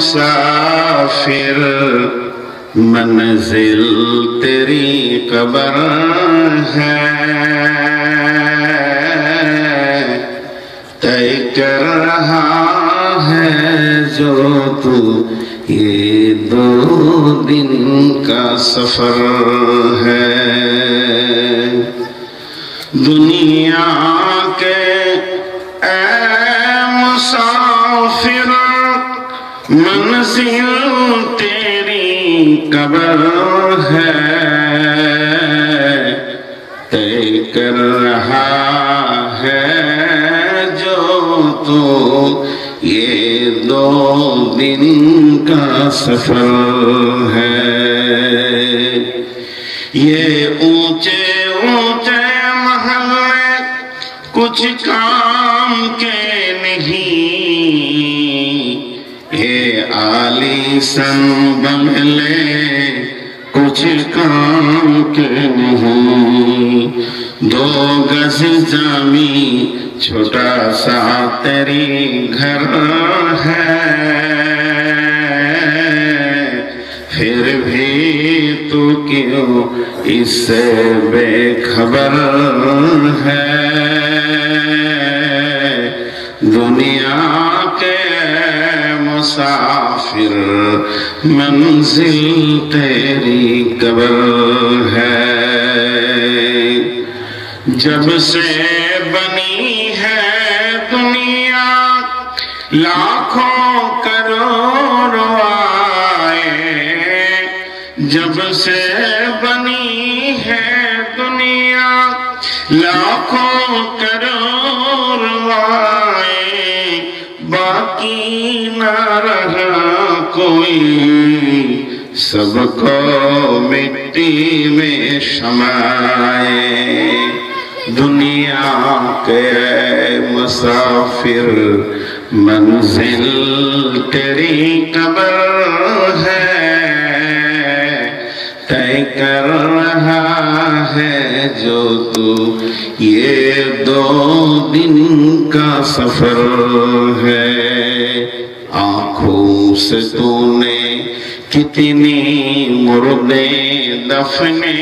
مسافر منزل تیری قبر ہے طے کر رہا ہے جو تو یہ 2 دن کا سفر ہے دنیا کے اے مسافر منزل تیری قبر ہے طے کر رہا ہے جو تو یہ 2 دن کا سفر ہے یہ اونچے اونچے محلے کچھ کام کے نہیں یہ عالیشان بنگلے کچھ کام کے نہیں 2 گز زمین چھوٹا سا تیری گھر ہے پھر بھی تو کیوں اس سے بے خبر ہے دنیا کے مسافر منزل تیری قبر ہے جب سے بنی ہے دنیا لاکھوں کروڑ آئے جب سے بنی ہے دنیا لاکھوں کروڑ آئے باقی نہ رہا کوئی سب کو مٹی میں شمائے دنیا کے مسافر منزل تیری قبر ہے طے کر رہا ہے جو تو یہ 2 دن کا سفر ہے آنکھوں سے تو نے کتنی مردے دفنے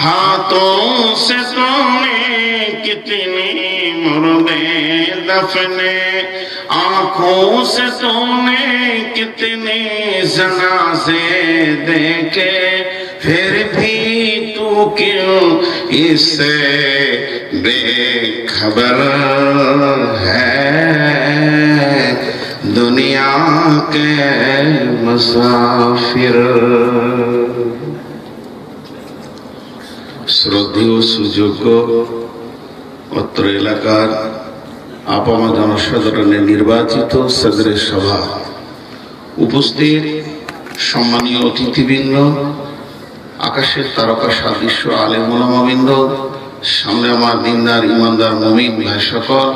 ہاتھوں سے تو نے کتنی مردے دفنے آنکھوں سے تو نے کتنے جنازے دیکھے پھر بھی تو کیوں اس سے بے خبر ہے دنیا کے مسافر শ্রদ্ধেয় সুযোগ্য অত্র এলাকার আপামা জনসাধারণের নির্বাচিত সদরে সভা উপস্থিত সম্মানীয় অতিথিবৃন্দ আকাশের তারকা সাদৃশ্য আলেম ওলামাবৃন্দ সামনে আমার দিনদার ইমানদার মুমিন ভাই সকল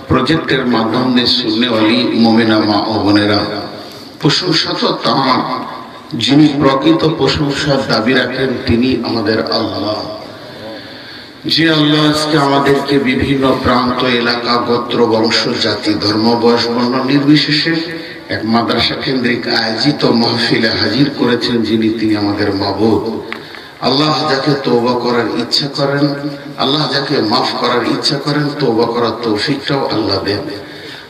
প্রজেক্টের মাধ্যমে শুননেওয়ালি মুমিনা মা ও বোনেরা প্রশংসা তো তাঁর যিনি প্রকৃত প্রশংসার দাবি রাখেন তিনি আমাদের আল্লাহ যে আল্লাহ আজকে আমাদেরকে বিভিন্ন প্রান্ত এলাকা গোত্র বংশ জাতি ধর্ম বয়স বর্ণ নির্বিশেষে এক মাদ্রাসা কেন্দ্রিক আয়োজিত মাহফিলে হাজির করেছেন যিনি তিনি আমাদের মাবুদ আল্লাহ যাকে তওবা করার ইচ্ছা করেন আল্লাহ যাকে মাফ করার ইচ্ছা করেন তওবা করার তৌফিকটাও আল্লাহ দেন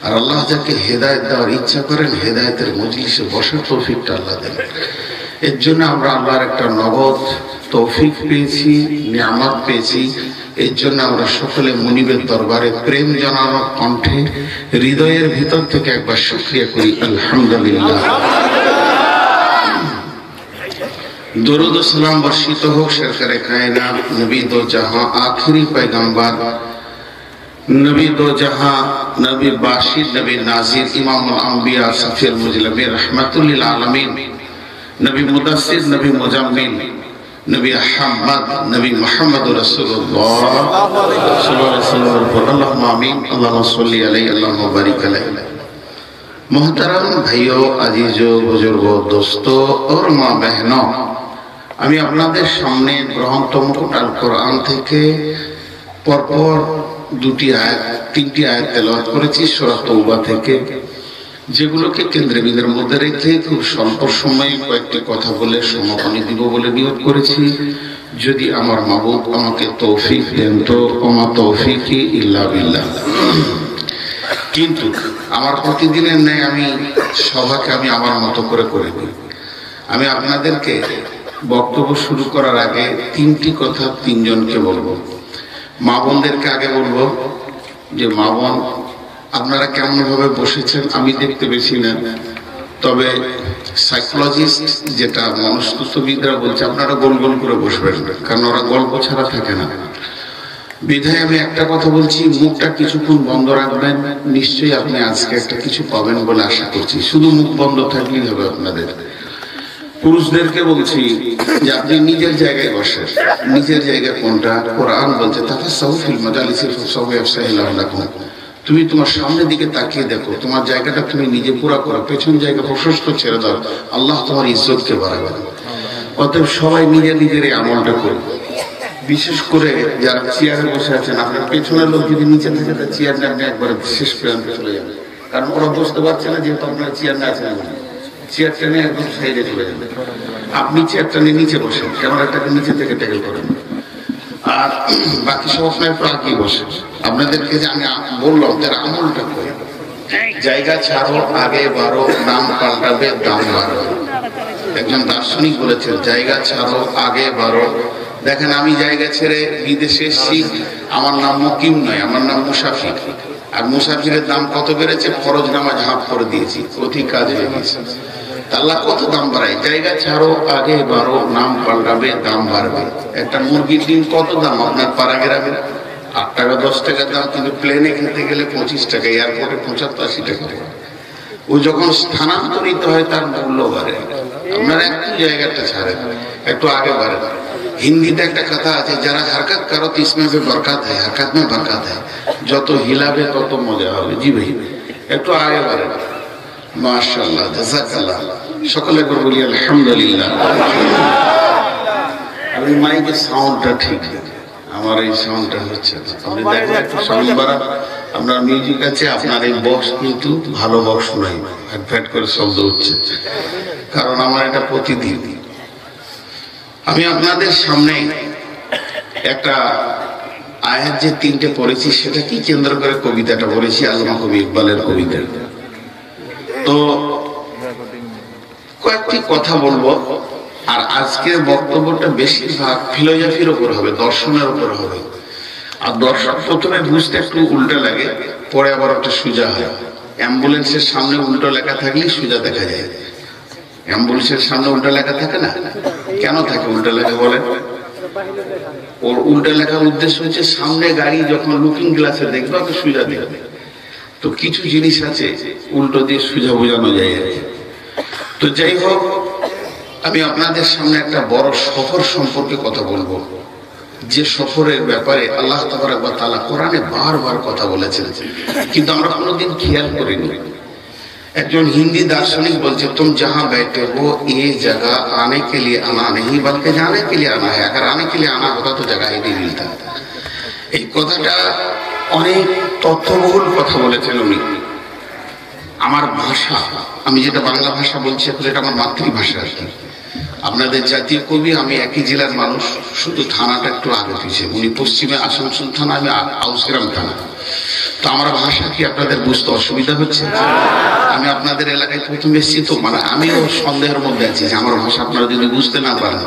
আর আল্লাহ যাকে হেদায়েত দেওয়ার ইচ্ছা করেন হেদায়েতের মজলিসে বসার তৌফিকটা আল্লাহ দেন এর জন্য আমরা আল্লাহর একটা নগদ তৌফিক পেয়েছি নিয়ামত পেয়েছি এর জন্য আমরা সকলে মুনিবের দরবারে প্রেম জানানোর কণ্ঠে হৃদয়ের ভিতর থেকে একবার শুকরিয়া করি আলহামদুলিল্লাহ দরুদ ও সালাম বর্ষিত হোক সরকারে কায়নাত নবী দো জাহাঁ আখিরি পয়গম্বর নবী দো জাহাঁ নবী বাশির নবী নাজির ইমামুল আম্বিয়া সফিউল মুজলিমিন রাহমাতুল লিল আলামিন নবী মুদাসসির নবী মুজাম্মিল নবী আহমদ নবী মুহাম্মদ রাসূলুল্লাহ সাল্লাল্লাহু আলাইহি ওয়াসাল্লাম আল্লাহুম্মা আমিন আল্লাহুম্মা সাল্লি আলাইহি আল্লাহুম্মা বারিক আলাইহি মুহতারাম ভাইও আজিজো বুজুর্গো দোস্তো और মা बहनों আমি আপনাদের সামনে গ্রন্থ মুকুট আল কোরআন থেকে পরপর 3টি আয়াত তেলাওয়াত করেছি সূরা তওবা থেকে যেগুলোকে কেন্দ্রবিন্দুর মধ্যে রেখে খুব স্বল্প সময়ে কয়েকটি কথা বলে সমাপনী দিব বলে নিয়োগ করেছি। যদি আমার মাবুদ আমাকে তৌফিক দেন তো ওমা তৌফিকি ইল্লা বিল্লাহ। কিন্তু আমার প্রতিদিনের ন্যায় আমি সভাকে আমার মতো করে দিই। আমি আপনাদেরকে বক্তব্য শুরু করার আগে তিনটি কথা তিনজনকে বলবো। মা বোনদেরকে আগে বলবো যে মা বোন আপনারা কেমন ভাবে বসেছেন আমি দেখতে পেয়েছি না, তবে সাইকোলজিস্ট যেটা মনস্তত্ত্ববিদরা বলছে আপনারা গোল গোল করে বসবেন, কারণ ওরা গল্প ছাড়া থাকে না। বিধায় আমি একটা কথা বলছি, মুখটা কিছুক্ষণ বন্ধ রাখবেন, নিশ্চয়ই আপনি আজকে একটা কিছু পাবেন বলে আশা করছি। শুধু মুখ বন্ধ থাকলেই হবে আপনাদের। পুরুষদেরকে বলছি যে আপনি নিজের জায়গায় বসেন। নিজের জায়গা কোনটা? কোরআন বলছে তাফাসসাহু ফিল মাজালিসি ফাসাহু ইয়াফসাহিল্লাহু লাকুম। তুমি তোমার সামনের দিকে তাকিয়ে দেখো, তোমার জায়গাটা তুমি নিজে পুরা করো, পেছন জায়গা প্রশস্ত ছেড়ে দাও, আল্লাহ তোমার ইজ্জতকে বাড়াবে। অতএব সবাই নিজের নিজের এই আমলটা করবে। বিশেষ করে যারা চেয়ারে বসে আছেন, আপনার পেছনের লোক যদি নিচে থেকে চেয়ার নিয়ে আপনি একবার শেষ প্রান্তে চলে যাবেন, কারণ ওরা বুঝতে পারছে না যেহেতু আপনার চেয়ার না আছেন, চেয়ারটা নিয়ে একদম সাইডে চলে যাবে। আপনি চেয়ারটা নিয়ে নিচে বসেন, ক্যামেরাটাকে নিচে থেকে ট্যাকেল করেন, আর বাকি সব আপনার একটু আগেই বসে। আপনাদেরকে যে আমি বললাম তার আমলটা করে, জায়গা ছাড়ো আগে বাড়ো, নাম পাল্টাবে দাম বাড়বে। একজন দার্শনিক বলেছেন জায়গা ছাড়ো আগে বাড়ো। দেখেন আমি জায়গা ছেড়ে বিদেশে এসেছি, আমার নাম মুকিম নয়, আমার নাম মুসাফির। আর মুসাফিরের দাম কত বেড়েছে? ফরজ নামাজ হাফ করে দিয়েছি, অধিক কাজ হয়ে গেছে। আল্লাহ কত দাম বাড়ায়? জায়গা ছাড়ো আগে বাড়ো, নাম পাল্টাবে দাম বাড়বে। একটা মুরগির ডিম কত দাম আপনার পাড়া গ্রামে? 8 টাকা 10 টাকার দাম, কিন্তু প্লেনে খেতে গেলে 25 টাকা, এয়ারপোর্টে 75-80 টাকা। ওই যখন স্থানান্তরিত হয় তার মূল্য বাড়ে। আপনার একটু জায়গাটা ছাড়েন, একটু আগে বাড়েন। হিন্দিতে একটা কথা আছে, যারা হারকাত করো তো ইসমে বরকাত হয়, হারকাত মে বরকাত হয়। যত হিলাবে তত মজা হবে। জি ভাই, একটু আগে বাড়েন। মাশাআল্লাহ, জাযাকাল্লাহ। সকলে করে বলি আলহামদুলিল্লাহ। আমি মাইকের সাউন্ডটা ঠিক, আমার এই সাউন্ডটা হচ্ছে না। আপনি দেখেন একটু সাউন্ড বাড়া। আপনার মিউজিক আছে, আপনার এই বক্স কিন্তু ভালো বক্স নাই, ফ্যাট করে শব্দ হচ্ছে, কারণ আমার এটা প্রতিদিন। আমি আপনাদের সামনে একটা আয়াত যে 3টে পড়েছি সেটা কি কেন্দ্র করে কবিতাটা বলেছি, আল্লামা কবি ইকবালের কবিতা। তো কয়েকটি কথা বলবো, আর আজকের বক্তব্যটা বেশিরভাগ ফিলোসফির উপর হবে, দর্শনের উপর হবে। আর দর্শন প্রথমে বুঝতে একটু উল্টো লাগে, পরে আবার একটা সোজা হয়। অ্যাম্বুলেন্সের সামনে উল্টো লেখা থাকলে সোজা দেখা যায়। অ্যাম্বুলেন্সের সামনে উল্টো লেখা থাকে না, কেন থাকে উল্টো লেখা বলেন? ওর উল্টো লেখার উদ্দেশ্য হচ্ছে সামনে গাড়ি যখন লুকিং গ্লাসে দেখবে ওকে সোজা দেখবে। তো কিছু জিনিস আছে উল্টো দিয়ে সোজা বোঝানো যায় আর কি। তো যাই হোক, আমি আপনাদের সামনে একটা বড় সফর সম্পর্কে কথা বলবো, যে সফরের ব্যাপারে আল্লাহ তাবারক ওয়া তাআলা কোরআনে বারবার কথা বলেছেন, কিন্তু আমরা কোনোদিন খেয়াল করিনি। একজন হিন্দি দার্শনিক বলছে तुम जहां बैठे हो ये जगह आने के लिए आना नहीं बल्कि जाने के लिए आना है, अगर आने के लिए आना होता तो जगह ही नहीं मिलता। এই কথাটা অনেক তথ্যবহুল কথা বলেছেন উনি। আমার ভাষা, আমি যেটা বাংলা ভাষা বলছি এখন, এটা আমার মাতৃভাষা আর কি। আপনাদের জাতীয় কবি, আমি একই জেলার মানুষ, শুধু থানাটা একটু আগে পিছিয়ে। উনি পশ্চিমে আসানসোল থানা, আমি আউসগ্রাম থানা। তো আমার ভাষা কি আপনাদের বুঝতে অসুবিধা হচ্ছে? আমি আপনাদের এলাকায় প্রথম এসেছি, তো মানে আমিও সন্দেহের মধ্যে আছি যে আমার ভাষা আপনারা যদি বুঝতে না পারেন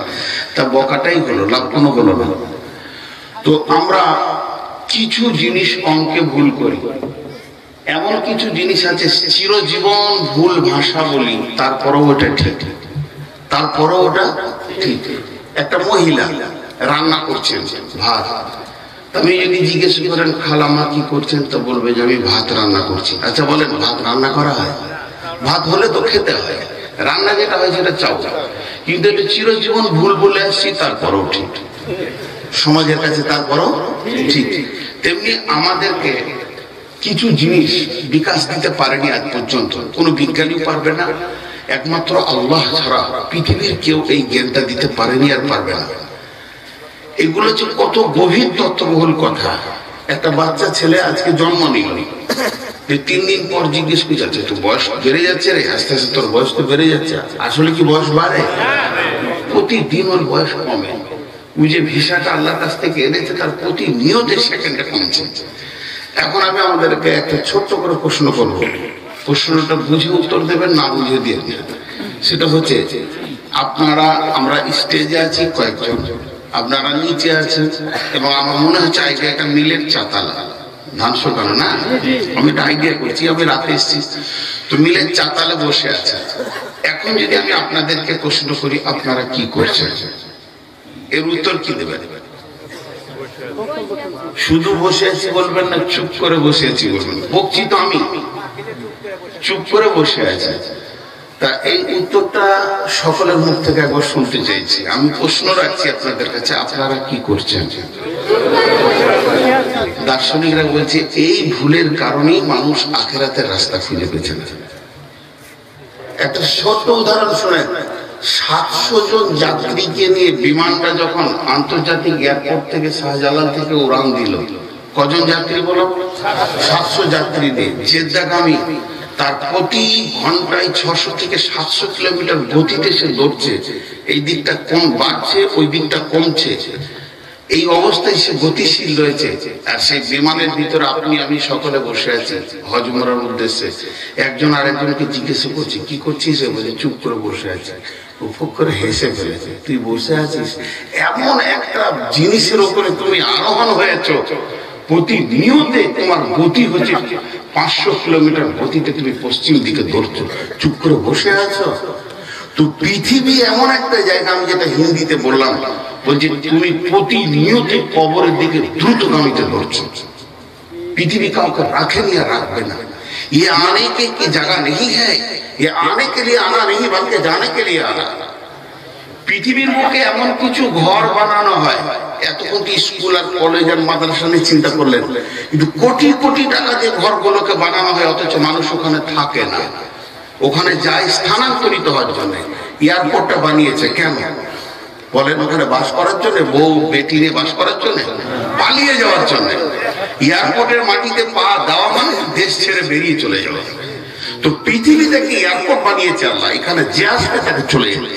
তা বকাটাই হলো, লাভ কোনো হলো না। তো আমরা কিছু জিনিস অঙ্কে ভুল করি, এমন কিছু জিনিস আছে চিরজীবন ভুল ভাষা বলি, তারপরেও ওটা ঠিক, তারপরেও ওটা ঠিক। একটা মহিলা রান্না করছেন ভাত, আপনি যদি জিজ্ঞেস করেন খালামা কি করছেন, তো বলবে যে আমি ভাত রান্না করছি। আচ্ছা বলেন, ভাত রান্না করা হয়? ভাত হলে তো খেতে হয়, রান্না যেটা হয় সেটা চাও। কিন্তু এটা চিরজীবন ভুল বলে আসছি, তারপরেও ঠিক, সমাজের কাছে তারপরেও ঠিক। তেমনি আমাদেরকে কিছু জিনিস বিকাশ দিতে পারেনি আজ পর্যন্ত, কোনো বিজ্ঞানীও পারবে না, একমাত্র আল্লাহ ছাড়া পৃথিবীর কেউ এই জ্ঞানটা দিতে পারেনি আর পারবে না। এগুলো যে কত গভীর তত্ত্ববহুল কথা। একটা বাচ্চা ছেলে আজকে জন্ম নিল, 3 দিন পর জিজ্ঞেস করে যাচ্ছে, তো বয়স বেড়ে যাচ্ছে রে, আস্তে আস্তে তোর বয়স তো বেড়ে যাচ্ছে। আসলে কি বয়স বাড়ে? প্রতিদিন ওর বয়স কমে। ওই যে ভিসাটা আল্লাহর কাছ থেকে এনেছে তার প্রতিনিয়ত সেকেন্ডে কমছে। এখন আমি আমাদেরকে একটা ছোট্ট করে প্রশ্ন করব, প্রশ্নটা বুঝে উত্তর দেবেন, না বুঝে দিয়ে দেবেন। সেটা হচ্ছে, আপনারা আমরা স্টেজে আছি কয়েকজন, আপনারা নিচে আছেন, এবং আমার মনে হচ্ছে একটা মিলের চাতালা ধান শুকানো না, আমি একটা আইডিয়া করছি, আমি রাতে এসেছি তো মিলের চাতালে বসে আছে। এখন যদি আমি আপনাদেরকে প্রশ্ন করি আপনারা কি করছেন, এর উত্তর কি দেবেন? শুধু বসে আছি বলবেন না চুপ করে বসে আছি বলবেন? বকছি তো আমি, চুপ করে বসে আছি। তা এই উত্তরটা সকলের মুখ থেকে একবার শুনতে চাইছি। আমি প্রশ্ন রাখছি আপনাদের কাছে, আপনারা কি করছেন? দার্শনিকরা বলছে এই ভুলের কারণেই মানুষ আখিরাতের রাস্তা খুঁজে পেয়েছে না। একটা ছোট্ট উদাহরণ শোনেন, 700 জন যাত্রীকে নিয়ে বিমানটা যখন আন্তর্জাতিক এয়ারপোর্ট থেকে শাহজালাল থেকে উড়ান দিল, কজন যাত্রী বলো? 700 যাত্রী নিয়ে জেদ্দাগামী, তার প্রতি ঘন্টায় 600 থেকে 700 কিলোমিটার গতিতে সে দৌড়ছে। এই দিকটা কম বাড়ছে, ওই দিকটা কমছে, এই অবস্থায় সে গতিশীল রয়েছে। আর সেই বিমানের ভিতরে আপনি আমি সকলে বসে আছি হজ উমরার উদ্দেশ্যে। একজন আরেকজনকে জিজ্ঞেস করছি কি করছিস, বলে চুপ করে বসে আছে। উপভোগ করে হেসে ফেলেছে, তুই বসে আছিস, এমন একটা জিনিসের উপরে তুমি আরোহণ হয়েছ, প্রতিনিয়ত তোমার গতি হচ্ছে 500 কিলোমিটার গতিতে, তুমি পশ্চিম দিকে দৌড়ছো, চুপ করে বসে আছো। তো পৃথিবী এমন একটা জায়গা, আমি যেটা হিন্দিতে বললাম, বলছি তুমি প্রতিনিয়ত কবরের দিকে দ্রুতগামীতে দৌড়ছো। पृथ्वी काउके रखेनी या रखबे ना। ये आने की जगह नहीं है, ये आने के लिए आना नहीं बल्कि जाने के लिए आना। পৃথিবীর বুকে এমন কিছু ঘর বানানো হয়, এত কোটি স্কুল আর কলেজ আর মাদ্রাসা নিয়ে চিন্তা করলেন, কিন্তু কোটি কোটি টাকা দিয়ে ঘরগুলোকে বানানো হয়, অথচ মানুষ ওখানে থাকে না, ওখানে যায় স্থানান্তরিত হওয়ার জন্য। এয়ারপোর্টটা বানিয়েছে কেন বলেন? ওখানে বাস করার জন্য, বউ বেটি নিয়ে বাস করার জন্য, পালিয়ে যাওয়ার জন্য। এয়ারপোর্টের মাটিতে পা দেওয়া মানে দেশ ছেড়ে বেরিয়ে চলে যাওয়া। তো পৃথিবীতে কি এয়ারপোর্ট বানিয়েছে আল্লাহ, এখানে যে আসবে তাকে চলে যাবে।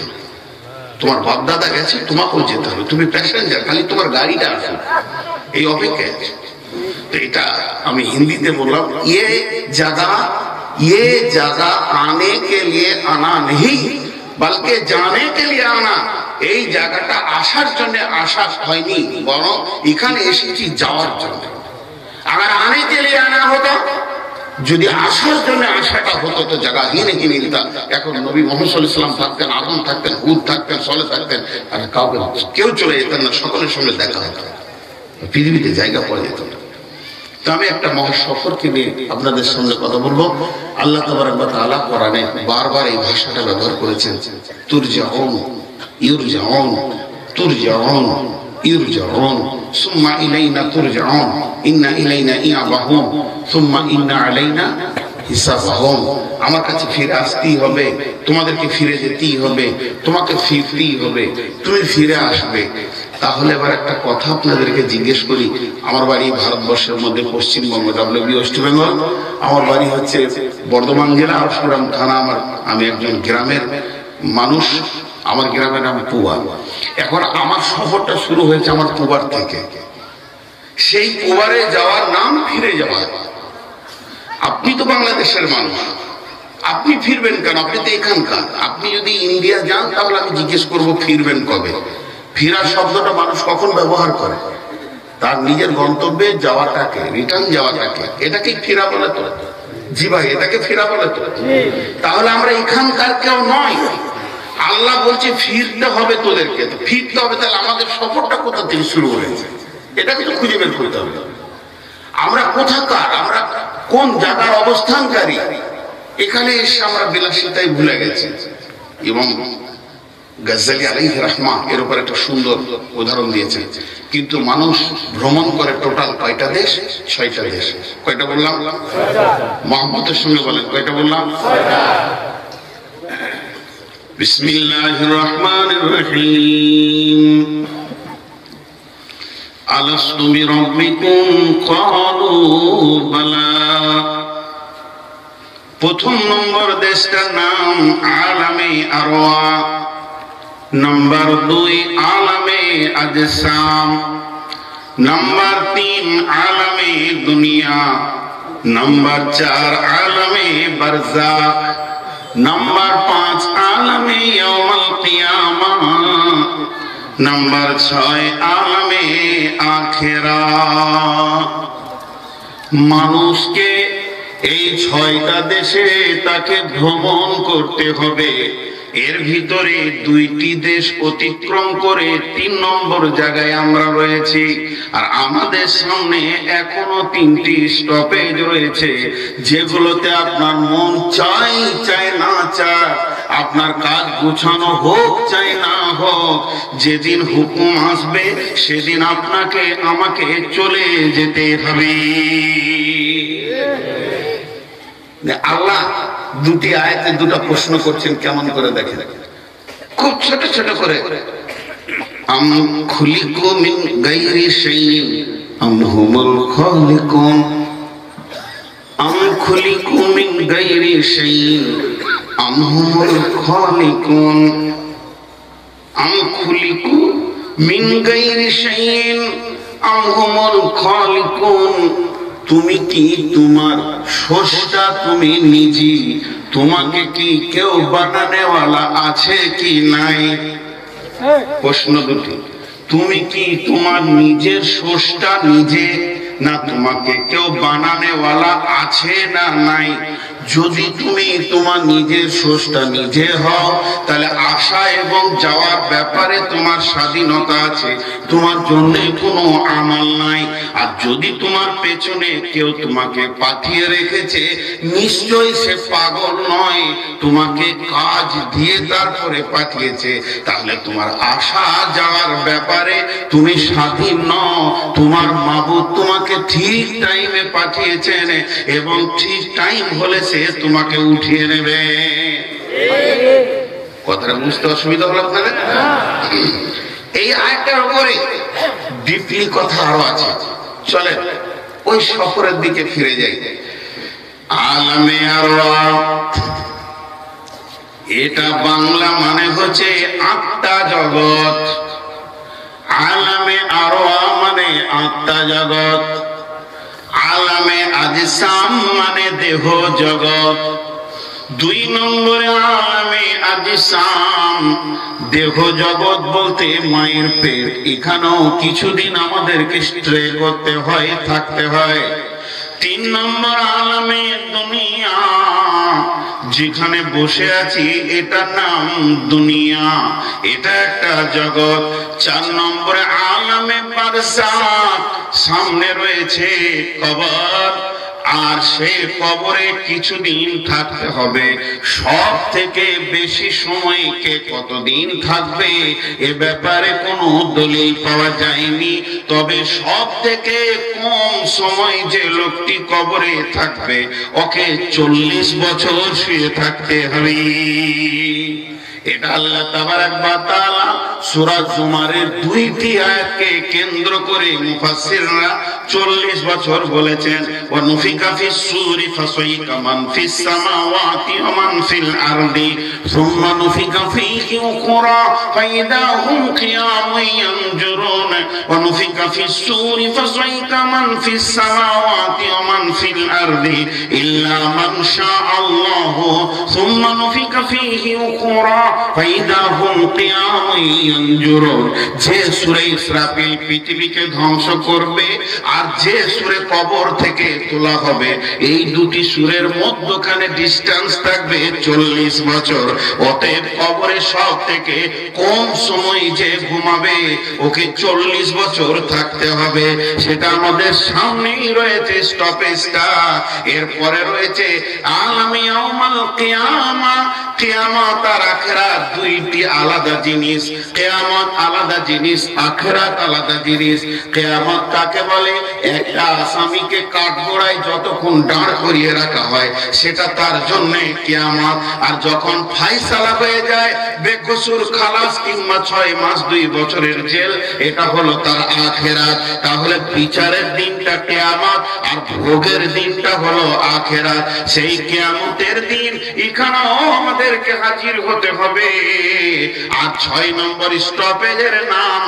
তোমার বাপ দাদা গেছে, তোমাকেও যেতে হবে, তুমি প্যাসেঞ্জার, খালি তোমার গাড়িটা আসবে, এই অপেক্ষায় আছে। তো এটা আমি হিন্দিতে বললাম, ये जगह आने के लिए आना नहीं बल्कि जाने के लिए आना। এই জায়গাটা আসার জন্য আসা হয়নি, বরং এখানে এসেছি যাওয়ার জন্য। अगर आने के लिए आना होता, যদি আসার জন্য আসাটা হতো তো জায়গা হি নাকি মিলতা। এখন নবী মুহাম্মদ সাল্লাল্লাহু আলাইহি ওয়াসাল্লাম থাকতেন, আদম থাকতেন, হুদ থাকতেন, সালেহ থাকতেন, আর কাউকে কেউ চলে যেতেন না, সকলের সঙ্গে দেখা হতো, পৃথিবীতে জায়গা পাওয়া যেত না। তো আমি একটা মহাসফরকে নিয়ে আপনাদের সঙ্গে কথা বলবো। আল্লাহ তাবারক ওয়া তাআলা কোরআনে বারবার এই ভাষাটা ব্যবহার করেছেন, তুরজাউন, ইউরজাউন, তুরজাউন, ইউরজাউন, সুম্মা ইলাইনা তুরজাউন, ইন্না ইলাইনা ইয়াবাহুম, সুম্মা ইন্না আলাইনা হিসাবাহুম। আমার কাছে ফিরে আসতেই হবে, তোমাদেরকে ফিরে যেতেই হবে, তোমাকে ফিরতেই হবে, তুমি ফিরে আসবে। তাহলে এবার একটা কথা আপনাদেরকে জিজ্ঞেস করি। আমার বাড়ি ভারতবর্ষের মধ্যে পশ্চিমবঙ্গ, ডব্লিউবি ওয়েস্ট বেঙ্গল। আমার বাড়ি হচ্ছে বর্ধমান জেলা আশুরাম থানা। আমি একজন গ্রামের মানুষ, আমার গ্রামের নাম পুয়া। এখন আমার সফরটা শুরু হয়েছে আমার পুবার থেকে। সেই পুবারে যাওয়ার নাম ফিরে যাওয়া। আপনি তো বাংলাদেশের মানুষ, আপনি ফিরবেন কেন? আপনি তো এখানকার। আপনি যদি ইন্ডিয়া যান তাহলে আমি জিজ্ঞেস করবো ফিরবেন কবে। ফিরার শব্দটা মানুষ কখন ব্যবহার করে? তার নিজের গন্তব্যে যাওয়াটাকে, রিটার্ন যাওয়াটাকে, এটাকে ফেরা বলে তো। জি ভাই, এটাকে ফেরা বলে তো। তাহলে আমরা এখানকার কেউ নয়। আল্লাহ বলছে ফিরতে হবে তোদেরকে, তো ফিরতে হবে। তাহলে আমাদের সফরটা কোথা থেকে শুরু হয়েছে এটাকে তো খুঁজে বের করতে হবে। আমরা কোথাকার, আমরা কোন জায়গার অবস্থানকারী, এখানে এসে আমরা বিলাসিতাই ভুলে গেছি। এবং গজ্জালি আলাইহির রাহমা এর উপর একটা সুন্দর উদাহরণ দিয়েছেন। কিন্তু মানুষ ভ্রমণ করে টোটাল কয়টা দেশ? 6টা দেশ। কয়টা বললাম? মুহাম্মদের সঙ্গে বলেন, কয়টা বললাম? বিসমিল্লাহির রহমানির রহিম। আলাস্তু বিরাব্বিকুম ক্বালু বালা প্রথম নম্বর দেশটার নাম আলামে আরওয়া, নাম্বার 2 আলামে আজসাম, নাম্বার 3 আলামে দুনিয়া, নাম্বার 4 আলামে বারজাখ, নাম্বার 5 আলামে ইয়াউমুল কিয়ামাহ, নাম্বার 6 আলামে আখিরাত। মানুষকে এই 6টা দেশে তাকে ভ্রমণ করতে হবে। এর ভিতরে 2টি দেশ অতিক্রম করে 3 নম্বর জায়গায় আমরা রয়েছি। আর আমাদের সামনে এখনো 3টি স্টপেজ রয়েছে, যেগুলোতে আপনার মন চাই চাই না চায়, আপনার কাজ গোছানো হোক চাই না হোক, যেদিন হুকুম আসবে সেদিন আপনাকে আমাকে চলে যেতে হবে। আল্লাহ 2টি আয়াতে 2টা প্রশ্ন করছেন, কেমন করে দেখেন, খুব ছোট ছোট করে। আম খুলিকু মিন গায়রি শাইইন আম হুমুল খালিকুন, আম খুলিকু মিন গায়রি শাইইন আম হুমুল খালিকুন, আম খুলিকু মিন গায়রি শাইইন আম হুমুল খালিকুন। তুমি কি তোমার স্রষ্টা, তুমি নিজে, তোমাকে কি কেউ বানানেওয়ালা আছে কি নাই? প্রশ্ন 2টি। তুমি কি তোমার নিজের স্রষ্টা নিজে, না তোমাকে কেউ বানানেওয়ালা আছে না নাই? যদি তুমি তোমার নিজের স্রষ্টা নিজে হও, তাহলে আসা এবং যাওয়ার ব্যাপারে তোমার স্বাধীনতা আছে, তোমার জন্য কোনো আমাল নাই। আর যদি তোমার পেছনে কেউ তোমাকে পাঠিয়ে রেখেছে, নিশ্চয়ই সে পাগল নয়, তোমাকে কাজ দিয়ে তারপরে পাঠিয়েছে। তাহলে তোমার আসা যাওয়ার ব্যাপারে তুমি স্বাধীন নও। তোমার মাবুদ তোমাকে ঠিক টাইমে পাঠিয়েছেন এবং ঠিক টাইম হলে সে তোমাকে উঠিয়ে নেবে। কথাটা বুঝতে অসুবিধা হলো আপনাদের? এই আয়াতটার উপরে ডিপলি কথা আরো আছে, চলে ওই সফরের দিকে ফিরে যাই। আলামে আরওয়া, এটা বাংলা মানে হচ্ছে আত্মা জগৎ। আলামে আরওয়া মানে আত্মা জগৎ। আলামে আজসাম মানে দেহ জগৎ। 2 নম্বরে আলামে আজসাম, দেহ জগৎ বলতে মায়ের পেট। এখানেও কিছুদিন আমাদেরকে স্ট্রে করতে হয়, থাকতে হয়। 3 নম্বর আলামে দুনিয়া, যেখানে বসে আছি এটার নাম দুনিয়া, এটা একটা জগৎ। 4 নম্বরে আলামে বারজাখ, সামনে রয়েছে কবর, আর সেই কবরে কিছুদিন থাকতে হবে। সব থেকে বেশি সময় কে কতদিন থাকবে এ ব্যাপারে কোনো দলিল পাওয়া যায়নি। তবে সব থেকে কম সময় যে লোকটি কবরে থাকবে, ওকে 40 বছর শুয়ে থাকতে হবে। এটা আল্লাহ তাবারাক ওয়া তাআলা সূরা জুমারের 2টি আয়াতকে কেন্দ্র করে মুফাসসিররা 40 বছর বলেছেন। ওয়া নুফিকা ফিস সূরি ফাসাইকা মান ফিস সামাওয়াতি ওয়া মান ফিল আরদি সুম্মা নুফিকা ফীহি উখরা ফাইদা হুম কিয়ামুন ইয়ানজুরুন ওয়া নুফিকা ফিস সূরি ফাসাইকা মান ফিস সামাওয়াতি ওয়া মান ফিল আরদি ইল্লা মান শাআল্লাহু সুম্মা নুফিকা ফীহি উখরা ফাইদা হুম কিয়ামুন ইয়ানজুরুন। যে সূরা ইসরাফিল পৃথিবীকে ধ্বংস করবে আর যে সূরা কবর থেকে তোলা হবে, এই 2টি সূরের মধ্যখানে ডিসটেন্স থাকবে 40 বছর। অতএব কবরে সব থেকে কম সময় যে ঘুমাবে, ওকে 40 বছর থাকতে হবে। সেটা আমাদের সামনেই রয়েছে স্টপেজটা। এরপরে রয়েছে আলামে ইয়াউমুল কিয়ামা, কিয়ামত আর আখিরাত দুইটি আলাদা জিনিস। কিয়ামত আলাদা জিনিস, আখিরাত আলাদা জিনিস। কিয়ামত কাকে বলে? একটা আসামিকে কাঠগড়ায় যতক্ষণ দাঁড় করিয়ে রাখা হয় সেটা তার জন্য কিয়ামত। আর যখন ফায়সালা হয়ে যায় বেকসুর খালাস কিংবা 6 মাস 2 বছরের জেল, এটা হলো তার আখিরাত। তাহলে বিচারের দিনটা কিয়ামত আর ভোগের দিনটা হলো আখিরাত। সেই কিয়ামতের দিন এখানেও আমাদেরকে হাজির হতে হবে। আর 6 নম্বর স্টপেজের নাম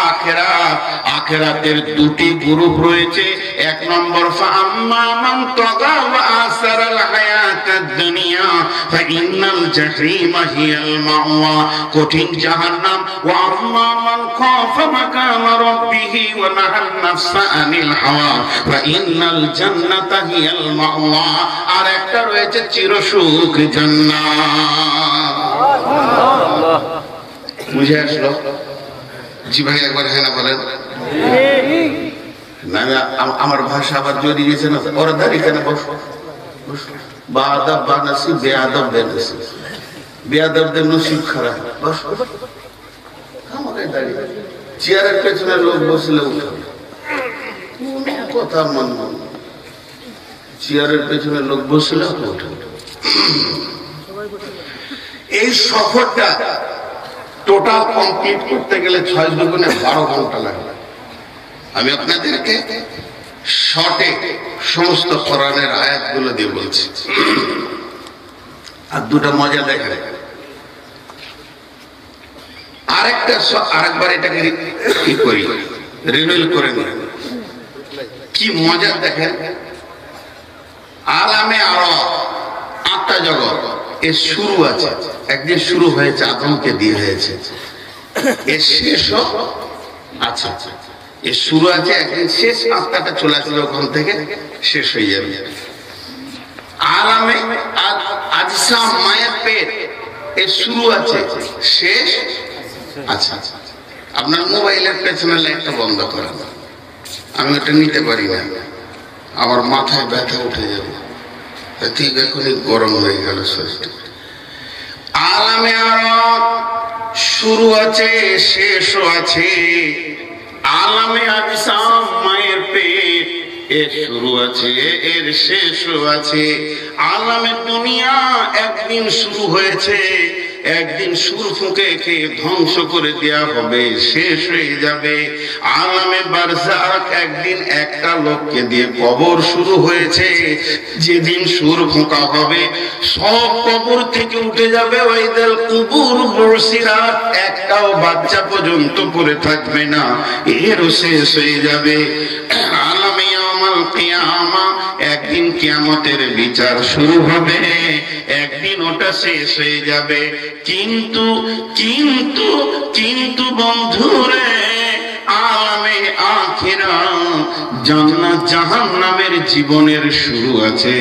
আখিরাত। আখিরাতের দুটি গ্রুপ রয়েছে। 1 নম্বর ফাআম্মা মান তাগা ওয়া আসারাল হায়াতাদ দুনিয়া ফাইন্নাল জাহিমা হিয়াল মাওয়া, কঠিন জাহান্নাম। ওয়া আম্মা মান খাফা মাকামা রাব্বিহি ওয়া নাহান নাফসা আনিল হাওয়া ফাইন্নাল জান্নাতা হিয়াল মাওয়া। আর একটা রয়েছে চিরসুখ জান্নাত। বুঝে আসলো? জি ভাই একবার হ্যাঁ না বলেন। না আমার ভাষা আবার জড়িয়ে গেছে না। ওরা দাঁড়িয়ে কেন? বসো বাদাব বানাসি বেয়াদব বেনাসি, বেয়াদবদের নসিব খারাপ। বসো আমাকে দাঁড়িয়ে চেয়ারের পেছনে লোক বসলে উঠাবে কথা মানব, চেয়ারের পেছনে লোক বসলে উঠাবে। এই সফরটা টোটাল কমপ্লিট করতে গেলে 6 দুগুণে 12 ঘন্টা লাগবে। আমি আপনাদেরকে শর্টে সমস্ত কোরআনের আয়াতগুলো দিয়ে বলছি। আর দুটা মজা দেখেন। আরেকবার এটাকে কি করি, রিনিউয়াল করে নিন। কি মজা দেখেন। আলামে আরো 8টা জগৎ, এর শুরু আছে। একদিন শুরু হয়েছে আদমকে দিয়ে হয়েছে, এর শেষও আছে। এর শুরু আছে, একদিন শেষ। 8টাটা চলে আসবে ওখান থেকে, শেষ হয়ে যাবে। আলামে আজসাম মায়ের পেট, এর শুরু আছে, শেষ আছে। আপনার মোবাইলের পেছনে লাইটটা বন্ধ করেন, আমি ওটা নিতে পারি না, আমার মাথায় ব্যথা উঠে যাবে। ঠিক এখনই গরম হয়ে গেল শরীরটা। আলামে আরো শুরু আছে, শেষও আছে। আলামে আজসাম মায়ের পেট, এর শুরু আছে, এর শেষও আছে। আলামে দুনিয়া একদিন শুরু হয়েছে, একদিন সুর ফুঁকে ধ্বংস করে দেয়া হবে, শেষ হয়ে যাবে। আলামে বারজাখ একদিন একটা লোককে দিয়ে কবর শুরু হয়েছে, যেদিন সুর ফুঁকা হবে সব কবর থেকে উঠে যাবে। ওয়াইদাল কুবুর বুসিরাত, একটাও বাচ্চা পর্যন্ত পড়ে থাকবে না, এরও শেষ হয়ে যাবে। আলামে ইয়াউমুল কিয়ামা, একদিন কিয়ামতের বিচার শুরু হবে, একদিন ওটা শেষ হয়ে যাবে। কিন্তু কিন্তু কিন্তু বন্ধুরে, আলামে আখিরাত জান্নাত জাহান্নামের জীবনের শুরু আছে,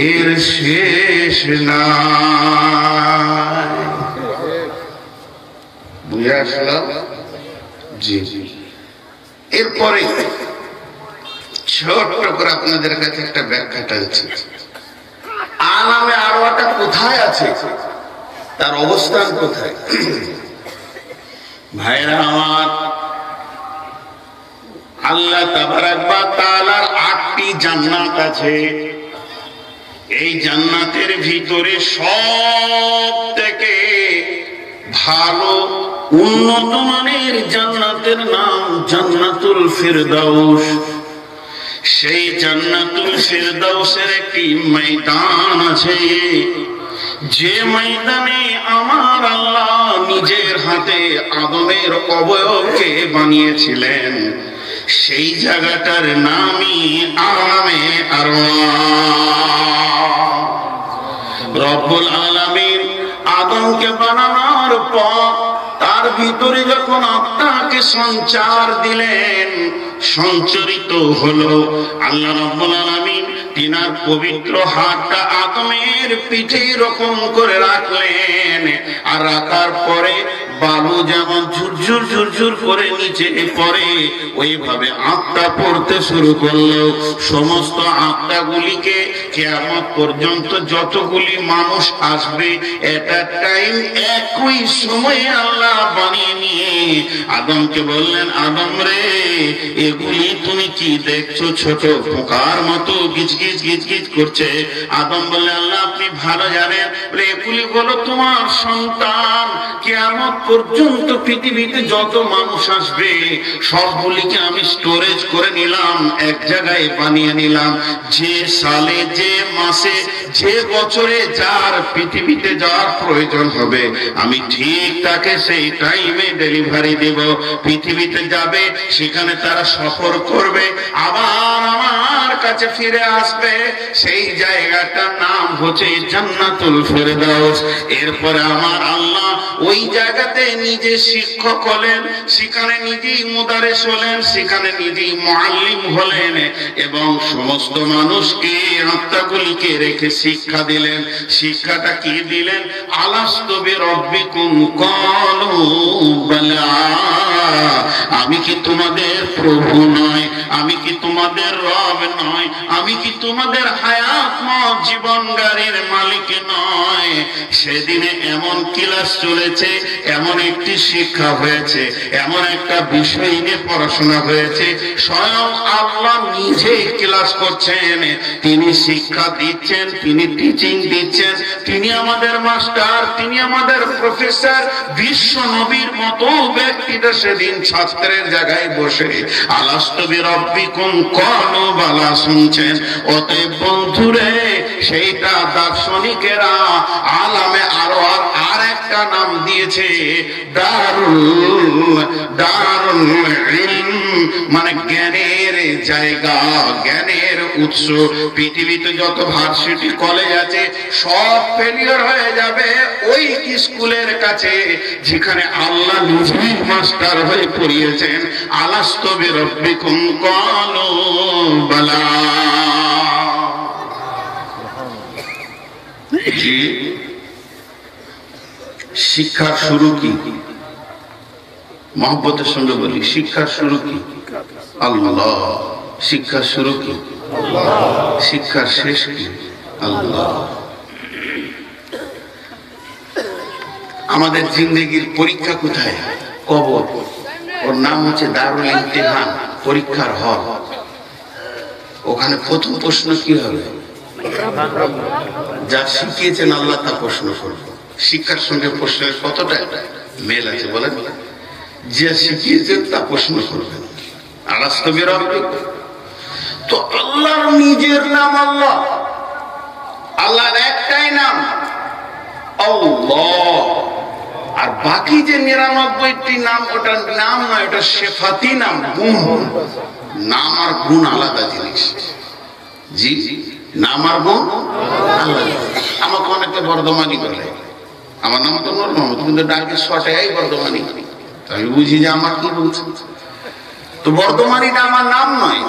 এর শেষ নাই। বুঝে আসলো? জি। এরপরে ছোট্ট করে আপনাদের কাছে একটা ব্যাখ্যা টানছি। আলামে আরওয়াটা কোথায় আছে, তার অবস্থান কোথায়? ভাইরা আমার, আল্লাহ তাবারাক ওয়া তাআলার 8টি জান্নাত আছে। এই জান্নাতের ভিতরে সব থেকে ভালো উন্নত মানের জান্নাতের নাম জান্নাতুল ফিরদাউস। সেই জান্নাতুল ফিরদাউসের একটি ময়দান আছে, যে ময়দানে আমার আল্লাহ নিজের হাতে আদমের অবয়বকে বানিয়েছিলেন। সেই জায়গাটার নামই আলামে আরওয়াহ। রব্বুল আলামিন আদমকে বানানোর পর তার ভিতরে যখন আত্মাকে সঞ্চার দিলেন, সঞ্চারিত হলো, আল্লাহ রাব্বুল আলামিন তিনার পবিত্র হাতটা আদমের পিঠে রকম করে রাখলেন, আর রাখার পরে বালু যেমন ঝুরঝুর ঝুরঝুর করে নিচে পড়ে ওইভাবে আত্মা পড়তে শুরু করলো। সমস্ত আত্মাগুলিকে কিয়ামত পর্যন্ত যতগুলি মানুষ আসবে এটা টাইম একই সময়ে আল্লাহ বানিয়ে নিয়ে আদমকে বললেন, আদম রে এগুলি তুমি কি দেখছো? ছোট পোকার মতো গিজগিজ গিজগিজ করছে। আদম বললেন, আল্লাহ আপনি ভালো জানেন, এগুলি হলো তোমার সন্তান। কিয়ামত পর্যন্ত পৃথিবীতে যত মানুষ আসবে সবগুলিকে আমি স্টোরেজ করে নিলাম, এক জায়গায় বানিয়ে নিলাম। যে সালে, যে মাসে, যে বছরে যার পৃথিবীতে যাওয়ার প্রয়োজন হবে আমি ঠিক তাকে সেই টাইমে ডেলিভারি দেব। পৃথিবীতে যাবে, সেখানে তারা সফর করবে, আবার আমার কাছে ফিরে আসবে। সেই জায়গাটার নাম হচ্ছে জান্নাতুল ফেরদাউস। এরপরে আমার আল্লাহ ওই জায়গাতে নিজে শিক্ষক হলেন, সেখানে নিজেই মুদারিস হলেন, সেখানে নিজেই মুআল্লিম হলেন এবং সমস্ত মানুষকে আত্মাগুলিকে রেখে শিক্ষা দিলেন। শিক্ষাটা কি দিলেন? আলাস্তু বিরাব্বিকুম ক্বালু বালা, আমি কি তোমাদের প্রভু নয়? আমি কি তোমাদের রব নয়? আমি কি তোমাদের হায়াতময় জীবন গাড়ির মালিক নয়? সেদিনে এমন ক্লাস চলেছে, এমন একটি শিক্ষা হয়েছে, এমন একটা বিষয় নিয়ে পড়াশোনা হয়েছে, স্বয়ং আল্লাহ নিজেই ক্লাস করছেন, তিনি শিক্ষা দিচ্ছেন, তিনি টিচিং দিচ্ছেন, তিনি আমাদের মাস্টার, তিনি আমাদের প্রফেসর। বিশ্ব নবীর মতো ব্যক্তিটা সেদিন ছাত্রের জায়গায় বসে আলাস্তু বিরাব্বিকুম ক্বালু বালা শুনছেন। অতএব বন্ধুরে, সেইটা দার্শনিকেরা আলামে আরওয়ার আর একটা নাম দিয়েছে দারুল ইলম, মানে জ্ঞানের জায়গা, জ্ঞানের উৎস। পৃথিবীতে যত ভার্সিটি কলেজ আছে সব ফেলিওর হয়ে যাবে ওই স্কুলের কাছে যেখানে আল্লাহ নিজেই মাস্টার হয়ে পড়িয়েছেন। আলাস্তু বিরাব্বিকুম ক্বালু বালা। জি, শিক্ষার শুরু কি? মহব্বতের সঙ্গে বলি, শিক্ষার শুরু কি? আল্লাহ। শিক্ষার শুরু কি? শিক্ষার শেষ কি? আল্লাহ। আমাদের জিন্দেগির পরীক্ষা কোথায়? কবর। ওর নাম হচ্ছে দারুল ইমতিহান, পরীক্ষার হল। ওখানে প্রথম প্রশ্ন কি হবে? যা শিখিয়েছেন আল্লাহ তা প্রশ্ন করবে। শিক্ষার সঙ্গে প্রশ্নের কতটা মেল আছে বলেন? যে শিখিয়েছেন তা প্রশ্ন করবেন। আলাস্তু বিরাব্বিকুম, তো আল্লাহর নিজের নাম আল্লাহ, আল্লাহর একটাই নাম আল্লাহ। আর বাকি যে 99টি নাম, ওটার নাম নয়, ওটা সিফাতি নাম, গুণ। নাম আর গুণ আলাদা জিনিস। জি, নাম আর গুণ আলাদা। আমাকে অনেকে বর্ধমানি বলে, আমার নাম তো নূর মোহাম্মদ, কিন্তু ডাকে শর্টেই বর্ধমানি। আমি বুঝি যে আমার কি বলছে। তো বর্ধমানিটা আমার নাম নয়,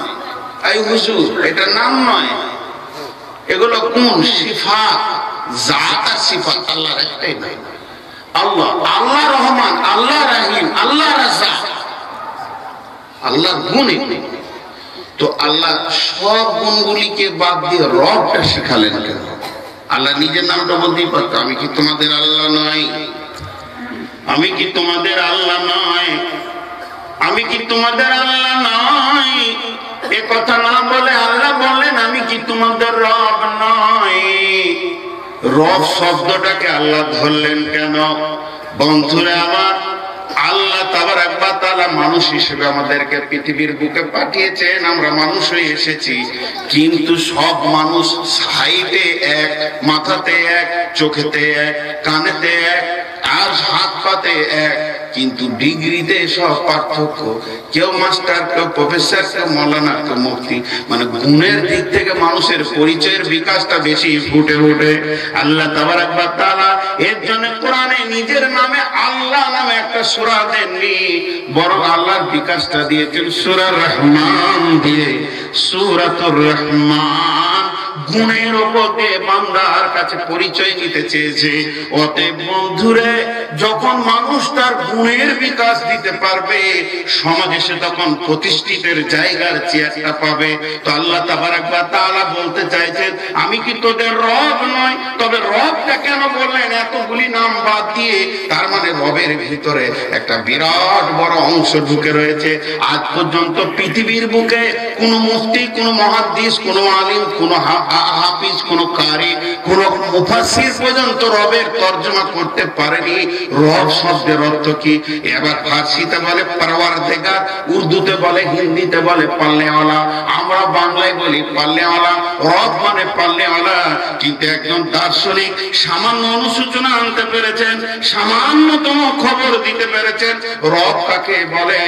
এই হুজুর এটা নাম নয়, এগুলো গুণ, সিফাত, জাত আর সিফাত। আল্লাহর একটাই নাম আল্লাহ। আল্লাহ রহমান, আল্লাহ রহিম, আল্লাহ রাজ্জাক, আল্লাহর গুণ। তো আল্লাহ সব গুণগুলিকে বাদ দিয়ে রবটা শিখালেন কেন? আল্লাহ নিজের নামটা বলতেই পারতো, আমি কি তোমাদের আল্লাহ নয়? আমি কি তোমাদের আল্লাহ নয়? আমি কি তোমাদের আল্লাহ নয়? এ কথা না বলে আল্লাহ বললেন, আমি কি তোমাদের রব নয়? রব শব্দটাকে আল্লাহ ধরলেন কেন? বন্ধুরা আমার, আল্লাহ তাবারাক ওয়া তাআলা মানুষ হিসেবে আমাদেরকে পৃথিবীর বুকে পাঠিয়েছেন, আমরা মানুষ হয়ে এসেছি। কিন্তু সব মানুষ সাইডে এক, মাথাতে এক, চোখেতে এক, কানেতে এক, আর হাত পাতে এক, কিন্তু ডিগ্রিতে সব পার্থক্য। কেউ মাস্টার, কেউ প্রফেসর, কেউ মৌলানা, কেউ মুফতি। মানে গুণের দিক থেকে মানুষের পরিচয়ের বিকাশটা বেশি ফুটে ওঠে। আল্লাহ তাবারাক ওয়া তাআলা এর জন্য কোরআনে নিজের নামে আল্লাহ নামে একটা সূরা দেননি, বরং আল্লাহর বিকাশটা দিয়েছেন সূরা রহমান দিয়ে। সূরাতুর রহমান গুণের উপর দিয়ে বান্দার কাছে পরিচয় নিতে চেয়েছে। অতএব বন্ধুরে, যখন মানুষ তার গুণের বিকাশ দিতে পারবে, সমাজে সে তখন প্রতিষ্ঠিতের জায়গার চেয়ারটা পাবে। তো আল্লাহ তাবারাক ওয়া তাআলা বলতে চাইছেন, আমি কি তোদের রব নয়? তবে রবটা কেন বললেন এতগুলি নাম বাদ দিয়ে? তার মানে রবের ভিতরে একটা বিরাট বড় অংশ ঢুকে রয়েছে। আজ পর্যন্ত পৃথিবীর বুকে কোন মুফতি, কোন মুহাদ্দিস, কোন আলিম, কোন হাফিজ, কোন কারি, কোন মুফাসসির পর্যন্ত রবের তরজমা করতে পারেনি রব শব্দের অর্থ কি। এবার ফার্সিতে বলে পরওয়ারদিগার, উর্দুতে বলে, হিন্দিতে বলে পাল্লেওয়ালা, আমরা বাংলায় বলি পাল্লেওয়ালা। রব মানে পাল্লেওয়ালা। কিন্তু একজন দার্শনিক সামান্য অনুসূচনা আনতে পেরেছেন, সামান্যতম খবর দিতে পেরেছেন। রব কাকে বলে?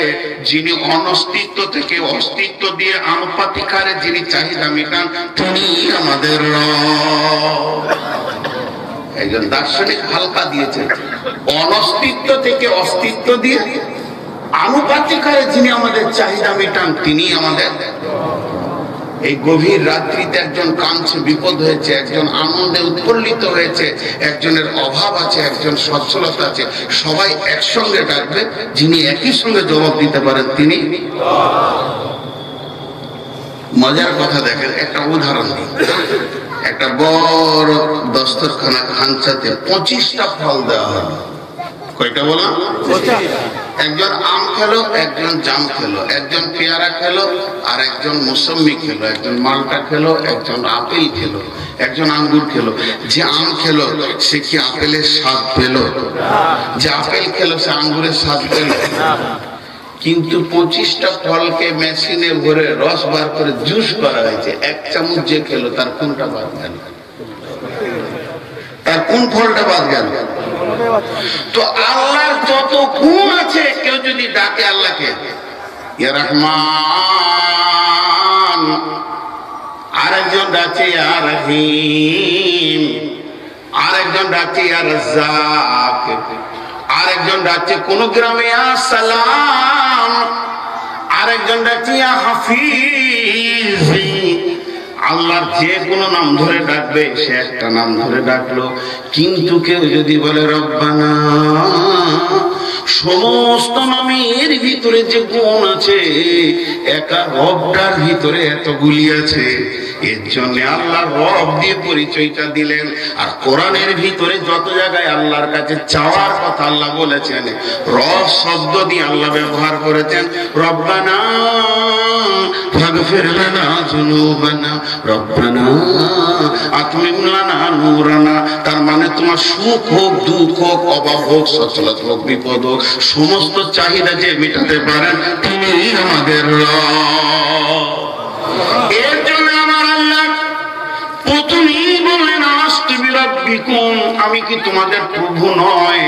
যিনি অনস্তিত্ব থেকে অস্তিত্ব দিয়ে আনুপাতিক হারে যিনি চাহিদা মেটান, তিনি আমাদের রব। একজন দার্শনিক হালকা দিয়েছেন, অনস্তিত্ব থেকে অস্তিত্ব দিয়ে আনুপাতিক হারে যিনি আমাদের চাহিদা মেটান, তিনি আমাদের। এই গভীর রাত্রিতে একজন কাঁদছে, বিপদ হয়েছে, একজন আনন্দে উৎফুল্লিত হয়েছে, একজনের অভাব আছে, একজন সচ্ছলতা আছে, সবাই একসঙ্গে ডাকবে, যিনি একই সঙ্গে জবাব দিতে পারেন, তিনি। মজার কথা দেখেন, একটা উদাহরণ দিই। একটা বড় দস্তরখানা খাঞ্চাতে 25টা ফল দেওয়া হলো। কয়টা বললাম? একজন আম খেলো, একজন জাম খেলো, একজন পেয়ারা খেলো, আর একজন মৌসুম্বি খেলো, একজন মালটা খেলো, একজন আপেল খেলো, একজন আঙ্গুর খেলো। যে আম খেলো সে কি আপেলের স্বাদ পেল? যে আপেল খেলো সে আঙ্গুরের স্বাদ পেল? কিন্তু 25টা ফলকে মেশিনে ভরে রস বার করে জুস করা হয়েছে। এক চামচ যে খেলো তার কোনটা বাদ গেল? তার কোন ফলটা বাদ গেল? তো আল্লাহর যত গুণ আছে, কেউ যদি ডাকে আল্লাহকে ইয়া রহমান, আরেকজন ডাকে ইয়া রহিম, আরেকজন ডাকে ইয়া রাজ্জাক, আরেকজন ডাকছে কোন গ্রামে ইয়া সালাম, আরেকজন ডাকছে ইয়া হাফিজ। আল্লাহর যে কোনো নাম ধরে ডাকবে, সে একটা নাম ধরে ডাকলো। কিন্তু কেউ যদি বলে রব্বানা, সমস্ত নামের ভিতরে যে গুণ আছে, একা রবটার ভিতরে এতগুলি আছে। এর জন্য আল্লাহ রব দিয়ে পরিচয়টা দিলেন। আর কোরআনের ভিতরে যত জায়গায় আল্লাহর কাছে চাওয়ার কথা আল্লাহ বলেছেন, রব শব্দ দিয়ে আল্লাহ ব্যবহার করেছেন। রব্বানা ফাগফির লানা যুনুবানা, রব্বানা আতমিম লানা নূরানা। তার মানে তোমার সুখ হোক, দুঃখ হোক, অভাব হোক, সচ্ছলতা হোক, বিপদ হোক, সমস্ত চাহিদা যে মেটাতে পারেন, তিনি আমাদের রব। এর জন্য আমার আল্লাহ প্রথমেই বললেন আলাস্তু বিরাব্বিকুম, আমি কি তোমাদের প্রভু নয়?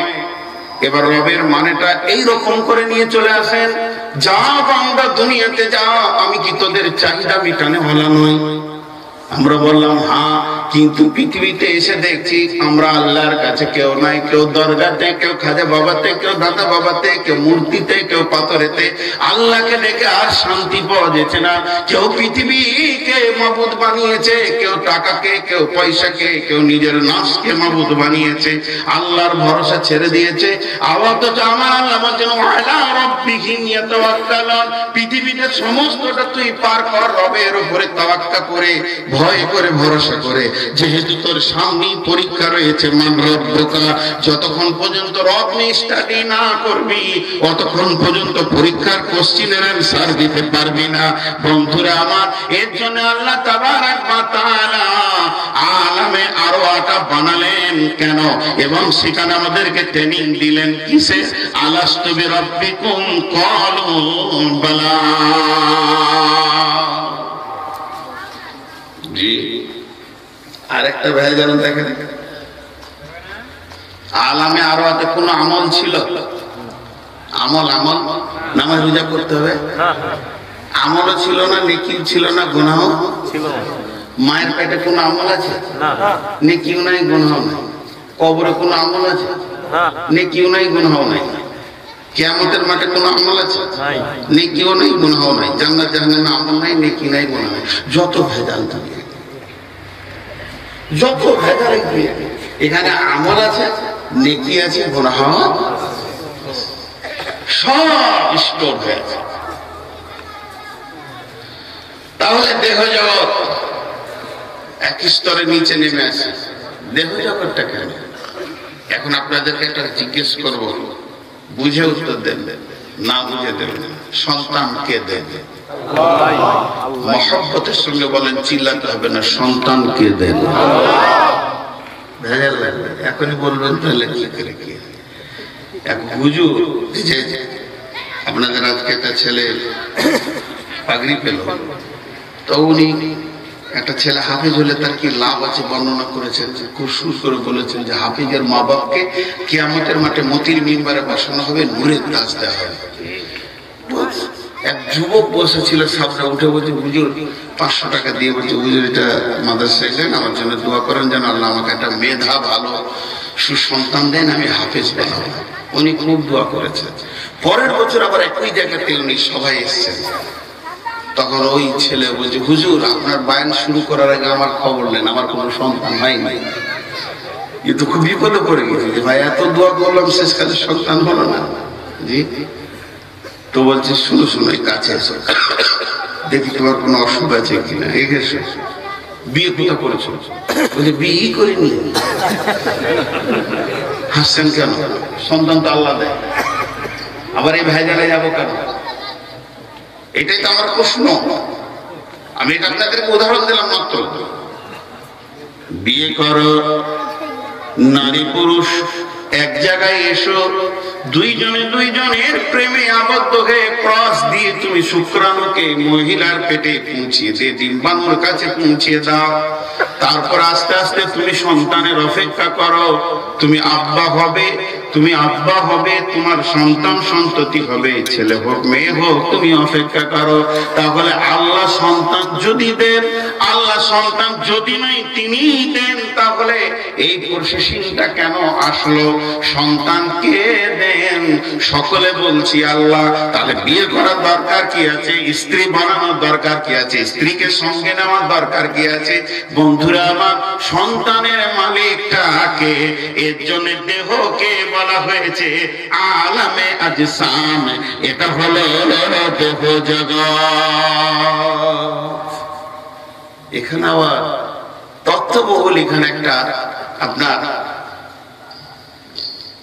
এবার রবের মানেটা এইরকম করে নিয়ে চলে আসেন, যা বান্দা দুনিয়াতে যা, আমি কি তোদের চাহিদা মেটানে ভালো নয়? আমরা বললাম হ্যাঁ, কিন্তু পৃথিবীতে এসে দেখছি আমরা আল্লাহর কাছে কেউ নাই। কেউ দরগাতে, কেউ খাজা বাবাতে, কেউ দাদা বাবাতে, কেউ মূর্তিতে, কেউ পাথরেতে। আল্লাহকে দেখে আর শান্তি পাওয়া যেছে না। কেউ পৃথিবীকে মাবুদ বানিয়েছে, কেউ টাকাকে, কেউ পয়সাকে, কেউ নিজের নাশকে মাবুদ বানিয়েছে, আল্লাহর ভরসা ছেড়ে দিয়েছে। অথচ আমার আল্লাহ বলছেন ওয়ালা রাব্বিহিম ইয়াতাওয়াক্কালুন, পৃথিবীতে সমস্তটা তুই পার কর রবের উপরে তাওয়াক্কা করে, ভয় করে, ভরসা করে। যেহেতু তোর সামনে পরীক্ষা রয়েছে, মান রব্বুকা, যতক্ষণ পর্যন্ত রব নিয়ে স্টাডি না করবি, ততক্ষণ পর্যন্ত পরীক্ষার কোশ্চেনের অ্যানসার দিতে পারবি না। বন্ধুরা আমার, এর জন্য আল্লাহ তাবারাক ওয়া তাআলা আলামে আরওয়াটা বানালেন কেন, এবং সেখানে আমাদেরকে ট্রেনিং দিলেন কিসে? আলাস্তু বিরাব্বিকুম ক্বালু বালা। জি, আরেকটা ভেজাল দেখেন, আলামে আরওয়াতে কোন আমল ছিল? আমল নামাজ রোজা করতে হবে, আমলও ছিল না, নেকিও ছিল না, গুনাহও ছিল না। মায়ের পেটে কোন আমল আছে? নেকিও নাই, গুনাহও নাই। কবরে কোন আমল আছে? নেকিও নাই, গুনাহও নাই। কিয়ামতের মাঠে কোন আমল আছে? নেকিও নাই, গুনাহও নাই। জান্নাত জাহান্নামে আমল নাই, নেকি নাই, গুনাহ নাই। যত ভেজাল থাকে যত ভেজাল এখানে আমল আছে, নেকি আছে, গুনাহ সব স্টোর হয়ে আছে। তাহলে দেহ জগৎ এক স্তরে নিচে নেমে আসে। দেহ জগৎটা কেন? এখন আপনাদেরকে একটা জিজ্ঞেস করবো, বুঝে উত্তর দেন, না বুঝে দেবেন। সন্তান কে দেন? মহব্বতের সঙ্গে বলেন, চিল্লাতে হবে না। সন্তান কে দেন? ভেজাল লাগবে, এখনই বলবেন তাহলে কি করে কি। এক হুজুর, আপনাদের আজকে একটা ছেলে পাগড়ি পেল, তো উনি একটা ছেলে হাফিজ হলে তার কি লাভ আছে বর্ণনা করেছেন। খুব সুর করে বলেছেন যে হাফিজের মা বাপকে কিয়ামতের মাঠে মতির মিম্বারে বসানো হবে, নূরের তাজ দেওয়া হবে। এক যুবক বসেছিল সামনে, উঠে বলছে, হুজুর 500 টাকা দিয়ে বলছে, হুজুর এটা মাদ্রাসায় দেন, আমার জন্য দোয়া করেন যেন আল্লাহ আমাকে একটা মেধা ভালো সুসন্তান দেন, আমি হাফেজ বানাবো। উনি খুব দোয়া করেছেন। পরের বছর আবার একই জায়গাতে উনি সবাই এসছেন। তখন ওই ছেলে বলছে, হুজুর আপনার বায়ান শুরু করার আগে আমার খবর নেন, আমার কোনো সন্তান হয় নাই। কিন্তু খুব বিপদে পড়ে গেছে যে ভাই এত দোয়া করলাম, শেষ কাজে সন্তান হলো না। জি, তো বলছে শুনো শুনো, কাছে এসো, দেখি তোমার কোনো অসুখ আছে কিনা। এসো, বিয়ে কোথা করেছো? বলছে বিয়ে করিনি। হাসছেন কেন? সন্তান তো আল্লাহ দেয়, আবার এই ভেজালে যাবো কেন? এটাই তো আমার প্রশ্ন। আমি এটা আপনাদেরকে উদাহরণ দিলাম মাত্র। বিয়ে করো, নারী পুরুষ এক জায়গায় এসো, দুইজনের প্রেমে আবদ্ধ হয়ে ক্রস দিয়ে তুমি শুক্রাণুকে মহিলার পেটে পৌঁছিয়ে দিয়ে ডিম্বাণুর কাছে পৌঁছিয়ে দাও। তারপর আস্তে আস্তে তুমি সন্তানের অপেক্ষা করো। তুমি আব্বা হবে, তোমার সন্তান সন্ততি হবে, ছেলে হোক মেয়ে হোক, তুমি অপেক্ষা করো। তাহলে আল্লাহ সন্তান যদি দেন, আল্লাহ সন্তান যদি নাই তিনি দেন, তাহলে এই প্রসেসিংটা কেন আসলো? সন্তান কে দেন? সকলে বলছি আল্লাহ। তাহলে বিয়ে করার দরকার কি আছে? স্ত্রী বানানোর দরকার কি আছে? স্ত্রীকে সঙ্গে নেওয়ার দরকার কি আছে? বন্ধুরা আমার, সন্তানের মালিকটাকে, এর জন্য দেহকে বলা হয়েছে আলামে আজসাম। এটা হলো দেহ জগৎ। এখানে আবার তত্ত্ববহুল, এখানে একটা আপনার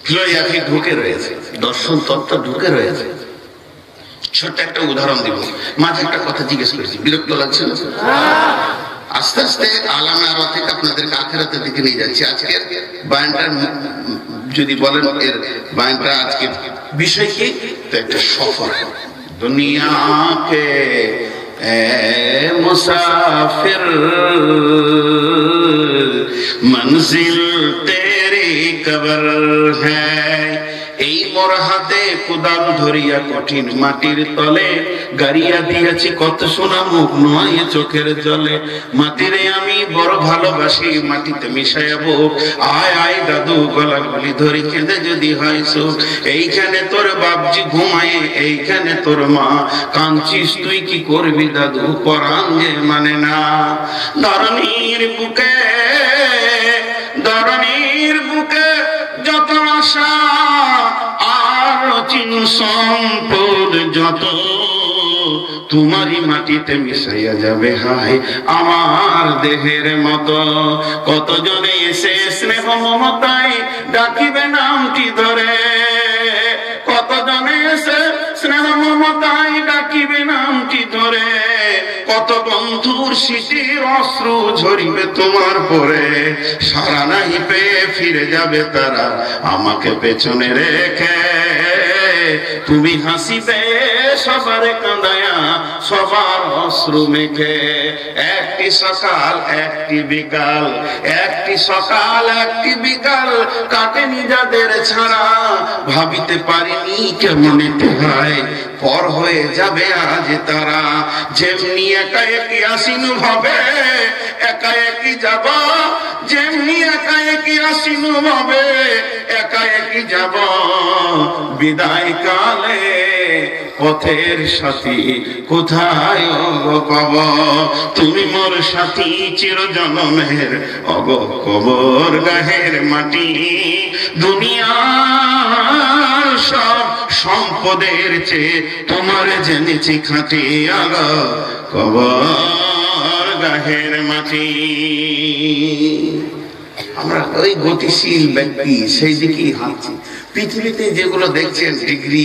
ফিলোসফি ঢুকে রয়েছে, দর্শন তত্ত্ব ঢুকে রয়েছে। ছোট্ট একটা উদাহরণ দিব। মাঝে একটা কথা জিজ্ঞেস করেছি, বিরক্ত লাগছে না? আস্তে আস্তে আলামে আরো থেকে আপনাদেরকে আখিরাতের দিকে নিয়ে যাচ্ছি। আজকে বায়ানটার যদি বলেন, এর বায়ানটা আজকে বিষয় কি? তো একটা সফর। দুনিয়াকে মুসাফির মঞ্জিল তেরি কবর হ্যায়। এই মোর হাতে কোদাল ধরিয়া কঠিন মাটির তলে গাড়িয়া দিয়েছি কত সোনা মুখ নয় চোখের জলে। মাটিরে আমি বড় ভালোবাসি, মাটিতে মিশাইয়াবো। আয় আয় দাদু, গলা গলি ধরি কেঁদে যদি হয় সুখ। এইখানে তোর বাপজি ঘুমায়, এইখানে তোর মা। কাঁদছিস তুই কি করবি দাদু, পরাণ যে মানে না। ধরণীর বুকে যত আশা আর চিন সম্পদ যত, তোমারই মাটিতে মিশাইয়া যাবে হায় আমার দেহের মতো। কতজনে এসে স্নেহ মমতায় ডাকিবে নামটি ধরে, কতজনে এসে স্নেহ মমতায় ডাকিবে নামটি ধরে। কত বন্ধুর স্মৃতির অশ্রু ঝরিবে তোমার পরে। সারা নাই পেয়ে ফিরে যাবে তারা আমাকে পেছনে রেখে। তুমি হাসিবে সবার কাঁদায়া, সবার অশ্রু মেখে। একটি সকাল একটি বিকাল, একটি সকাল একটি বিকাল কাটেনি যাদের ছাড়া। ভাবিতে পারিনি কেমনেতে হয় পর হয়ে যাবে আজ তারা। যেমনি একা একই আসিনু ভাবে একা একই যাব, যেমনি একা একই আসিনু ভাবে একা একই যাব। বিদায় কালে পথের সাথী কোথায় কোথায় গো পাব, তুমি মোর সাথী চির জনমের অগ কবর গাহের মাটি। দুনিয়া সব সম্পদের চেয়ে তোমার জেনেছি খাঁটি অগ কবর গাহের মাটি। আমরা ওই গতিশীল ব্যক্তি সেই দিকেই হাঁটছি। পৃথিবীতে যেগুলো দেখছেন ডিগ্রি,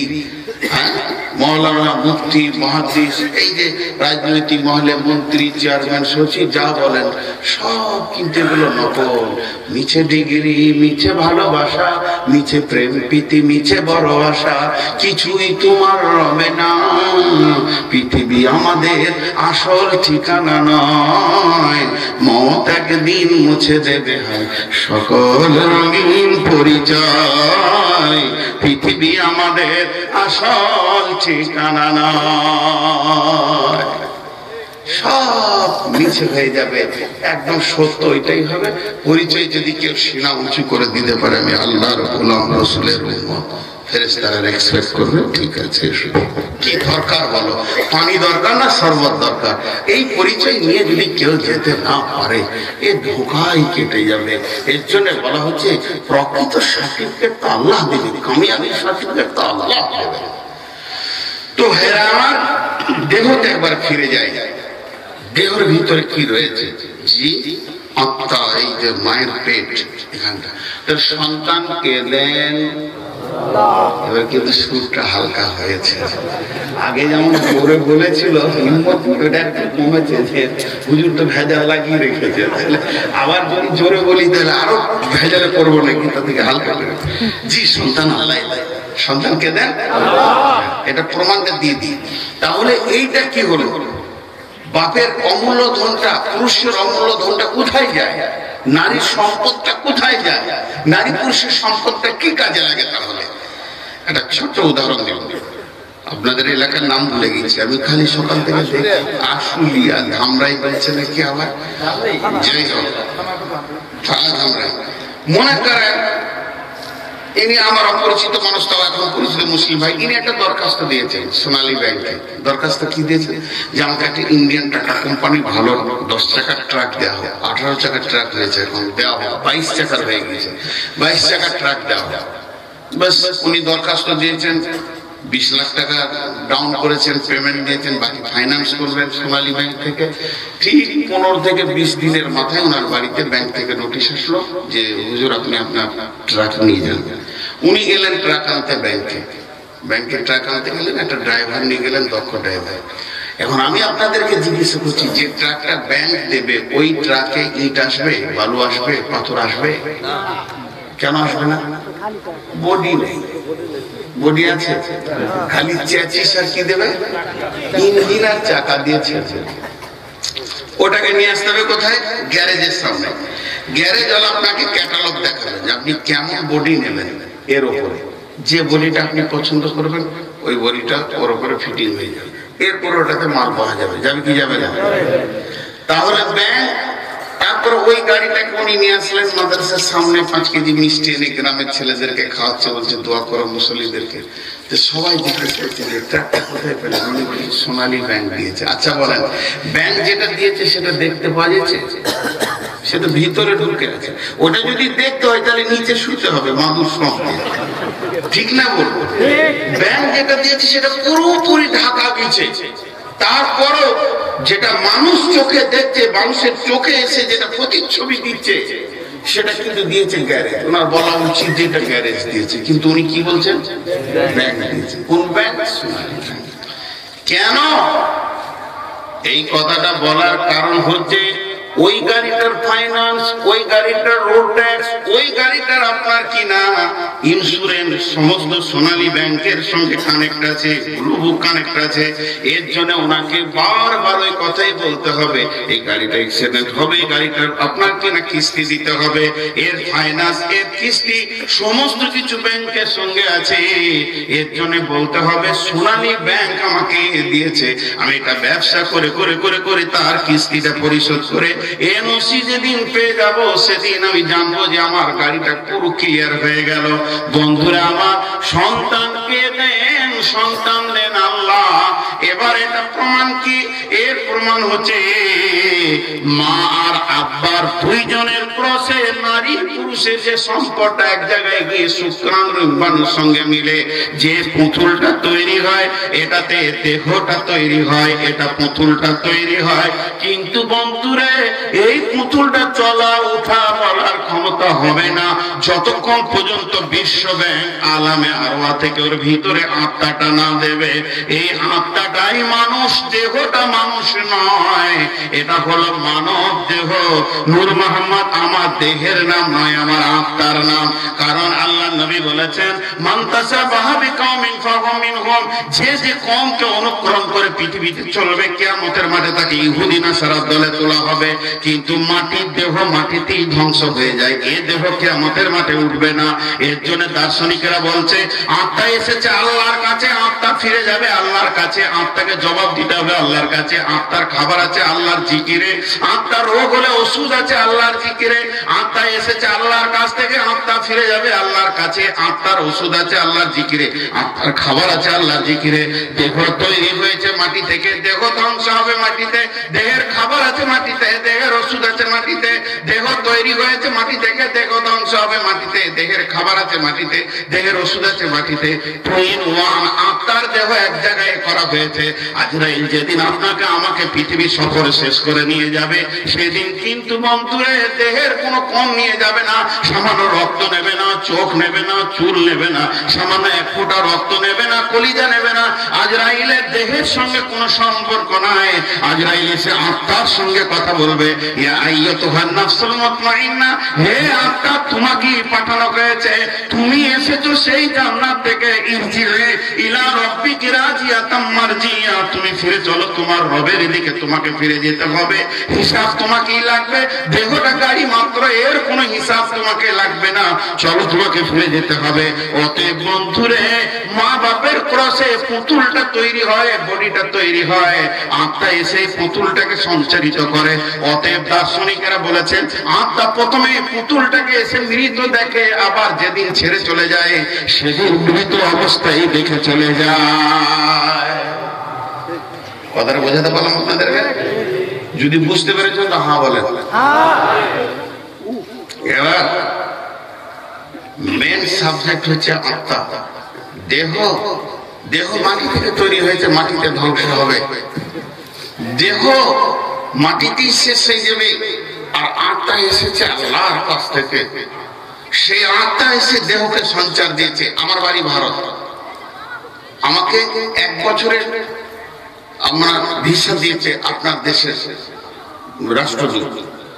মৌলানা, মুফতি, মুহাদ্দিস, এই যে রাজনৈতিক মহলে মন্ত্রী, চেয়ারম্যান, সচিব যা বলেন সব কিন্তু এগুলো নকল। মিছে ডিগ্রি, মিছে ভালোবাসা, মিছে প্রেম প্রীতি, মিছে বড় আশা, কিছুই তোমার রবে না। পৃথিবী আমাদের আসল ঠিকানা নয়, মত একদিন মুছে দেবে হয় সকল রঙিন পরিচয়। পৃথিবী আমাদের আসল ঠিকানা নয়, সব মিছে হয়ে যাবে, একদম সত্য এটাই হবে। পরিচয় যদি কেউ সিনা উঁচু করে দিতে পারে আমি আল্লাহর গোলাম, রাসূলের উম্মত, ফেরেশতারা এক্সপেক্ট করবে ঠিক আছে। কি দরকার বলো, পানি দরকার না শরবত দরকার? এই পরিচয় নিয়ে যদি কেউ যেতে না পারে এ ধোঁকাই কেটে যাবে। এর জন্য বলা হচ্ছে প্রকৃত সার্টিফিকেট তো আল্লাহ দেবে, কামিয়াবি সার্টিফিকেট তো আল্লাহ দেবে। তো হেরা আমার দেহতে একবার ফিরে যায়, দেহের ভিতরে কি রয়েছে? জি আত্মা, এই যে মায়ের পেট, এখানটা তার সন্তানকে দেন। এবার কিন্তু সুরটা হালকা হয়েছে, আগে যেমন জোরে বলেছিল হিম্মত ওটা একটু কমেছে, যে হুজুর তো ভেজাল লাগিয়ে রেখেছে, আবার যদি জোরে বলি তাহলে আরো ভেজালে করবো নাকি, তা থেকে হালকা করে। জি সন্তান আল্লাহ, সন্তানকে দেন, এটা প্রমাণটা দিয়ে দিই। তাহলে এইটা কি হলো? বাপের অমূল্য ধনটা, পুরুষের অমূল্য ধনটা কোথায় যায়? নারীর সম্পদটা কোথায় যায়? নারী পুরুষের সম্পদটা কি কাজে লাগে? তাহলে একটা ছোট্ট উদাহরণ দেব। আপনাদের এলাকার নাম ভুলে গেছি আমি, খালি সকাল থেকে দেখি আশুলিয়া, ধামরাই বলছে নাকি আবার, যাই হোক ধামরাই। মনে করেন ইনি আমার অপরিচিত মানুষ, তাও এখন পরিচিত মুসলিম ভাই, ইনি একটা দরখাস্ত দিয়েছেন সোনালী ব্যাংকে। দরখাস্ত কি দিয়েছেন? যে আমাকে একটা ইন্ডিয়ান টাটা কোম্পানি ভালো 10 চাকার ট্রাক দেওয়া হোক। 18 চাকার ট্রাক হয়েছে, এখন দেওয়া হোক 22 চাকার হয়ে গেছে, 22 চাকার ট্রাক দেওয়া হোক। বাস উনি দরখাস্ত দিয়েছেন, 20 লাখ টাকা ডাউন করেছেন, পেমেন্ট দিয়েছেন, বাকি ফাইন্যান্স করবেন সোনালী ব্যাংক থেকে। ঠিক 15 থেকে 20 দিনের মাথায় ওনার বাড়িতে ব্যাংক থেকে নোটিশ আসলো যে হুজুর আপনি আপনার ট্রাক নিয়ে যান। উনি গেলেন ট্রাক আনতে ব্যাংকে, ব্যাংকে ট্রাক আনতে গেলেন, একটা ড্রাইভার নিয়ে গেলেন, দক্ষ ড্রাইভার। এখন আমি আপনাদেরকে জিজ্ঞাসা করছি, যে ট্রাকটা ব্যাংক দেবে ওই ট্রাকে ইট আসবে, বালু আসবে, পাথর আসবে? কেন আসবে না? বডি নেই, বডি আছে, খালি চেঁচিস আর কি দেবে? ইঞ্জিন আর চাকা দিয়েছে। ওটাকে নিয়ে আসতে হবে কোথায়? গ্যারেজের সামনে। গ্যারেজ ওয়ালা আপনাকে ক্যাটালগ দেখাবে যে আপনি কেমন বডি নেবেন, এর উপরে যে বডিটা আপনি পছন্দ করবেন ওই বডিটা ওর উপরে ফিটিং হয়ে যাবে, এরপর ওটাতে মাল পাওয়া যাবে। যাবে কি যাবে না? তাহলে ব্যাংক, তারপরে ওই গাড়িটাকে উনি নিয়ে আসলেন মাদ্রাসার সামনে, 5 কেজি মিষ্টি এনে গ্রামের ছেলেদেরকে খাওয়াচ্ছে, বলছে দোয়া করো মুসল্লিদেরকে। তো সবাই জিজ্ঞেস করছে যে ট্রাকটা কোথায় পেলেন? উনি বলছে সোনালী ব্যাংক দিয়েছে। আচ্ছা বলেন, ব্যাংক যেটা দিয়েছে সেটা দেখতে পাওয়া যাচ্ছে? সেটা ভিতরে ঢুকে আছে। ওটা যদি দেখতে হয় তাহলে নিচে শুতে হবে মাদুর সঙ্গে, ঠিক না বলবো? ব্যাংক যেটা দিয়েছে সেটা পুরোপুরি ঢাকা গেছে, তারপরও যেটা মানুষ চোখে দেখছে, মানুষের চোখে এসে যেটা প্রতিচ্ছবি দিচ্ছে সেটা কিন্তু দিয়েছে গ্যারেজ। ওনার বলা উচিত যেটা গ্যারেজ দিয়েছে, কিন্তু উনি কি বলছেন? ব্যাংক দিয়েছে। কোন ব্যাংক? সোনালী ব্যাংক। কেন এই কথাটা বলার কারণ হচ্ছে ওই গাড়িটার ফাইন্যান্স, ওই গাড়িটার রোড ট্যাক্স, ওই গাড়িটার আপনার কিনা ইন্স্যুরেন্স সমস্ত সোনালী ব্যাংকের সঙ্গে কানেক্ট আছে, ব্লু বুক কানেক্ট আছে। এর জন্য ওনাকে বারবার ওই কথাই বলতে হবে, এই গাড়িটা অ্যাক্সিডেন্ট হবে, গাড়িটার আপনার কিনা কিস্তি দিতে হবে, এর ফাইন্যান্স, এর কিস্তি সমস্ত কিছু ব্যাংকের সঙ্গে আছে। এর জন্য বলতে হবে সোনালী ব্যাংক আমাকে দিয়েছে, আমি এটা ব্যবসা করে করে করে করে তার কিস্তিটা পরিশোধ করে এনওসি যেদিন পেয়ে যাব সেদিন আমি জানবো যে আমার গাড়িটা পুরো ক্লিয়ার হয়ে গেল। বন্ধুরা আমার, সন্তানকে দেন সন্তান দেন আল্লাহ। এবার এটা প্রমাণ কি? এর প্রমাণ হচ্ছে মা আর আব্বার দুইজনের ক্রসে নারী পুরুষের যে সম্পর্কটা এক জায়গায় গিয়ে শুক্রাণুর সঙ্গে মিলে যে পুতুলটা তৈরি হয়, এটাতে দেহটা তৈরি হয়, এটা পুতুলটা তৈরি হয়। কিন্তু বন্ধুরে, এই পুতুলটা চলা উঠা বলার ক্ষমতা হবে না যতক্ষণ পর্যন্ত বিশ্ব ব্যাংক আলামে আরওয়া থেকে ওর ভিতরে আত্মাটা না দেবে। এই আত্মাটাই মানুষ, দেহটা মানুষ নয়, এটা হলো মানব দেহ। নূর মোহাম্মদ আমার দেহের নাম নয়, আমার আত্মার নাম। কারণ আল্লাহ নবী বলেছেন, মান তাশাবাহা বিকাউমিন ফাহুয়া মিনহুম, যে যে কওমকে অনুকরণ করে পৃথিবীতে চলবে, কিয়ামতের মাঠে তাকে ইহুদি নাসারার দলে তোলা হবে। কিন্তু মাটির দেহ মাটিতেই ধ্বংস হয়ে যায়, এ দেহ কিয়ামতের মাঠে উঠবে না। এর জন্য দার্শনিকেরা বলছে, আত্মা এসেছে আল্লাহর কাছে, আত্মা ফিরে যাবে আল্লাহর কাছে, আত্মাকে জবাব দিতে হবে আল্লাহর কাছে। আত্মার খাবার আছে আল্লাহর জিকিরে, আত্মার রোগ হলে ওষুধ আছে আল্লাহর জিকিরে। আত্মা এসেছে আল্লাহর কাছ থেকে, আত্মা ফিরে যাবে আল্লাহর কাছে, আত্মার ওষুধ আছে আল্লাহর জিকিরে, আত্মার খাবার আছে আল্লাহর জিকিরে। দেহ তৈরি হয়েছে মাটি থেকে, দেহ ধ্বংস হবে মাটিতে। দেহের খাবার আছে মাটিতে, দেহের ওষুধ আছে মাটিতে। দেহ তৈরি হয়েছে মাটি থেকে, দেহ ধ্বংস হবে মাটিতে। দেহের খাবার আছে মাটিতে, দেহের ওষুধ আছে মাটিতে। আত্মার দেহ এক জায়গায় করা হয়েছে। আজরাইল যেদিন আপনাকে আমাকে পৃথিবী সফর শেষ করে নিয়ে যাবে, সেদিন কিন্তু বন্ধুরে দেহের কোনো কম নিয়ে যাবে না। সামান্য রক্ত নেবে না, চোখ নেবে না, চুল নেবে না, সামান্য এক ফোঁটা রক্ত নেবে না, কলিজা নেবে না। আজরাইলের দেহের সঙ্গে কোনো সম্পর্ক নাই। আজরাইল এসে আত্মার সঙ্গে কথা বলবে, ইয়া আইয়াতুহান নাফসুল মুতমাইন্না, হে আত্মা, তোমাকে পাঠানো হয়েছে, তুমি এসেছো সেই জান্নাত থেকে। ইরজি'i ইলা রাব্বিকি রাজিয়াতাম মারজিয়া, তুমি ফিরে চলো তোমার রবের দিকে, তোমাকে ফিরে যেতে হবে। হিসাব তোমাকেই লাগবে, দেহটা গাড়ি মাত্র, এর কোনো হিসাব তোমাকে লাগবে না। চলো তোমাকে ফিরে যেতে হবে। অতএব বন্ধুরে, মা বাপের ক্রসে পুতুলটা তৈরি হয়, বডিটা তৈরি হয়, আত্মা এসে পুতুলটাকে সঞ্চারিত করে। অতএব দার্শনিকেরা বলেছেন, আত্মা প্রথমে পুতুলটাকে এসে মৃত দেখে, আবার যেদিন ছেড়ে চলে যায় সেদিন মৃত অবস্থায় দেখে চলে যায়। কথাটা বোঝাতে পারলাম আপনাদেরকে? যদি বুঝতে পেরেছেন তো হ্যাঁ বলেন। এবার মেন সাবজেক্ট হচ্ছে আত্মা। দেহ, দেহ মাটি থেকে তৈরি হয়েছে, মাটিতে ধ্বংস হবে। দেহ মাটিতেই শেষ হয়ে যাবে। আর আত্মা এসেছে আল্লাহর কাছ থেকে, সেই আত্মা এসে দেহকে সঞ্চার দিয়েছে। আমার বাড়ি ভারত, আমাকে 1 বছরের আমার ভিসা দিয়েছে আপনার দেশের রাষ্ট্রদূত,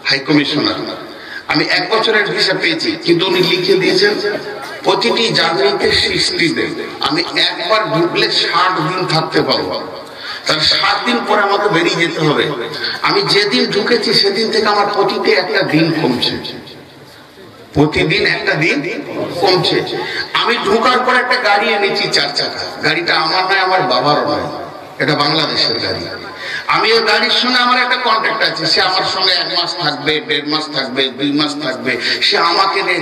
হাই কমিশনার। আমি 1 বছরের ভিসা পেয়েছি, কিন্তু উনি লিখে দিয়েছেন প্রতিটি জার্নিতে 60 দিন। আমি একবার ঢুকলে 60 দিন থাকতে পারবো। তাহলে 7 দিন পরে আমাকে বেরিয়ে যেতে হবে। আমি যেদিন ঢুকেছি সেদিন থেকে আমার প্রতিটি একটা দিন কমছে, প্রতিদিন একটা দিন কমছে। আমি ঢোকার পর একটা গাড়ি এনেছি 4 চাকা। গাড়িটা আমার নয়, আমার বাবারও নয়, এটা বাংলাদেশের গাড়ি। আমি এই গাড়ির সঙ্গে আমার একটা কন্ট্যাক্ট আছে। সে আমার সঙ্গে 1 মাস থাকবে, 1.5 মাস থাকবে, 2 মাস থাকবে। সে আমাকে নিয়ে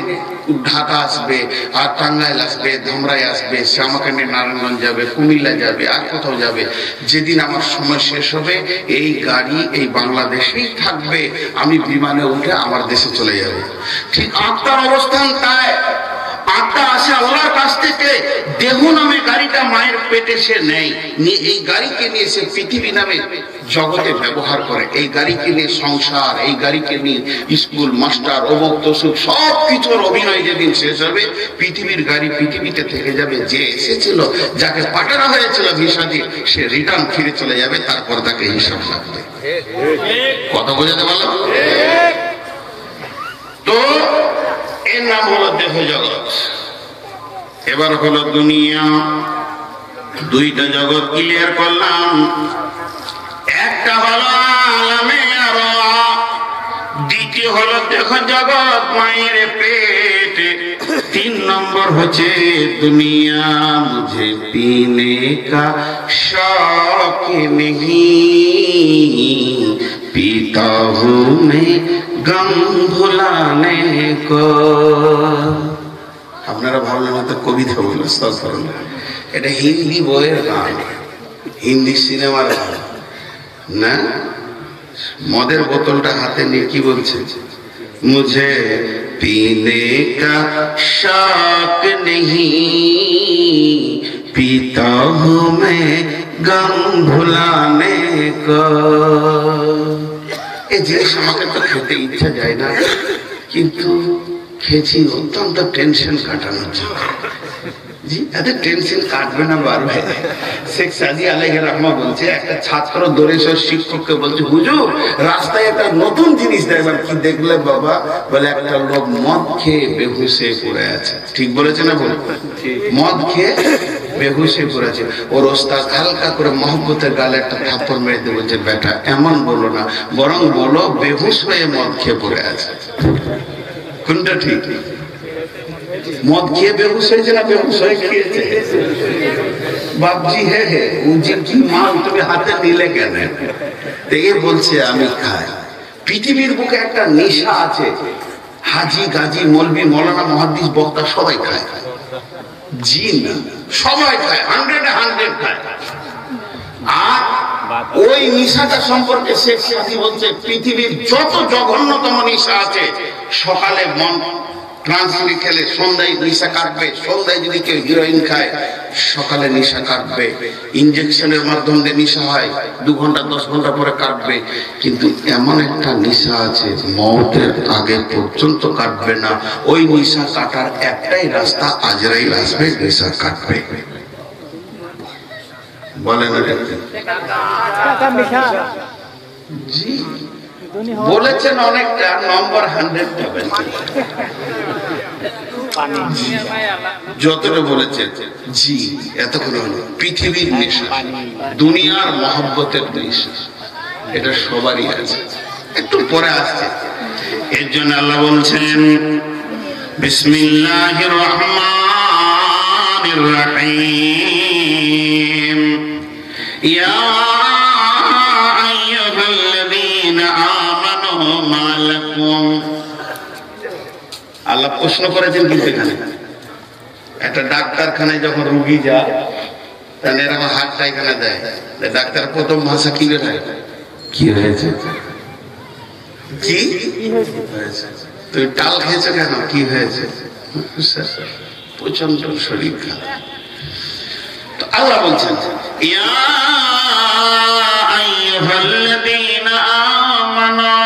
ঢাকা আসবে, আর টাঙ্গাইল আসবে, ধামরাই আসবে। সে আমাকে নিয়ে নারায়ণগঞ্জ যাবে, কুমিল্লা যাবে, আর কোথাও যাবে। যেদিন আমার সময় শেষ হবে, এই গাড়ি এই বাংলাদেশেই থাকবে। আমি বিমানে উঠে আমার দেশে চলে যাবে। ঠিক আত্মার অবস্থান তাই। আত্মা আসে আল্লাহর কাছ থেকে। দেহ নামে গাড়িটা মায়ের পেটে সে নেয়, নিয়ে এই গাড়িকে নিয়ে সে পৃথিবী নামে জগতে ব্যবহার করে। এই গাড়িকে নিয়ে সংসার, এই গাড়িকে নিয়ে স্কুল, মাস্টার, অমুক তসুক সব কিছুর অভিনয় যেদিন শেষ হবে, পৃথিবীর গাড়ি পৃথিবীতে থেকে যাবে। যে এসেছিল, যাকে পাঠানো হয়েছিল ভিসা দিয়ে, সে রিটার্ন ফিরে চলে যাবে। তারপর তাকে হিসাব লাগবে। কথা বোঝাতে পারলাম? তো এর নাম হলো দেহ জগৎ। এবার হলো দুনিয়া। 2টা জগৎ ক্লিয়ার করলাম। একটা হলো আলামে আরওয়া, দ্বিতীয় হলো দেহ জগৎ মায়ের পেটে। 3 নম্বর হচ্ছে দুনিয়া। মুঝে পীনে কা শौक नहीं, पीता हूँ मैं गम भुलाने को। আপনারা আপনারা ভাবলেন হয়তো কবিতা বলল, এটা হিন্দি বইয়ের গান, হিন্দি সিনেমার গান না। মদের বোতলটা হাতে নিয়ে কি বলছে, মুঝে पीने का शौक नहीं, पीता हूँ मैं गम भुलाने को। এই জিনিস আমাকে তো খেতে ইচ্ছা যায় না, কিন্তু খেয়েছি অত্যন্ত টেনশন কাটানোর জন্য। জি, এদের টেনশন কাটবে না বাড়বে। শেখ সাদি আলাইহির রহমা বলছে, একটা ছাত্র দৌড়ে এসে শিক্ষককে বলছে, হুজুর রাস্তায় একটা নতুন জিনিস দেখলাম। কি দেখলে বাবা? বলে একটা লোক মদ খেয়ে বেহুশ হয়ে পড়ে আছে। ঠিক বলেছে না? বল, মদ খেয়ে বেহুশ হয়ে পড়ে আছে। ওর ওস্তাদ হালকা করে মহব্বতের গালে একটা থাপ্পড় মেরে দিয়ে বলছে, বেটা এমন বলো না, বরং বলো বেহুশ হয়ে মদ খেয়ে পড়ে আছে। কোনটা ঠিক? মদ খেয়ে বেহুশ হয়েছে না বেহুশ হয়ে খেয়েছে? বাপজি হে হে উজি কি মাল তুমি হাতে নিলে কেন? দেখে বলছে আমি খাই। পৃথিবীর বুকে একটা নেশা আছে, হাজি গাজী মৌলবি মৌলানা মুহাদ্দিস বক্তা সবাই খায়। জি না, সবাই খায়, 100 খায়। আর ওই নেশাটা সম্পর্কে শেখ সাদি বলছে, পৃথিবীর যত জঘন্যতম নেশা আছে, সকালে মন ট্রান্সলি খেলে সন্ধ্যায় নেশা কাটবে, সন্ধ্যায় যদি কেউ হিরোইন খায় সকালে নেশা কাটবে, ইনজেকশনের মাধ্যমে নেশা হয় 2 ঘন্টা 10 ঘন্টা পরে কাটবে। কিন্তু এমন একটা নেশা আছে মওতের আগে পর্যন্ত কাটবে না। ওই নেশা কাটার একটাই রাস্তা, আজরাইল আসবে, নেশা কাটবে। বলেন জি, বলেছেন অনেকটা, নম্বর 100 পাবেন যতটা বলেছেন। জি, এতক্ষণ হলো পৃথিবীর নেশা, দুনিয়ার মহব্বতের নেশা, এটা সবারই আছে, একটু পরে আসছে। এর জন্য আল্লাহ বলছেন, বিসমিল্লাহির রহমানির রহিম, ইয়া আইয়ুহাল্লাযীনা আমানু মা লাকুম। আল্লাহ প্রশ্ন করেছেন কিন্তু এখানে, একটা ডাক্তারখানায় যখন রোগী যায় তাহলে এরকম হাতটা এখানে দেয়, ডাক্তার প্রথম ভাষা কি বেরোয়, কি হয়েছে, কি হয়েছে, তুই টাল খেয়েছো কেন, কি হয়েছে, প্রচন্ড শরীর খারাপ। তো আল্লাহ বলছেন, ইয়া আইয়ুহাল্লাযীনা আমানু,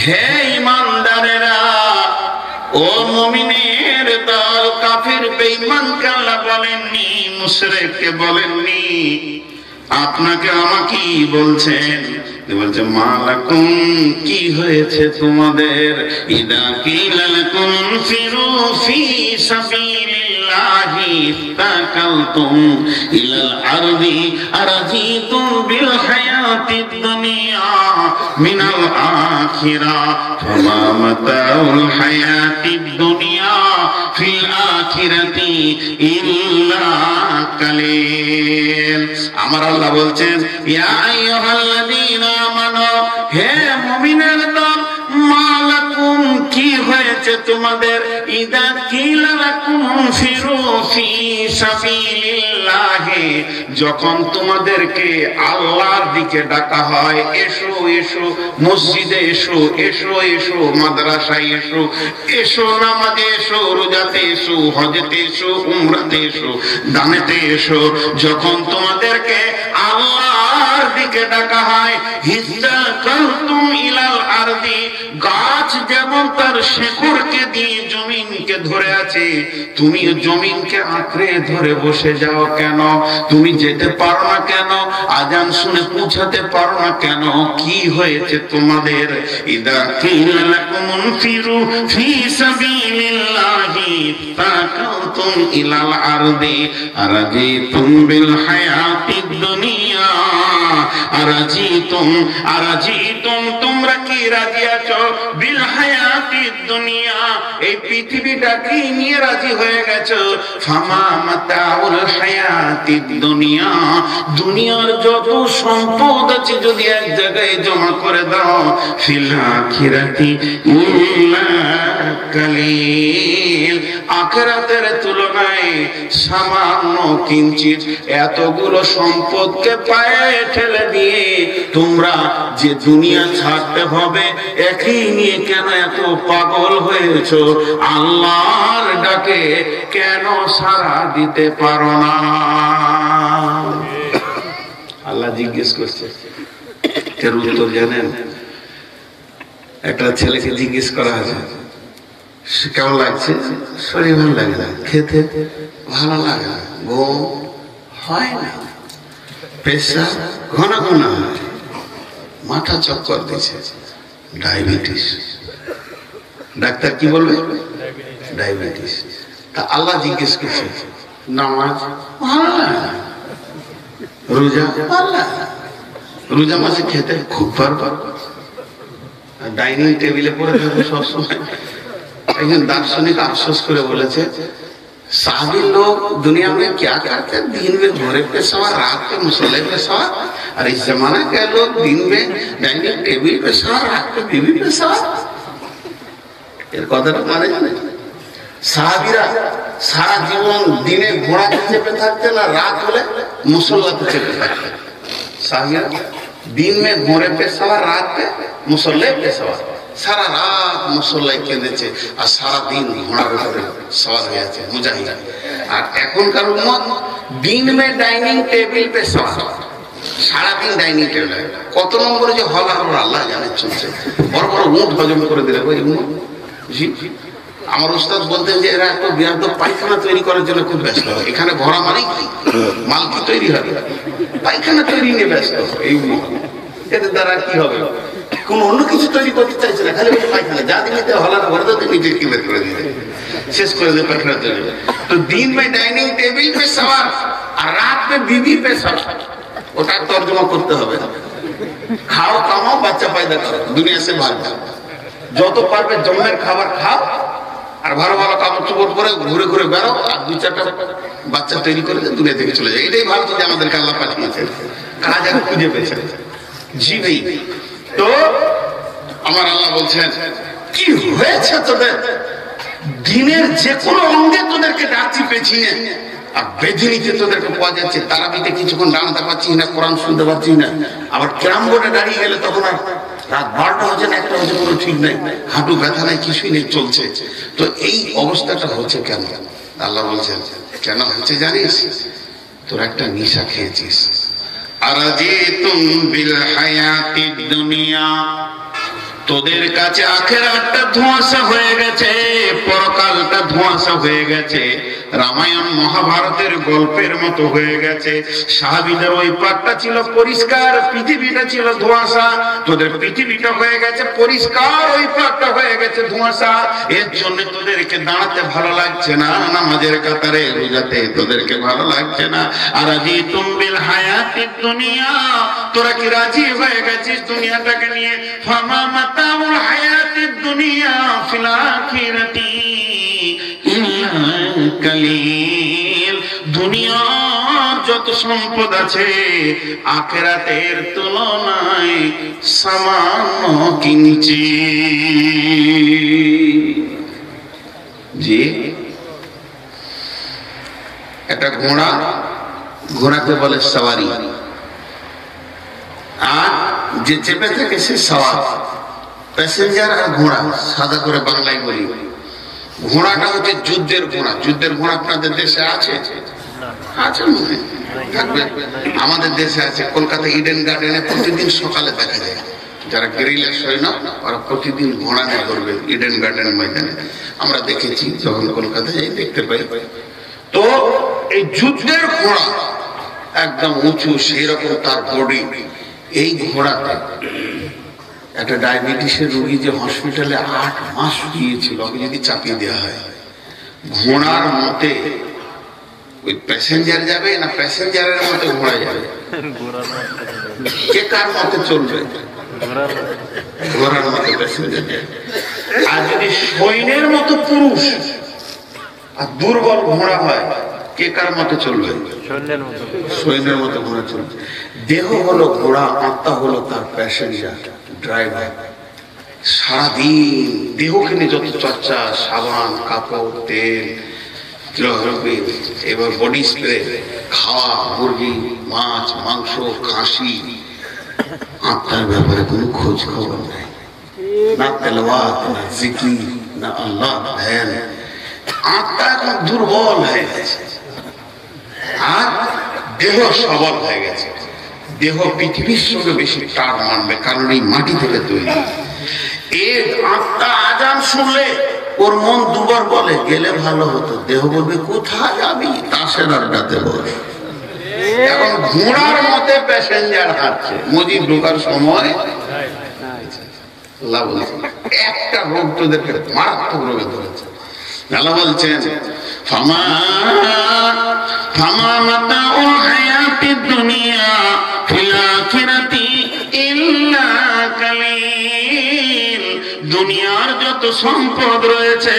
হে ঈমানদারেরা, ও মুমিনের দল, কাফির বেঈমানকে আল্লাহ বলেননি, মুশরিককে বলেননি, আপনাকে আমাকে বলছেন। বলছে মালাকুম, কি হয়েছে তোমাদের, ইদা কিলা লাকুম ফিরু ফি সাবিলিল্লাহি তাকালতুম ইলাল আরদি আরাজিতুম বিল হায়াতিদ দুনিয়া মিনাল আখিরা ফামা মাতাউল হায়াতিদ দুনিয়া ফিল আখিরাতি ইল্লা কালিল। আমার আল্লাহ বলছেন, ইয়া আইয়ুহাল্লাযীনা আমানু, হে মুমিনের দল, মা লাকুম, কি হয়েছে তোমাদের, ইদা কিলা লাকুম ফিরু ফি সাবিলিল্লাহি, যখন তোমাদেরকে আল্লাহর দিকে ডাকা হয়, এসো এসো মসজিদে এসো, এসো এসো মাদ্রাসায় এসো, এসো নামাজে এসো, রোজাতে এসো, হজেতে এসো, উমরাতে এসো, দানেতে এসো, যখন তোমাদেরকে আল্লাহর দিকে ডাকা হয়, হিজ্জাকালতুম ইলাল আরদি, গাছ যেমন তার শেকড়কে দিয়ে জমিনকে ধরে আছে, তুমি জমিনকে আঁকড়ে ধরে বসে যাও কেন? তুমি যেতে পারো না কেন? আজান শুনে পৌঁছাতে পারো না কেন? কি হয়েছে তোমাদের? ইদা কিলা লাকুম ফিরু ফি সাবিলিল্লাহি তাকালতুম ইলাল আরদি আরাজিতুম বিল হায়াতিদ দুনিয়া, আরাজিতুম, তোমরা কি রাজি আছো, বিল হায়াতিদ দুনিয়া, এই পৃথিবীটাকে নিয়ে রাজি হয়ে গেছো, ফামা মাতাউল হায়াতিদ দুনিয়া, দুনিয়ার যত সম্পদ আছে যদি এক জায়গায় জমা করে দাও, ফিল আখিরাতি ইল্লা কালিল, আখিরাতের তুলনায় সামান্য কিঞ্চিত এতগুলো সম্পদকে পায়ে ঠেলে দিয়ে তোমরা যে দুনিয়া ছাড়তে হবে একই নিয়ে কেন এত পাগল হয়েছো? আল্লাহর ডাকে কেন সাড়া দিতে পারো না? আল্লাহ জিজ্ঞেস করছে। এর উত্তর জানেন? একটা ছেলেকে জিজ্ঞেস করা আছে কেমন লাগছে, শরীর ভালো লাগে না, খেতে ভালো লাগে না, ঘুম হয় না, প্রেশার ঘন ঘন হয়, মাথা চক্কর দিচ্ছে, ডায়াবেটিস। ডাক্তার কি বলবে? ডায়াবেটিস। তা আল্লাহ জিজ্ঞেস করছে নামাজ ভালো লাগে না, রোজা ভালো লাগে না, রোজা মাসে খেতে খুব পারবা, ডাইনিং টেবিলে পড়ে থাকবে সবসময়। একজন দার্শনিক আফসোস করে বলেছে साभी लोग दुनिया में क्या करते हैं, दिन में घोड़े पे सवार, रात के मुसल्ले पे सवार, और इस जमाना के लोग दिन में डाइनिंग टेबल पे सवार, रात के बीवी पे सवार। माने जाने साहाबीरा सारा जीवन दिने घोड़ा চেপে থাকতে না, রাত হলে মুসল্লাতে চেপে থাকতে। साहाबीरा दिन में घोड़े पे सवार, रात पे मुसल्ले पे सवार, সারা রাত মুসল্লায় কেঁদেছে আর সারা দিন ঘোড়ার উপরে সওয়ার হয়ে আছে মুজাহিদ। আর এখনকার উম্মত দিন মে ডাইনিং টেবিল পে সওয়ার, সারা দিন ডাইনিং টেবিল। কত নম্বরে যে হল আর আল্লাহ জানে চলছে। বড় বড় উট হজম করে দিলে ওই উম্মত। জি, আমার উস্তাদ বলতেন যে এরা একটা বিরাট পায়খানা তৈরি করার জন্য খুব ব্যস্ত হয়। এখানে ভরা মানে মাল কি তৈরি হবে, পায়খানা তৈরি নিয়ে ব্যস্ত এই উম্মত। এদের দ্বারা কি হবে? কোন অন্য কিছু তৈরি করতে চাইছে না, খালি পায়খানা যা দিকে হলার ভরে দাও, নিজে কি বের করে দিবে, শেষ করে দেবে পায়খানা তৈরি। তো দিন में ডাইনিং টেবিল पे सवार আর রাত में बीवी पे सवार, ওটা তর্জমা করতে হবে। খাও কামাও বাচ্চা পয়দা করো, দুনিয়া से भाग जाओ, যত পারবে জন্মের খাবার খাও আর ভালো ভালো কাপড় চোপড় পরে ঘুরে ঘুরে বেরো আর দুই চারটা বাচ্চা তৈরি করে দুনিয়া থেকে চলে যায়। এটাই ভাবছি যে আমাদেরকে আল্লাহ পাঠিয়েছে, কাজ আর খুঁজে পেয়েছে। জি ভাই, তো আমার আল্লাহ বলছেন কি হয়েছে তোদের, দিনের যে কোনো অঙ্গে তোদেরকে ডাকছি পেছিয়ে, আর বেদিনীতে তোদেরকে পাওয়া যাচ্ছে, তারাবিতে কিছুক্ষণ দাঁড়াতে পারছি না, কোরআন শুনতে পারছি না, আবার ক্যারাম বোর্ডে দাঁড়িয়ে গেলে তখন আর রাত 12টা হচ্ছে না 1টা হচ্ছে কোনো ঠিক নাই, হাঁটু ব্যথা নাই, কিছুই নেই, চলছে। তো এই অবস্থাটা হচ্ছে কেন? আল্লাহ বলছেন কেন হচ্ছে জানিস? তোর একটা নেশা খেয়েছিস। আরাজিতুম বিল হায়াতিদ দুনিয়া, তোদের কাছে আখিরাতটা ধোঁয়াশা হয়ে গেছে, পরকালটা ধোঁয়াশা হয়ে গেছে, রামায়ণ মহাভারতের গল্পের মতো হয়ে গেছে। সাহাবীদের ওই পাটটা ছিল পরিষ্কার, পৃথিবীটা ছিল ধোঁয়াশা। তোদের পৃথিবীটা হয়ে গেছে পরিষ্কার, ওই পাটটা হয়ে গেছে ধোঁয়াশা। এর জন্য তোদেরকে দাঁড়াতে ভালো লাগছে না, নামাজের কাতারে রোজাতে তোদেরকে ভালো লাগছে না। আর আজিতুম বিল হায়াতিদ দুনিয়া, তোরা কি রাজি হয়ে গেছিস দুনিয়াটাকে নিয়ে? ফামা মাতাউল হায়াতিদ দুনিয়া ফিল আখিরাতি ইল্লা কালিল। দুনিয়ার যত সম্পদ আছে আখিরাতের তুলনায় সামান্য কিঞ্চিৎ। জি, একটা ঘোড়াকে বলে সওয়ারি, আর যে চেপে থাকে সে সওয়ার। প্যাসেঞ্জার আর ঘোড়া সাদা করে বাংলায় বলি। ঘোড়াটা হচ্ছে যুদ্ধের ঘোড়া। যুদ্ধের ঘোড়া আপনাদের দেশে আছে? আছে, থাকবে। আমাদের দেশে আছে। কলকাতা ইডেন গার্ডেনে প্রতিদিন সকালে দেখা যায় যারা গেরিলা সৈন্য, ওরা প্রতিদিন ঘোড়া নিয়ে করবে ইডেন গার্ডেন ময়দানে। আমরা দেখেছি যখন কলকাতায় যাই, দেখতে পাই। তো এই যুদ্ধের ঘোড়া একদম উঁচু, সেই রকম তার বডি। এই ঘোড়াতে একটা ডায়াবেটিসের রোগী যে হসপিটালে 8 মাস গিয়েছিল, ওকে যদি চাপিয়ে দেওয়া হয়, ঘোড়ার মতে ওই প্যাসেঞ্জার যাবে না প্যাসেঞ্জারের মতে ঘোড়া যাবে? কে কার মতে চলবে? ঘোড়ার মতে প্যাসেঞ্জার যাবে। আর যদি সৈন্যের মতো পুরুষ আর দুর্বল ঘোড়া হয়, কে কার মতে চলবে? সৈন্যের মতো ঘোড়া চলবে। দেহ হলো ঘোড়া, আত্মা হলো তার প্যাসেঞ্জার, ড্রাইভার। সারাদিন দেহকে নিয়ে যত চর্চা, সাবান, কাপড়, তেল, এবার বডি স্প্রে, খাওয়া, মুরগি, মাছ, মাংস, খাসি, আত্মার ব্যাপারে কোনো খোঁজ খবর নাই। না তেলাওয়াত, না জিকির, না আল্লাহ ধ্যান। আত্মা এখন দুর্বল হয়ে গেছে আর দেহ সবল হয়ে গেছে। দেহ পৃথিবীর সঙ্গে বেশি টান মানবে, কারণ এই মাটি থেকে তৈরি। এর আত্মা আজান শুনলে ওর মন দুবার বলে গেলে ভালো হতো, দেহ বলবে কোথায় যাবি, তাসের আড্ডাতে বলে। এখন ঘোড়ার মতে প্যাসেঞ্জার হাঁটছে। মসজিদ ঢোকার সময় একটা রোগ তোদেরকে মারাত্মক রোগে ধরেছে। আল্লাহ বলছেন ফামা মাতাউল হায়াতিদ দুনিয়া ফিল আখিরাতি ইল্লা কালিল। দুনিয়ার যত সম্পদ রয়েছে,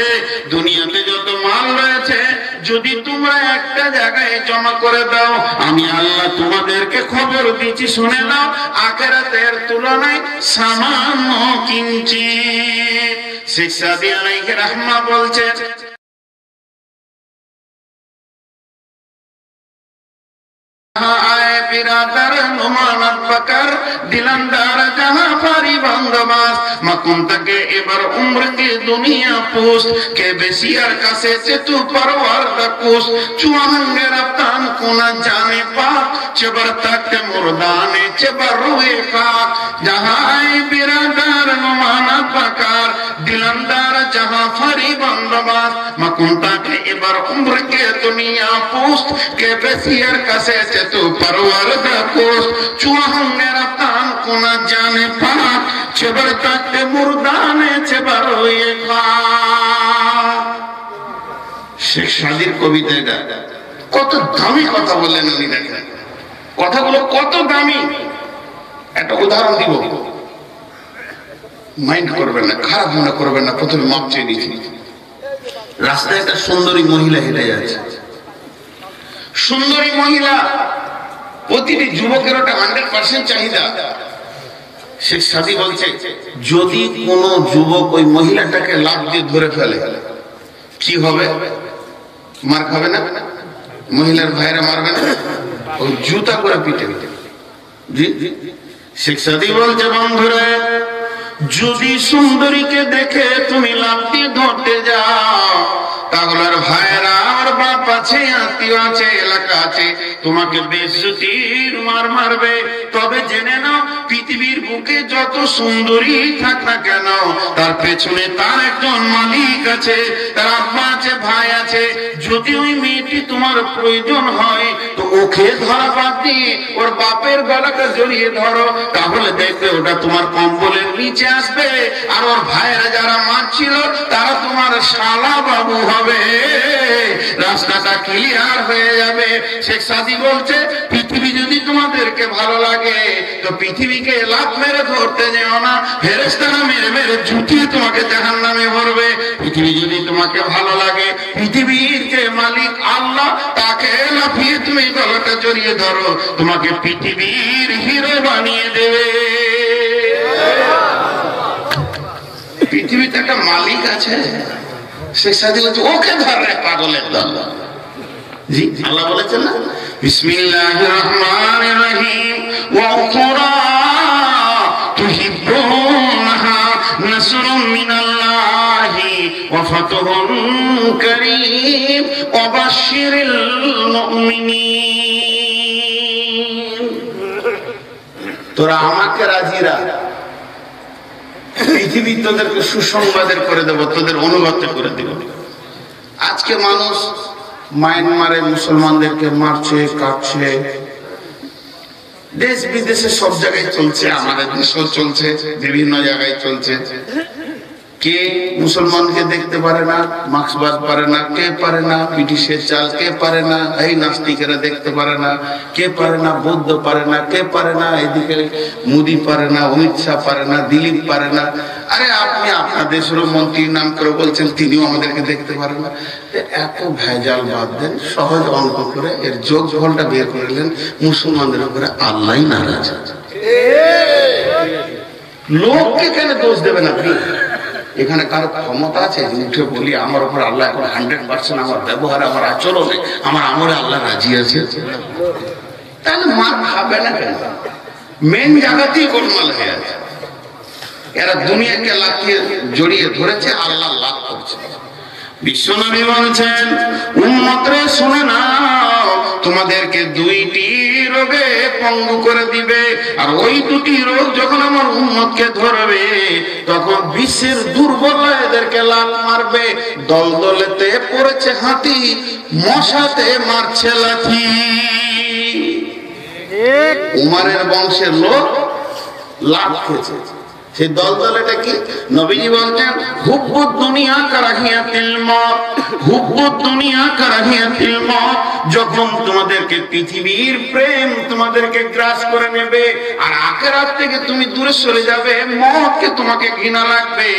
দুনিয়াতে যত মাল রয়েছে, যদি তোমরা একটা জায়গায় জমা করে দাও, আমি আল্লাহ তোমাদেরকে খবর দিচ্ছি, শুনে নাও, আখিরাতের তুলনায় সামান্য কিঞ্চিত। শেখ সাদি আলাইহি রাহমা বলছেন आए बिरादर नुमानत बकर दिलंदार जहां फारी बंदोबस्त मकुम तके एबर उम्र के दुनिया पोस्ट के बेसियर कासे से तू परवर तकुस चुआंगे रफ्तान कुना जाने पाक चबर तक मुर्दाने चबर रुए खाक जहां आए बिरादर नुमानत बकर दिलंदार जहां फारी बंदोबस्त मकुम तके एबर उम्र के दुनिया पोस्ट के बेसियर कासे से तू परवर तकुस चुआंगे रफ्तान कुना जाने पाक चबर तक मुर्दाने चबर रुए खाक। শেখ সাদির কবিতা এটা। কত দামি কথা বললেন উনি, দেখেন কথাগুলো কত দামি। একটা উদাহরণ দিব, মাইন্ড করবেন না, খারাপ মনে করবেন না, প্রথমে মাপ চেয়ে নিয়েছি। রাস্তায় একটা সুন্দরী মহিলা হেঁটে যাচ্ছে। সুন্দরী মহিলা প্রতিটি যুবকের ওটা 100% চাহিদা। শেখ সাদি বলছে যদি কোন যুবক ওই মহিলাটাকে লাফ দিয়ে ধরে ফেলে কি হবে? মার খাবে না? মহিলার ভাইরা মারবে না? ওই জুতা করে পিটে পিটে। জি শেখ সাদি বলছে বন্ধুরা, যদি সুন্দরীকে দেখে তুমি লাফ দিয়ে ধরতে যাও, তাহলে আর ভাইরা আর বাপ আছে, আত্মীয় আছে, এলাকা আছে, তোমাকে বেইজ্জতির মার মারবে। তবে জেনে নাও, পৃথিবীর বুকে যত সুন্দরী থাক না কেন, তার পেছনে তার একজন মালিক আছে, তার আব্বা আছে, ভাই আছে। যদি ওই মেয়েটি তোমার প্রয়োজন হয়, তো ওকে ধরা বাদ দিয়ে ওর বাপের গলাটা জড়িয়ে ধরো, তাহলে দেখবে ওটা তোমার কম্বলের নিচে আসবে, আর ওর ভাইয়েরা যারা মারছিল তারা তোমার শালা বাবু হবে। রাস্তাটা ক্লিয়ার হয়ে যাবে। শেখ সাদি বলছে পৃথিবী যদি তোমাদেরকে ভালো লাগে, তো পৃথিবীকে লাফ মেরে ধরতে যেও না, ফেরেশতারা মেরে মেরে জুতিয়ে তোমাকে জাহান্নামে ভরবে। পৃথিবী যদি তোমাকে ভালো লাগে, পৃথিবীর যে মালিক আল্লাহ, তাকে লাফিয়ে তুমি গলাটা জড়িয়ে ধরো, তোমাকে পৃথিবীর হিরো বানিয়ে দেবে। পৃথিবীতে একটা মালিক আছে। শেখ সাদি বলছে ওকে ধরে পাগলের দল। জি আল্লাহ বলেছেন না, বিসমিল্লাহির রহমানির রহিম, ওয়া উখরা তুহিব্বুনহা নাসরুম মিনাল্লাহি ওয়া ফাতহুন কারীম ওয়া বাশশিরিল মুমিনিন। তোরা আমাকে রাজিরা, পৃথিবী তোদেরকে সুসংবাদের করে দেব, তোদের অনুগত করে দেব। আজকে মানুষ মায়ানমারে মুসলমানদেরকে মারছে, কাটছে, দেশ বিদেশে সব জায়গায় চলছে, আমাদের দেশেও চলছে, বিভিন্ন জায়গায় চলছে। কে মুসলমানকে দেখতে পারে না, মার্ক্সবাদ পারে না, কে পারে না ব্রিটিশের চাল, কে পারে না এই নাস্তিকেরা দেখতে পারে না, কে পারে না বৌদ্ধ পারে না, কে পারে না এদিকে মোদি পারে না, অমিত শাহ পারে না, দিলীপ পারে না। আরে আপনি আপনার দেশের মন্ত্রীর নাম করে বলছেন তিনিও আমাদেরকে দেখতে পারেন না। এত ভেজাল বাদ দেন, সহজ অঙ্ক করে এর যোগফলটা বের করলেন, মুসলমানদের উপরে আল্লাহই নারাজ। লোককে কেন দোষ দেবেন আপনি? এখানে কারো ক্ষমতা আছে যে উঠে বলি আমার উপর আল্লাহ এখন 100% আমার ব্যবহার, আমার আচরণে, আমার আমলে আল্লাহ রাজি আছে? তাহলে মার খাবে না কেন? মেন জায়গাতেই গোলমাল হয়ে আছে। এরা দুনিয়াকে লাফিয়ে জড়িয়ে ধরেছে, আল্লাহ লাভ করছে। বিশ্বনবী বলেছেন, উম্মতরে শুনে নাও, তোমাদেরকে দুইটি রোগে পঙ্গু করে দিবে, আর ওই দুটি রোগ যখন আমার উম্মতকে ধরবে তখন বিশ্বের দুর্বল এদেরকে লাত মারবে। দলদলেতে পড়েছে হাতি, মশাতে মারছে লাঠি। উমারের বংশের লোক লাভ খেয়েছে। সেই দলদলেটা কি? নবীজি বলছেন, হুব্বুদ দুনিয়া কারাহিয়াতিল মউত, হুব্বুদ দুনিয়া কারাহিয়াতিল মউত। যখন তোমাদেরকে পৃথিবীর প্রেম তোমাদেরকে গ্রাস করে নেবে আর আখিরাত থেকে তুমি দূরে সরে যাবে, মওতকে তোমাকে ঘৃণা লাগবে,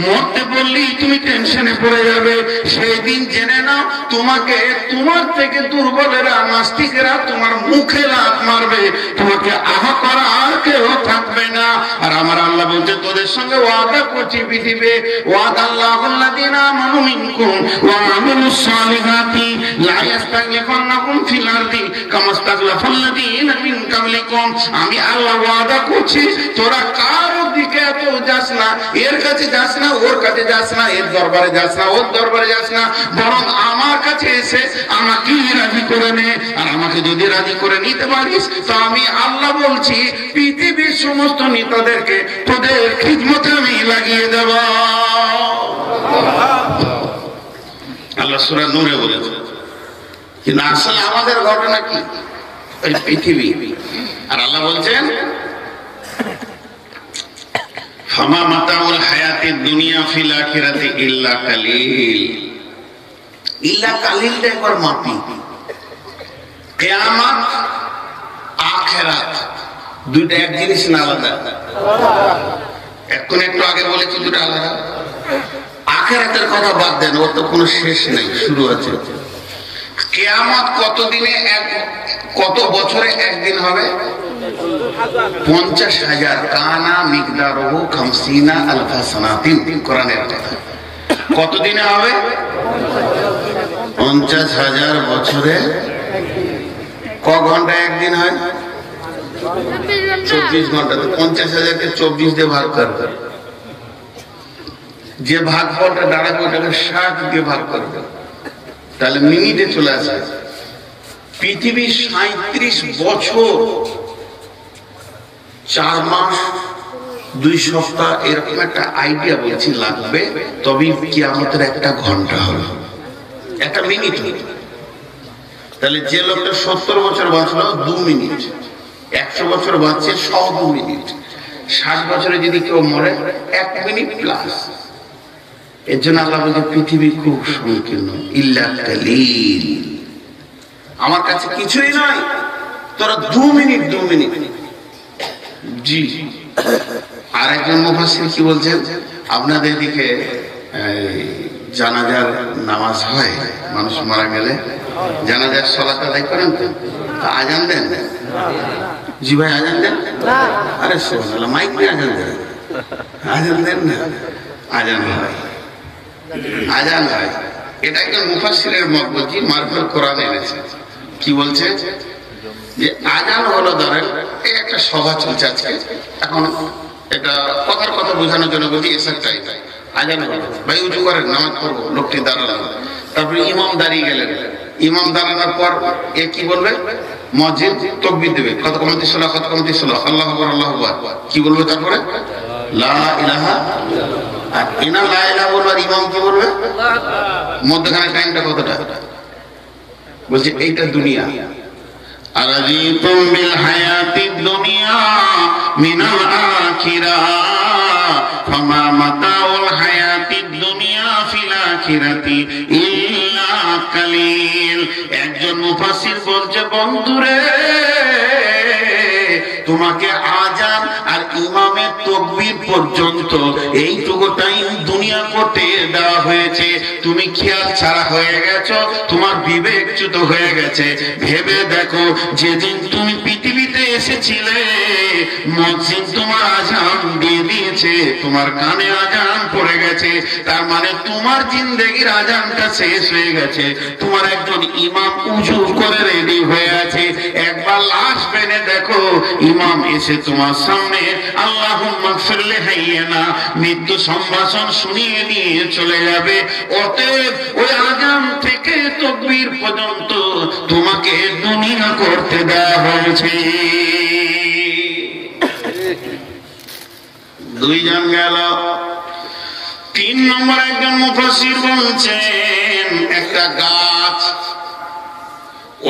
মরতে বললেই তুমি টেনশনে পড়ে যাবে, সেই দিন জেনে নাও তোমাকে তোমার থেকে দুর্বলেরা, নাস্তিকেরা তোমার মুখে লাত মারবে, তোমাকে আহা করা আর কেউ থাকবে না। আর আমার আল্লাহ বলছে, তোদের সঙ্গে ওয়াদা করছি পৃথিবী, ওয়াদাল্লাহুল্লাযীনা আমানু মিনকুম ওয়া আমিলুস সালিহাতি লা ইস্তাগলিফান্নাকুম ফিল আরদি কামা ইস্তাগলাফাল্লাযীনা মিন কাবলিকুম। আমি আল্লাহ ওয়াদা করছি, তোরা কারো দিকে এত যাস না, এর কাছে যাস না, ওর কাছে যাস না, এর দরবারে যাস না, ওর দরবারে যাস না, বরং আমার কাছে এসে আমাকে রাজি করে নে। আর আমাকে যদি রাজি করে নিতে পারিস তো আমি আল্লাহ বলছি পৃথিবীর সমস্ত নেতাদেরকে তোদের খিদমতে আমি লাগিয়ে দেব। আল্লাহ সূরা নূরে বলেছে। কিন্তু আসলে আমাদের ঘটনা কি? ওই পৃথিবী। আর আল্লাহ বলছেন, ফামা মাতাউল হায়াতিদ দুনিয়া ফিল আখিরাতি ইল্লা কালিল। ইল্লা কালিলটা একবার মাপি। কিয়ামত, আখিরাত দুইটা এক জিনিস না, আলাদা। এখন একটু আগে বলেছি দুটো আলাদা। আখিরাতের কথা বাদ দেন, ওর তো কোনো শেষ নেই, শুরু আছে। কিয়ামত কতদিনে কত বছরে একদিন হবে? 50,000 কানা মিকদারুহু 50 আলফা সানাতিন, কোরআনের কথা। কতদিনে হবে? 50,000 বছরে। ক ঘন্টা একদিন হয়? 24 ঘন্টা। 50,000-কে 24 দিয়ে ভাগ করবে, যে ভাগফলটা দাঁড়াবে ওটাকে 60 দিয়ে ভাগ করবে, তাহলে মিনিটে চলে আসে। পৃথিবী 37 বছর 4 মাস 2 সপ্তাহ এরকম একটা আইডিয়া বলছি লাগবে, তবে কিয়ামতের একটা ঘন্টা হবে, একটা মিনিট। তাহলে যে লোকটা 70 বছর বাঁচলো 2 মিনিট, 100 বছর বাঁচছে 102 মিনিট, 60 বছরে যদি কেউ মরে 1 মিনিট প্লাস। এর জন্য আল্লাহ বলছে পৃথিবী খুব সংকীর্ণ। ইল্লা কালিল, আমার কাছে কিছুই নয়, তোরা 2 মিনিট 2 মিনিট। জি। আর একজন মুফাসসির কি বলছেন, আপনাদের দিকে জানাজার নামাজ হয়, মানুষ মারা গেলে জানাজার সালাত আদায় করেন তো? আজান দেন? জি ভাই, আজান দেন? আরে সুবহানাল্লাহ, মাইক দিয়ে আজান দেন? আজান দেন না? আজান হয়, আজান হয়। এটা একটা মুফাসসিরের মত বলছি, মারফুল কোরআনে এনেছে। কি বলছে যে আজান হলো, ধরেন এই একটা সভা চলছে আজকে, এখন এটা কথার কথা বোঝানোর জন্য বলছি, এসব টাই আজান হলো, ভাই উঁচু করেন, নামাজ পড়বো। লোকটি দাঁড়ালো, তারপরে ইমাম দাঁড়িয়ে গেলেন। ইমাম দাঁড়ানোর পর এ কি বলবে? মুয়াজ্জিন তাকবীর দেবে, কত কমতি সালাহ, কত কমতি সালাহ, আল্লাহু আকবার, আল্লাহু আকবার। কি বলবে তারপরে? লা ইলাহা। আর ইনা লা ইলাহা বলবার ইমাম কি বলবে? মধ্যখানে টাইমটা কতটা? বলছে এইটা দুনিয়া। আরাজিতুম বিল হায়াতিদ দুনিয়া মিনাল আখিরাহ ফামা মাতাউল হায়াতিদ দুনিয়া ফিল আখিরাতি ইল্লা কালিল। একজন মুফাসসির বলছে, বন্ধুরে তোমাকে আজান আর ইমামের তাকবীর পর্যন্ত এইটুকু টাইম দুনিয়া করতে দেওয়া হয়েছে। তুমি খেয়াল ছাড়া হয়ে গেছো, তোমার বিবেকচ্যুত হয়ে গেছে। ভেবে দেখো, যেদিন তুমি পৃথিবীতে এসেছিলে মুয়াজ্জিন তোমার আজান দিয়ে তোমার কানে আজান পড়ে গেছে, তার মানে তোমার জিন্দেগির আজানটা শেষ হয়ে গেছে। তোমার একজন ইমাম উজু করে রেডি হয়ে আছে, একবার লাশ বেনে দেখো ইমাম এসে তোমার সামনে আল্লাহুম্মা ফিরলি হাইয়ানা মৃত্যু সম্ভাষণ শুনিয়ে নিয়ে চলে যাবে। অতএব ওই আজান থেকে তাকবীর পর্যন্ত তোমাকে দুনিয়া করতে দেওয়া হয়েছে। দুইজন গেল। 3 নম্বর একজন মুফাসসির বলছেন একটা গাছ,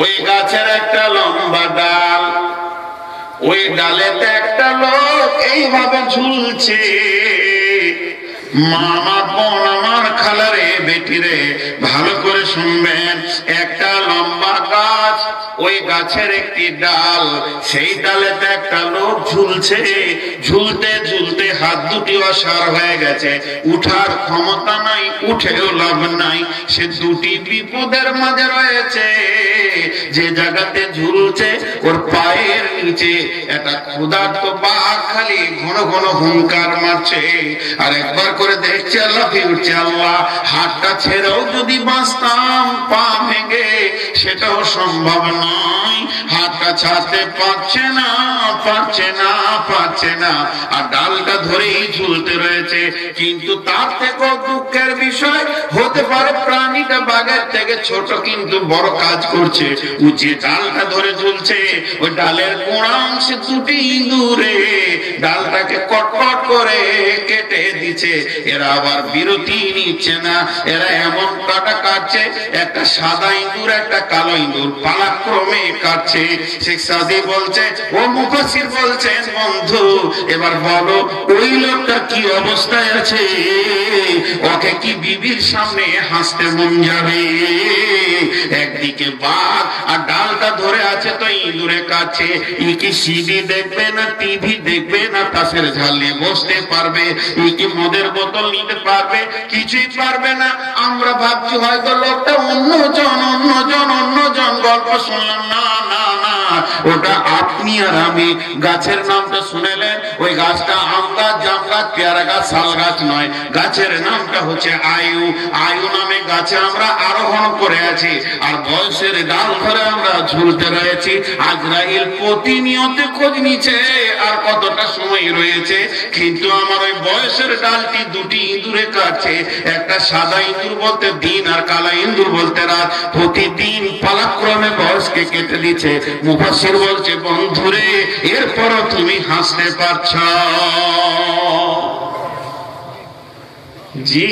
ওই গাছের একটা লম্বা ডাল, ওই ডালেতে একটা লোক এইভাবে ঝুলছে। মা আমার বোন আমার খালারে বেটিরে ভালো করে শুনবেন, একটা লম্বা গাছ, ওই গাছের একটি ডাল, সেই ডালেতে একটা লোক ঝুলছে। ঝুলতে ঝুলতে হাত দুটি অসাড় হয়ে গেছে, উঠার ক্ষমতা নাই, উঠেও লাভ নাই। সে দুটি বিপদের মাঝে রয়েছে। যে জায়গাতে ঝুলছে ওর পায়ের নিচে একটা ক্ষুধার্ত বাঘ খালি ঘন ঘন হুঙ্কার মারছে, আর একবার করে দেখছে আল্লাহ ফিরছে। আল্লাহ হাতটা ছেড়েও যদি বাঁচতাম পা ভেঙে, সেটাও সম্ভব নয়। হাতটা ছাড়তে পারছে না, পারছে না, পারছে না, আর ডালটা ধরেই ঝুলতে রয়েছে। কিন্তু তার থেকেও দুঃখের বিষয় হতে পারে প্রাণীটা বাঘের থেকে ছোট, কিন্তু বড় কাজ করছে। ও যে ডালটা ধরে ঝুলছে, ওই ডালের গোড়া অংশে দুটি ইঁদুরে ডালটাকে কটকট করে কেটে দিচ্ছে। এরা আবার বিরতি নিচ্ছে না, এরা এমন কাটা কাটছে, একটা সাদা ইঁদুর একটা কালো ইঁদুর পালাক্রমে কাটছে। শেখ সাদি বলছে, ও মুফাসসির বলছেন, বন্ধু এবার বলো ওই লোকটা কি অবস্থায় আছে? ওকে কি বিবির সামনে হাসতে মন যাবে? একদিকে বাঘ আর ডালটা ধরে আছে তো ইঁদুরে কাছে। ই কি সিডি দেখবে না টিভি দেখবে না তাসের ঝালে বসতে পারবে? ই কি মদের বোতল নিতে পারবে? কিছুই পারবে না। আমরা ভাবছি হয়তো লোকটা অন্যজন গল্প শুনলাম। না না না, ওটা আপনি আর আমি। গাছের নামটা শুনেলেন, ওই গাছটা আম গাছ, জাম গাছ, পেয়ারা গাছ, শাল গাছ নয়। গাছের নামটা হচ্ছে আয়ু। আয়ু নামে গাছে আমরা আরোহণ করে আছি, আর বয়সের ডাল ধরে আমরা ঝুলতে রয়েছি। আজরাইল প্রতিনিয়ত খোঁজ নিচ্ছে আর কতটা সময় রয়েছে, কিন্তু আমার ওই বয়সের ডালটি দুটি ইঁদুরে কাটছে। একটা সাদা ইঁদুর বলতে দিন আর কালা ইঁদুর বলতে রাত, প্রতিদিন পালাক্রমে বয়সকে কেটে দিচ্ছে। মুফাসসির বলছে, বন্ধুরে এরপরও তুমি হাসতে পারছ? জি,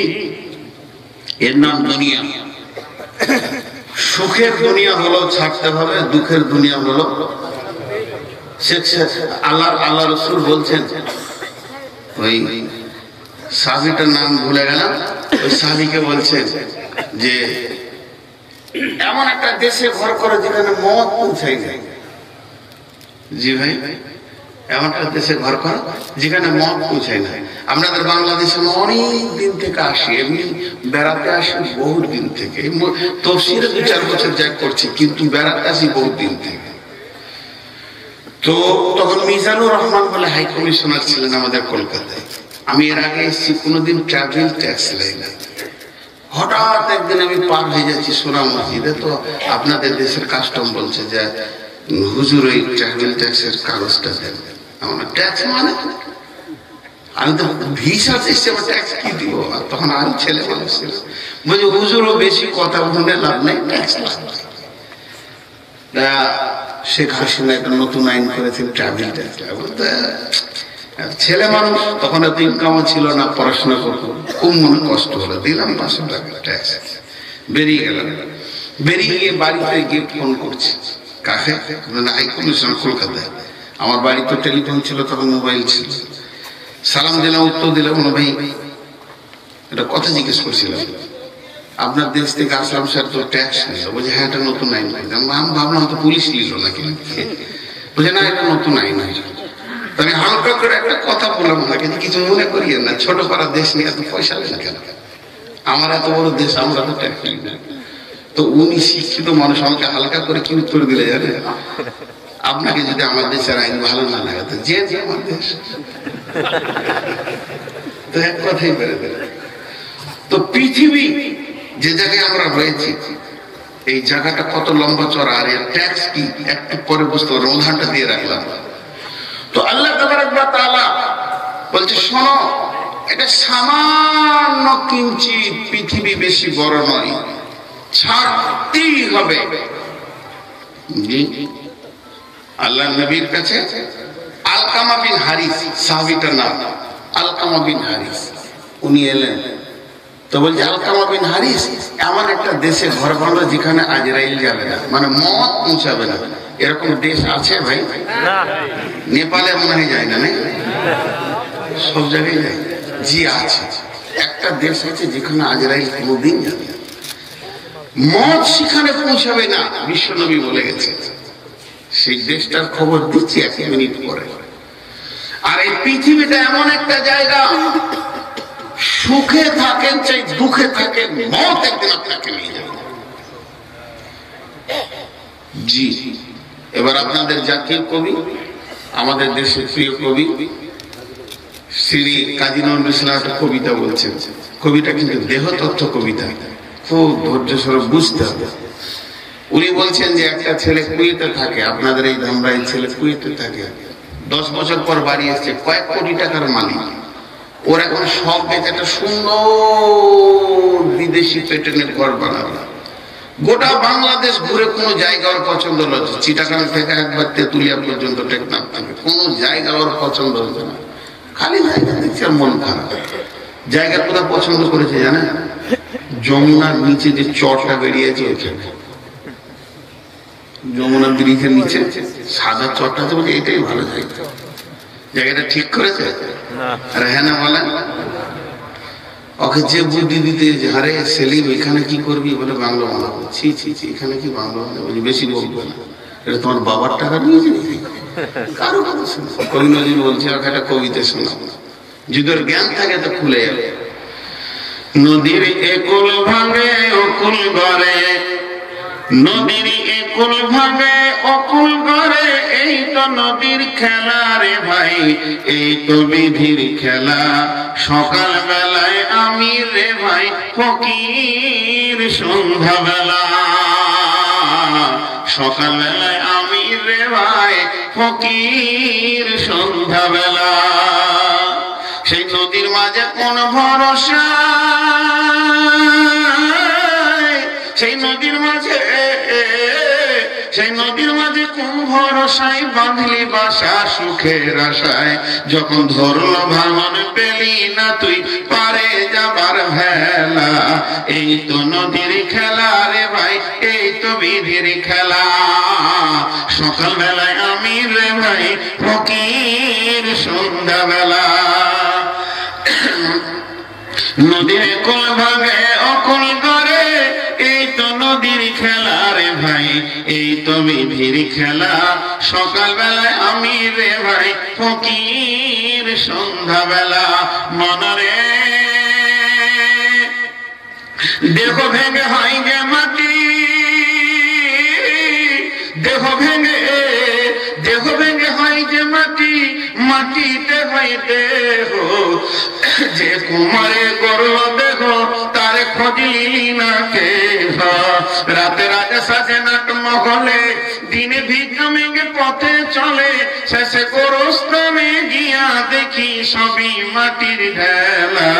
এর নাম দুনিয়া। সুখের দুনিয়া হলো ছাড়তে হবে, দুঃখের দুনিয়া হলো আল্লাহ রাসূল বলছেন, ওই সাহাবীটার নাম ভুলে গেলাম, ওই সাহাবীকে বলছেন যে এমন একটা দেশে ঘর করে যেখানে মদ পৌঁছায় নাই। জি ভাই, এমন একটা দেশে ঘর করা যেখানে মদ পৌঁছায় নাই। আমাদের বাংলাদেশে অনেক দিন থেকে আসি, এমনি বেড়াতে আসি বহুত দিন থেকে। তফসিরে 2-4 বছর যাই করছি, কিন্তু বেড়াতে আসি বহুত দিন থেকে। তো তখন মিজানুর রহমান বলে হাই কমিশনার ছিলেন আমাদের কলকাতায়। আমি এর আগে এসেছি, কোনোদিন ট্রাভেল ট্যাক্স নেই না। হঠাৎ একদিন আমি পার হয়ে যাচ্ছি সোনা মসজিদে, তো আপনাদের দেশের কাস্টম বলছে যে হুজুর ওই ট্রাভেল ট্যাক্সের কাগজটা দেন। আমার ট্যাক্স মানে আমি তো ভিসা এসেছি, আমার ট্যাক্স কি দিব? তখন আমি ছেলে মানুষ ছিলাম, বলছি হুজুরও বেশি কথা বলে লাভ নেই, ট্যাক্স লাগবে। শেখ হাসিনা একটা নতুন আইন করেছেন ট্রাভেল ট্যাক্স। ছেলে মানুষ, তখন এত ইনকামও ছিল না, পড়াশোনা করতো, খুব মনে কষ্ট হলো, দিলাম 500 টাকা ট্যাক্স। বেরিয়ে গেলাম, বেরিয়ে গিয়ে বাড়িতে গিয়ে ফোন করছি, কাকে? হাই কমিশনার কলকাতায়। আমার বাড়ি তো টেলিফোন ছিল, তখন মোবাইল ছিল। সালাম দিলাম, উত্তর দিলাম, ভাই এটা কথা জিজ্ঞেস করছিলাম, আপনার দেশ থেকে আসলাম স্যার, তো ট্যাক্স নিল। বলছে হ্যাঁ, এটা নতুন আইন। আমি ভাবলাম তো পুলিশ নিল নাকি। বলছে না, এটা নতুন আইন হয়েছে। আমি হালকা করে একটা কথা বললাম ওনাকে, কিছু মনে করিয়ে না, ছোট পাড়া দেশ নিয়ে এত পয়সা নেই কেন? আমার এত বড় দেশ, আমরা তো ট্যাক্স নিই না। তো উনি শিক্ষিত মানুষ, আমাকে হালকা করে কি উত্তর দিলে জানে? আপনাকে যদি আমার দেশের আইন ভালো না লাগে তো যে আমার দেশ তো এক কথাই বেড়ে দেবে। তো পৃথিবী যে জায়গায় আমরা রয়েছি, এই জায়গাটা কত লম্বা চড়া, আর এর ট্যাক্স কি একটু পরে বুঝতে পারবো, উদাহরণটা দিয়ে রাখলাম। তো আল্লাহ তাআলা বলছে শোনো, এটা সামান্য কিঞ্চিত, পৃথিবী বেশি বড় নয়, ছাড়তেই হবে। আল্লাহ নবীর কাছে আলকামা বিন হারিস সাহাবীটার নাম, আলকামা বিন হারিস, উনি এলেন। তো বলছে আলকামা বিন হারিস, এমন একটা দেশে ঘর বানালো যেখানে আজরাইল যাবে না, মানে মত পৌঁছাবে না, এরকম দেশ আছে ভাই? নেপালে মনে হয় যায় না, নাকি সব জায়গায় যায়? জি আছে, একটা দেশ আছে যেখানে আজরাইল কোনোদিন যাবে না, মত সেখানে পৌঁছাবে না, বিশ্বনবী বলে গেছে। সেই দেশটার খবর দিচ্ছি 1 মিনিট পরে। আর এই পৃথিবীটা এমন একটা জায়গা, সুখে থাকেন চাই দুঃখে থাকেন, মত একদিন আপনাকে নিয়ে যাবে। জি, এবার আপনাদের জাতীয় কবি, আমাদের দেশের প্রিয় কবি শ্রী কাজী নজরুল ইসলাম একটা কবিতা বলছেন। কবিতা কিন্তু দেহতত্ত্ব কবিতা, খুব ধৈর্য স্বরূপ বুঝতে হবে। উনি বলছেন যে একটা ছেলে কুয়েতে থাকে, আপনাদের এই ধামরাই ছেলে কুয়েতে থাকে, 10 বছর পর বাড়ি এসছে, কয়েক কোটি টাকার মালিক। ওর এখন সব বেঁচে একটা সুন্দর বিদেশি প্যাটার্নের ঘর বানাবে। গোটা বাংলাদেশ ঘুরে কোনো জায়গা ওর পছন্দ হলো, চিটাগাং থেকে একবার তেতুলিয়া পর্যন্ত টেকনাফ থেকে কোনো জায়গা ওর পছন্দ হচ্ছে না, খালি জায়গা দেখছে আর মন খারাপ। জায়গা কোথায় পছন্দ করেছে জানেন? যমুনার নিচে যে চরটা বেরিয়েছে ওইখানে, যমুনা ব্রিজের নিচে সাদা চরটা আছে, বলে এটাই ভালো জায়গা। জায়গাটা ঠিক করেছে? আরে হ্যাঁ না বলেন। ওকে যে বুদ্ধি দিতে, আরে সেলিম এখানে কি করবি, বলে বাংলা বানাবো। ছি ছি ছি, এখানে কি বাংলা বানাবো, বেশি বলবো না, এটা তোমার বাবার টাকা নিয়েছে নাকি? কারো কথা শোনো। কবি নজরুল বলছে ওকে একটা কবিতা শোনাবো, যদি ওর জ্ঞান থাকে তো খুলে যাবে। নদীর একুল ভাঙে অকুল গড়ে, নদীর একুল ভাঙে অকুল গড়ে, এই তো নদীর খেলা রে ভাই, এই তো বিধির খেলা। সকাল বেলায় আমি রে ভাই ফকির, সন্ধ্যা বেলা সকাল বেলায় আমি রে ভাই ফকির, সন্ধ্যা বেলা। সেই নদীর মাঝে কোন ভরসা, সেই নদীর মাঝে, সেই নদীর মাঝে কোন ভরসায় বাঁধলি বাসা সুখের আশায়। যখন ধরল ভাঙন পেলি না তুই পারে যাবার ভেলা, এই তো নদীর খেলা রে ভাই, এই তো বিধির খেলা। সকাল বেলায় আমি রে ভাই ফকির, সন্ধ্যা বেলা। নদীর কোল ভাঙে অকুল গড়ে, এই তো নদীর খেলা রে ভাই, এই তো বিধির খেলা। সকাল বেলায় আমি রে ভাই ফকির, সন্ধ্যা বেলা। মনরে দেহ ভেঙে হয় যে মাটি, দেহ ভেঙে, দেহ ভেঙে হয় যে মাটি, মাটিতে হয় দেহ। যে কুমারে করল দেহ তারে খোঁজলি না কে, রাতে রাতে সাজে নাট মহলে, দিনে ভিক্ষা মেঘে পথে চলে, শেষে গোরস্থানে গিয়া দেখি সবই মাটির ঢেলা।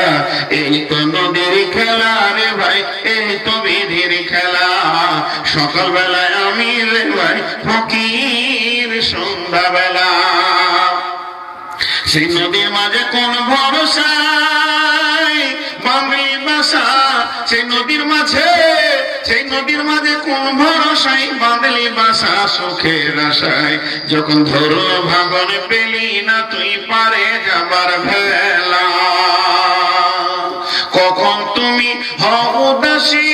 এই তো নদীর খেলা রে ভাই, এই তো বিধির খেলা। সকাল বেলায় আমি রে ভাই ফকির, সন্ধ্যা বেলা। সেই নদীর মাঝে কোন ভরসা বাঙালি বাসা, সেই নদীর মাঝে, সেই নদীর মাঝে কোন ভরসায় বাঁধলি বাসা সুখের আশায়। যখন ধরল ভাঙন পেলি না তুই পারে যাবার ভেলা, কখন তুমি হও উদাসী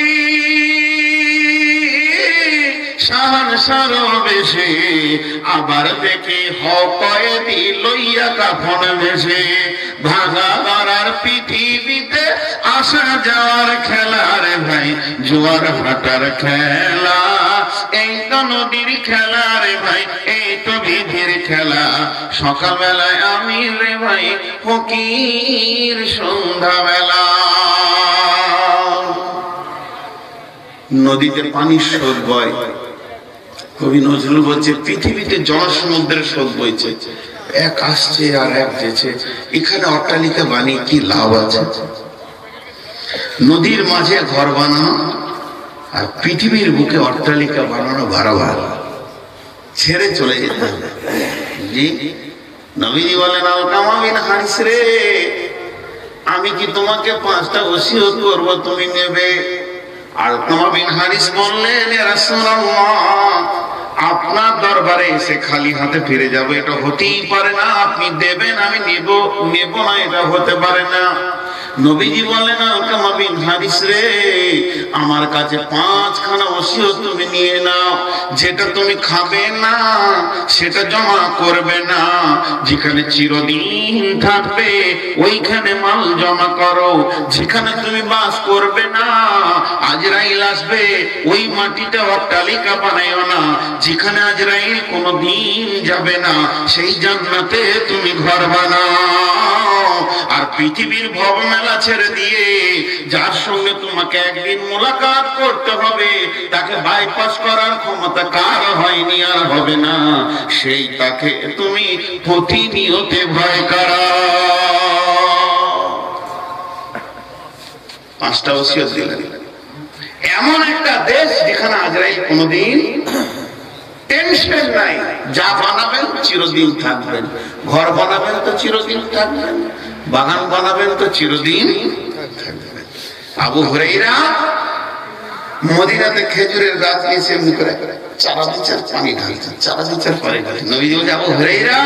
সাহান সারো বেশি, আবার দেখি হও কয়েদি লইয়া কাফন বেশে। ভাঙা গড়ার পৃথিবীতে আসা যাওয়ার খেলা রে ভাই, জোয়ার ভাটার খেলা। এই তো নদীর খেলা রে ভাই, এই তো বিধির খেলা। সকালবেলায় আমি রে ভাই ফকির, সন্ধ্যাবেলা নদীতে পানির স্রোত বয়। কবি নজরুল বলছে পৃথিবীতে জনসমুদ্রের স্রোত বইছে, এক আসছে আর এক যেছে, এখানে অট্টালিকা বানিয়ে কি লাভ আছে? নদীর মাঝে ঘর বানানো আর পৃথিবীর বুকে অট্টালিকা বানানো বারবার ছেড়ে চলে যেতে হবে। জি নবীজি বলেন আলকামা বিন হারিস রে, আমি কি তোমাকে 5টা ওসিয়ত করব, তুমি নেবে? আলকামা বিন হারিস বললেন ইয়া রাসূলুল্লাহ, আপনার দরবারে এসে খালি হাতে ফিরে যাবো এটা হতেই পারে না। আপনি দেবেন আমি নেব না, এটা হতে পারে না। নবীজি বললেন আলকামা বিন হারিস রে, আমার কাছে 5খানা ওসিয়ত তুমি নিয়ে নাও। যেটা তুমি খাবে না সেটা জমা করবে না, যেখানে চিরদিন থাকবে ওইখানে মাল জমা করো। যেখানে তুমি বাস করবে না আজরাইল আসবে, ওই মাটিতে অট্টালিকা বানাইও না। যেখানে আজরাইল কোনদিন যাবে না সেই জান্নাতে তুমি ঘর বানাও। আর পৃথিবীর ভবমেলা ছেড়ে দিয়ে যার সঙ্গে তোমাকে একদিন মোলাকাত করতে হবে, তাকে বাইপাস করার ক্ষমতা কার হয়নি আর হবে না, সেই তাকে তুমি প্রতিনিয়তে ভয় করো। 5টা ওসিয়ত দিলেন। এমন একটা দেশ যেখানে আজরাইল কোনদিন টেনশন নাই, যা বানাবেন চিরদিন থাকবেন, ঘর বানাবেন তো চিরদিন থাকবেন, বাগান বানাবেন তো চিরদিন থাকবেন। আবু হুরায়রা মদিনাতে খেজুরের গাছ নিচে মুখে চারা দিচার পানি ঢালছেন, চারা দিচার পানি ঢালছেন। নবীজি বলছে আবু হুরায়রা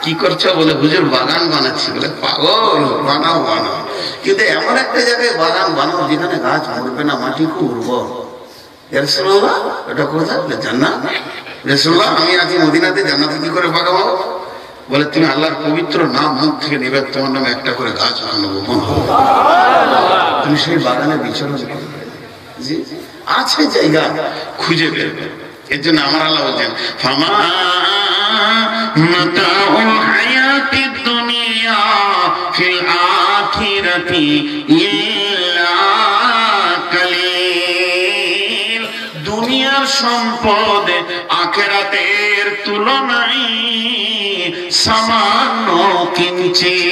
কি করছো? বলে হুজুর বাগান বানাচ্ছি। বলে পাগল, বানাও বানাও, কিন্তু এমন একটা জায়গায় বাগান বানাও যেখানে গাছ মরবে না, মাটি খুব উর্বর। রাসূলুল্লাহ এটা কোথায়? বলে জান্নাত। রাসূলুল্লাহ আমি আছি মদিনাতে, জান্নাতে কি করে বাগাবো? বলে তুমি আল্লাহর পবিত্র নাম মুখ থেকে নেবে, তোমার নামে একটা করে গাছ বানাবো, তুমি সেই বাগানে বিচরণ করবে। জি আছে জায়গা, খুঁজে বেরবে। এর জন্য আমার আল্লাহ বলছেন ফামা মাতাউল হায়াতিদ দুনিয়া ফিল আখিরাতি ইল্লা কালিল। দুনিয়ার সম্পদ আখিরাতের তুলনায় সামান্য কিঞ্চিৎ।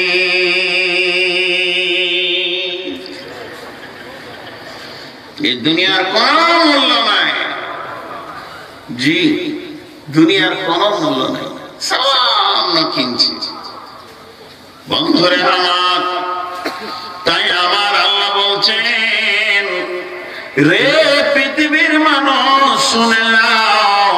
এই দুনিয়ার কোন মূল্য নাই। জি দুনিয়ার কোন মূল্য নাই, সামান্য কিঞ্চিৎ। বন্ধুরে আমার, তাই আমার আল্লাহ বলছেন রে পৃথিবীর মানুষ শুনে নাও,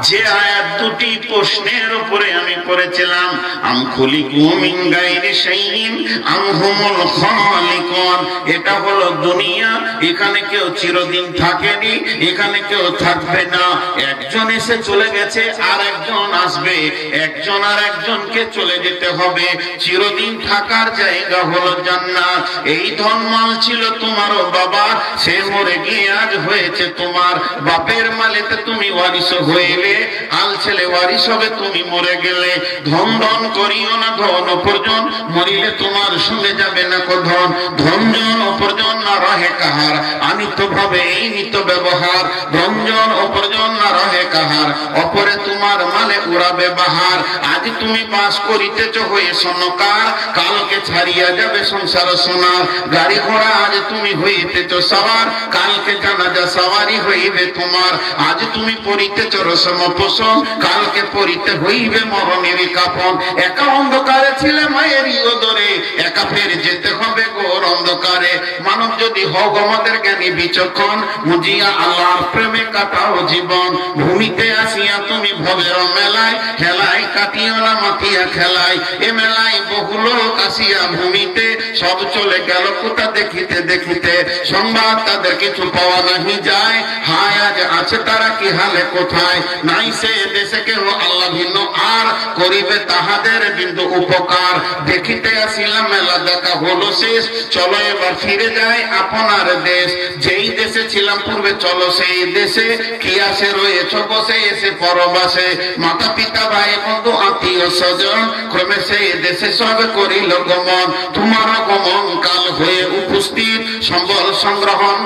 যে আয়াত দুটি প্রশ্নের উপরে আমি পড়েছিলাম, আম খুলিকু মিন গায়রি শাইইন আম হুমুল খালিকুন, এটা হলো দুনিয়া। এখানে কেউ চিরদিন থাকেনি, এখানে কেউ থাকবে না। একজন এসে চলে গেছে, আর একজন আসবে, একজন আর একজনকে চলে যেতে হবে। চিরদিন থাকার জায়গা হলো জান্নাত। এই ধনমাল ছিল তোমারও বাবা, সে মরে গিয়ে আজ হয়েছে তোমার। বাপের মালেতে তুমি ওয়ারিশ হইলে, আল ছেলে ওয়ারিশ হবে, তুমি মরে গেলে। ধন ধন করিও না, ধন উপার্জন, মরিলে তোমার সঙ্গে যাবে না কো ধন। ধনজন উপার্জন না রহে কাহার, আনিত ভাবে এই নিত ব্যবহার। ধনজন উপার্জন না রহে কাহার, অপরে তোমার মালে উড়াবে বাহার। আজ তুমি বাস করিতেছ হয়ে সোনকার, কালকে ছাড়িয়া যাবে সংসার সোনার। গাড়ি ঘোড়া আজ তুমি হইতেছ সওয়ার, কালকে জানাজা সওয়ারি হইবে তোমার। আজ তুমি পরিতেছ রসম পোষণ, কালকে পরিতে হইবে মরণের কাফন। একা অন্ধকারে ছিলে মায়েরই ওদরে, একা ফের যেতে হবে ঘোর অন্ধকারে। মানব যদি হোক আমাদের জ্ঞানী বিচক্ষণ, বুঝিয়া আল্লাহর প্রেমে কাটাও জীবন। ভূমিতে আসিয়া তুমি ভবের মেলায়, খেলায় কাটিও না মাতিয়া খেলায়। এ মেলায় বহু লোক আসিয়া ভূমিতে, সব চলে গেল কোথা দেখিতে দেখিতে। সংবাদ তাদের কিছু পাওয়া নাহি যায়, হায় আজ আছে তারা কি হালে কোথায়। নাই সে দেশে কেহ আল্লাহ ভিন্ন, আর করিবে তাহাদের বিন্দু উপকার। দেখিতে আসিলাম মেলা দেখা হলো শেষ, চলো এবার ফিরে যায় আপনার দেশ। যেই দেশে এসেছিলাম পূর্বে, চলো সেই দেশে কি আসে রয়েছ বসে এসে পরবাসে, মাতা পিতা ভাই বন্ধু আত্মীয় স্বজন ক্রমে সেই দেশে সব করিল গমন, তোমার গমন কাল হয়ে উপস্থিত সম্বল সংগ্রহণ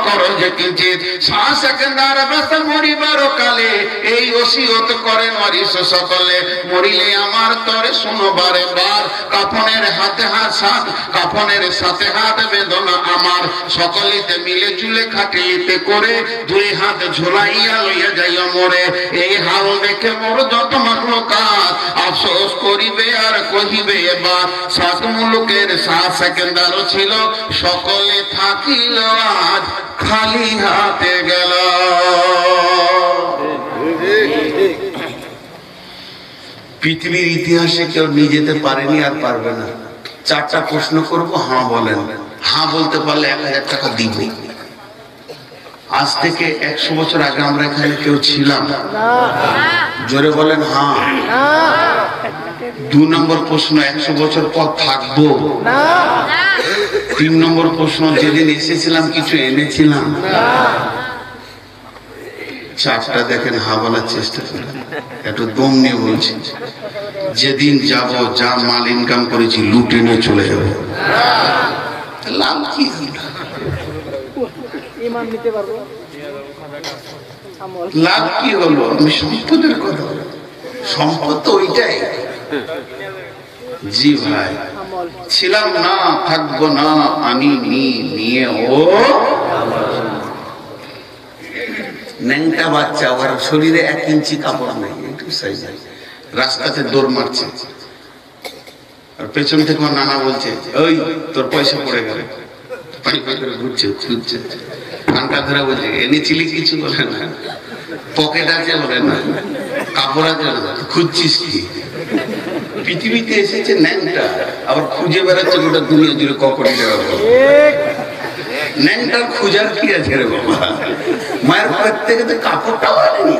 করো যে কিঞ্চিত, শ্বাস একেন্দার ব্যস্ত মরিবার কালে এই ওসিয়ত করেন অরিস সকলে, মরিলে আমার তরে শুনবারে বার, কাফনের হাতে হাত সাথ কাফনের সাথে হাত বেদনা আমার, সকলিতে মিলে চুলে খাটিতে করে দুই হাত ঝুলাইয়া লইয়া যাইয়া মোরে, এই হাল দেখে মোর যত মাখলুকাত আফসোস করিবে আর কহিবে এবার, সাত মুলুকের সাত সেকেন্ডারও ছিল সকলে থাকিল আজ খালি হাতে গেল। পৃথিবীর ইতিহাসে কেউ নিয়ে যেতে পারেনি আর পারবে না। চারটা প্রশ্ন করব, হ্যাঁ বলেন। হ্যাঁ বলতে পারলে 1000 টাকা দিব। আজ থেকে 100 বছর আগে আমরা এখানে কেউ ছিলাম? জোরে বলেন হ্যাঁ। 2 নম্বর প্রশ্ন, 100 বছর পর থাকবো? 3 নম্বর প্রশ্ন, যেদিন এসেছিলাম কিছু এনেছিলাম? 4টা দেখেন, হ্যাঁ বলার চেষ্টা করেন, একটু দম নিয়ে বলছি। যেদিন যাব যা মাল ইনকাম করেছি লুটে নিয়ে চলে যাবো, লাভ কি? লাভ কি হলো? আমি সম্পদের কথা, সম্পদ তো ওইটাই। জি ভাই, ছিলাম না থাকবো না আমি নিয়ে ও ন্যাংটা বাচ্চা, ওর শরীরে 1 ইঞ্চি কাপড় নেই, একটু সাইজ, রাস্তাতে দৌড় মারছে, আর পেছন থেকে আমার নানা বলছে ওই তোর পয়সা পড়ে গেল, ঘুরছে ঘুরছে, কানটা ধরে বলছে এনেছিলি কিছু? বলে না। পকেট আছে? বলে না। কাপড় আছে? খুঁজছিস কি? পৃথিবীতে এসেছে ন্যাংটা, আবার খুঁজে বেড়াচ্ছে গোটা দুনিয়া জুড়ে ককড়ি দেওয়া। ন্যাংটার খুঁজার কি আছে রে বাবা? মায়ের পকেট থেকে তো কাপড়টাও আনেনি।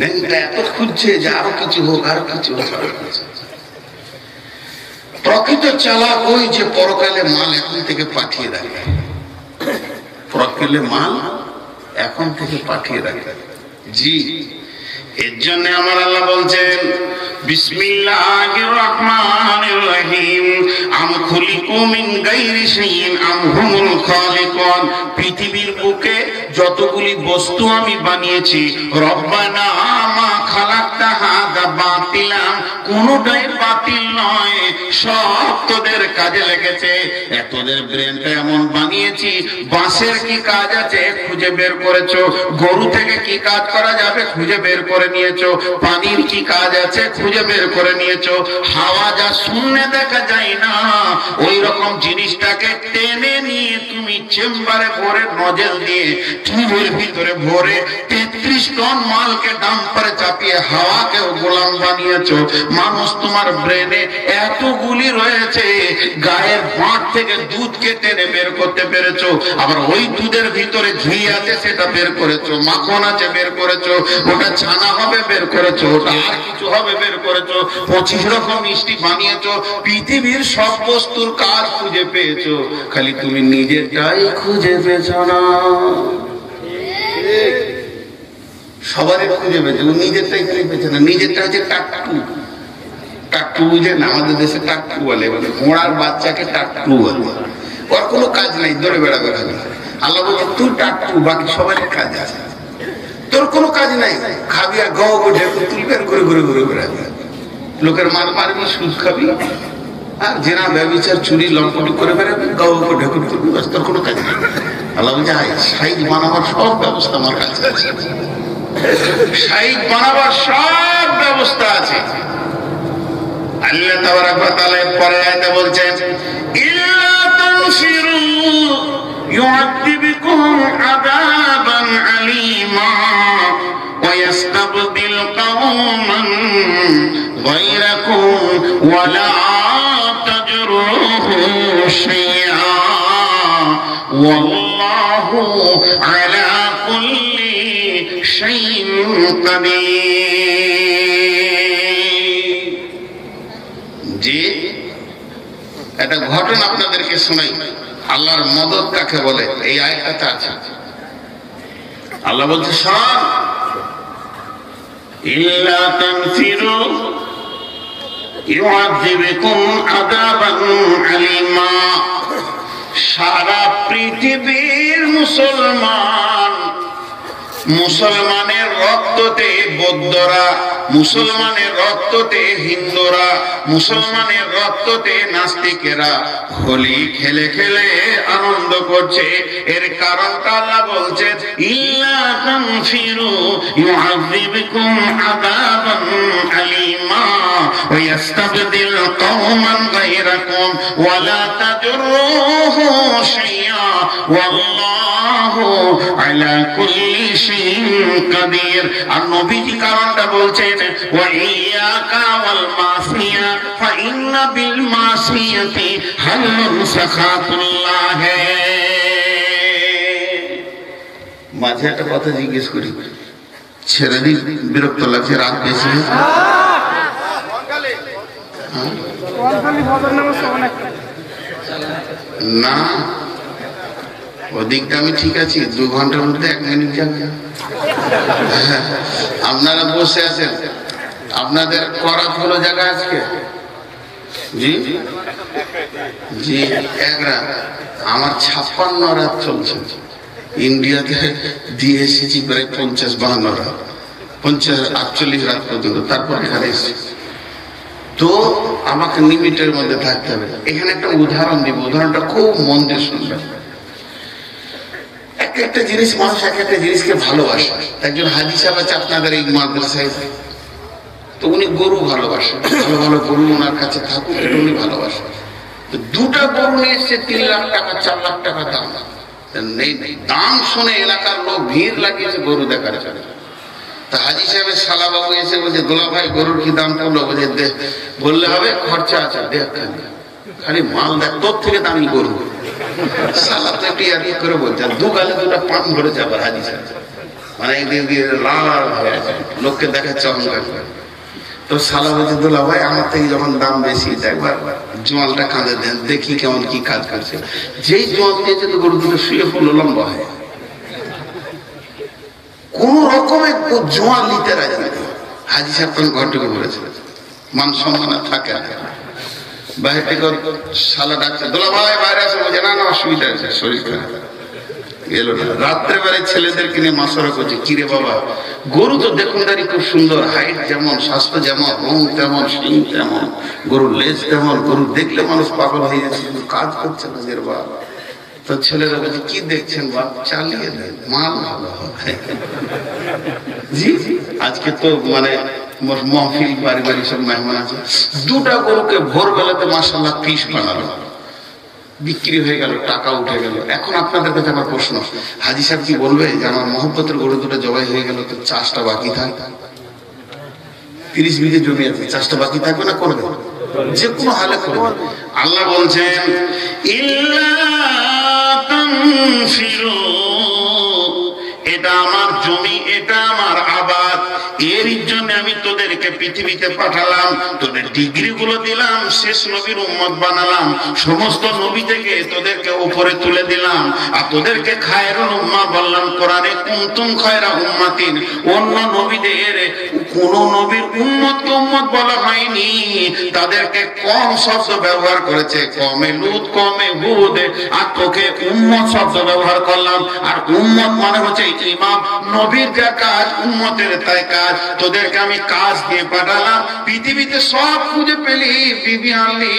ন্যাংটা এত খুঁজছে যে আরো কিছু হোক, আরো কিছু হোক। প্রকৃত চালাক ওই যে পরকালে মাল এখন থেকে পাঠিয়ে রাখে, পরকালে মাল এখন থেকে পাঠিয়ে রাখে। জি, এর জন্য আমার আল্লাহ বলছেন বিসমিল্লাহির রহমানির রহিম, আম খুলিকু মিন গায়রি শাইইন আম হুমুল খালিকুন, পৃথিবীর বুকে যতগুলি বস্তু আমি বানিয়েছি, রব্বানা মা খালাকতা হাযা বাতিলা, কোনটাই বাতিল নয়, সব তোদের কাজে লেগেছে। তোদের ব্রেনটা এমন বানিয়েছি, বাঁশের কি কাজ আছে খুঁজে বের করেছো, গরু থেকে কি কাজ করা যাবে খুঁজে বের করে নিয়েছো, পানির কি কাজ আছে খুঁজে বের করে নিয়েছো, হাওয়া যা শূন্যে দেখা যায় না ওই রকম জিনিসটাকে টেনে নিয়ে তুমি চেম্বারে ভরে নজেল দিয়ে টিউবের ভিতরে ভরে 33 টন মালকে ডাম্পারে চাপিয়ে হাওয়াকেও গোলাম বানিয়েছো। মানুষ তোমার ব্রেনে এতগুলি রয়েছে, গায়ের ভাঁট থেকে দুধকে টেনে বের করতে পেরেছো, আবার ওই দুধের ভিতরে ঘি আছে সেটা বের করেছো, মাখন আছে বের করেছো, ওটা ছানা হবে বের করেছো, ওটা আর কিছু হবে বের করেছো, 25 রকম মিষ্টি বানিয়েছো। পৃথিবীর সব বস্তুর কাজ খুঁজে পেয়েছো, খালি তুমি নিজেরটাই খুঁজে পেয়েছো না। সবারই খুঁজে পেয়েছো, নিজেরটাই খুঁজে পেয়েছো না। নিজেরটা হচ্ছে টাট্টু। টাট্টু বুঝলেন? আমাদের দেশে টাট্টু বলে, ঘোড়ার বাচ্চাকে টাট্টু বলে। ওর কোনো কাজ নাই, দৌড়ে বেড়াবে খালি। আল্লাহ বলছে তুই টাট্টু, বাকি সবারই কাজ আছে, তোর কোনো কাজ নাই। খাবি আর গাও ঢেকুর তুলবি আর ঘুরে ঘুরে ঘুরে বেড়াবি, লোকের মাল মারবি, সুদ খাবি, আর জেনা ব্যবচার চুরি লম্পটি করে বেড়াবি, গাও ঢেকুর তুলবি, বাস, তোর কোনো কাজ নেই। আল্লাহ বলছে সাইজ বানাবার সব ব্যবস্থা আমার কাছে আছে, সাইজ বানাবার সব ব্যবস্থা আছে। আল্লাহ তাবারাক ওয়া তাআলা পরে আয়াতে বলছেন ইল্লা তানফিরু يعذبكم عذابا أليما ويستبدل قوما غيركم ولا تجروه شيئا والله على كل شيء قدير। যে একটা ঘটনা আপনাদেরকে শোনাই, আল্লাহর মদদ কাকে বলে এই আয়াতে আছে। আল্লাহ বলছে শোন, ইল্লা তানফিরু ইউআযিবকুম আযাবান আলীমা। সারা পৃথিবীর মুসলমানের রক্ততে বৌদ্ধরা, মুসলমানের রক্ততে হিন্দুরা, মুসলমানের রক্ততে নাস্তিকেরা হোলি খেলে খেলে আনন্দ করছে। এর কারণটা আল্লাহ বলছেন ইল্লা তানফিরু ইউআযিবকুম আযাবান আলীমা ওয়া ইস্তাবদিল কওমান গায়রাকুম ওয়া লা তাদুরুহু শাইআ ওয়াল্লাহু আলা কুল্লি শাইইন কাদির। আর নবীজি কারণটা বলছেন ওয়া ইয়াকা ওয়াল মাসিয়া ফা ইন্না বিল মাসিয়াতি হাল্লুন সাখাতুল্লাহ। মাঝে একটা কথা জিজ্ঞেস করি, ছেড়ে বিরক্ত লাগছে, রাত বেশি না, ওদিকটা আমি ঠিক আছি, 2 ঘন্টার মধ্যে 1 মিনিট যাবে। আপনারা বসে আছেন, আপনাদের করাত হলো জায়গা আজকে জি জি 1 রাত, আমার 56 রাত চলছে। ইন্ডিয়াতে দিয়ে এসেছি প্রায় 50-52 রাত, 50-48 রাত পর্যন্ত, তারপর এখানে এসেছি। তো আমাকে লিমিটের মধ্যে থাকতে হবে। এখানে একটা উদাহরণ দিব, উদাহরণটা খুব মন দিয়ে শুনবেন। একটা জিনিস, মানুষ একটা জিনিসকে ভালোবাসে। একজন হাজী সাহেব আছে আপনাদের এই মাদ্রাসায়, তো উনি গরু ভালোবাসেন, ভালো ভালো গরু ওনার কাছে থাকুক, এটা উনি ভালোবাসেন। তো 2টা গরু নিয়ে এসছে, 3 লাখ টাকা 4 লাখ টাকা দাম। দাম শুনে এলাকার লোক ভিড় লাগিয়েছে গরু দেখার জন্য। তা হাজী সাহেবের শালা বাবু এসে বলছে দোলা ভাই গরুর কি দাম পড়লো? বললে হবে খরচা আছে, দেখ খালি মাল দেখ, তোর থেকে দামি গরু। শালা তো একটু ইয়ার করে বলছে, 2 গালে 2টা পান ধরেছে আবার হাজী সাহেব, মানে লাল হয়ে আছে, লোককে দেখাচ্ছে অহংকার করে। তো শালা বলছে দোলা ভাই আমার থেকে যখন দাম বেশি, একবার জোয়ালটা কাঁধে দেন দেখি কেমন কি কাজ করছে। যেই জোয়াল দিয়েছে তো গরু 2টো শুয়ে পড়লো লম্বা হয়। কোন রকমের জোয়াল নিতে রাজি না। হাজী সাহেব তখন ঘরটুকু বলেছিল, মান সম্মান থাকে না। বাইরে থেকে শালা ডাকছে দোলা ভাই বাইরে আসে, বলছে না না অসুবিধা আছে, শরীর খারাপ, এলো না। রাত্রে বেলায় ছেলেদেরকে নিয়ে মাসরা করছে, কিরে বাবা গরু তো দেখুন দাঁড়ি খুব সুন্দর, হাইট যেমন, স্বাস্থ্য যেমন, রং তেমন, শিং তেমন, গরুর লেজ তেমন, গরু দেখলে মানুষ পাগল হয়ে যাচ্ছে, কিন্তু কাজ করছে না এর বাবা। তো ছেলেরা বলছে কি দেখছেন বাপ, চালিয়ে দেন, মাল ভালো হবে। জি আজকে তো মানে মহফিল পারিবারিক সব মেহমান আছে, 2টা গরুকে ভোরবেলাতে মাশাআল্লাহ পিস বানালো, বিক্রি হয়ে গেল, টাকা উঠে গেল। এখন আপনাদের কাছে আমার প্রশ্ন, হাজী সাহেব কি বলবে যে আমার মহব্বতের গরু 2টা জবাই হয়ে গেল, তো চাষটা বাকি থাকে? 30 বিঘে জমি আছে, চাষটা বাকি থাকবে না? করবে, যে কোনো হালে করবে। আল্লাহ বলছেন ইল্লা তানফিরু, এটা আমার জমি, এটা আমার আবাদ, এর জন্য আমি তোদেরকে পৃথিবীতে পাঠালাম, তোদের ডিগ্রি গুলো দিলাম, শেষ নবীর উম্মত বানালাম, সমস্ত নবী থেকে তোদেরকে উপরে তুলে দিলাম, আর তোদেরকে খায়রুল উম্মাহ বললাম কোরআনে, কুনতুম খায়রা উম্মাতিন। অন্য নবীদের কোন নবীর উম্মতকে উম্মত বলা হয়নি, তাদেরকে কম শব্দ ব্যবহার করেছে, কমে লুত কমে হুদ, আর তোকে উম্মত শব্দ ব্যবহার করলাম। আর উম্মত মানে হচ্ছে ইমাম, নবীর যা কাজ উম্মতের তাই কাজ। তোদেরকে আমি কাজ দিয়ে পাঠালাম, পৃথিবীতে সব খুঁজে পেলি, বিবি আনলি,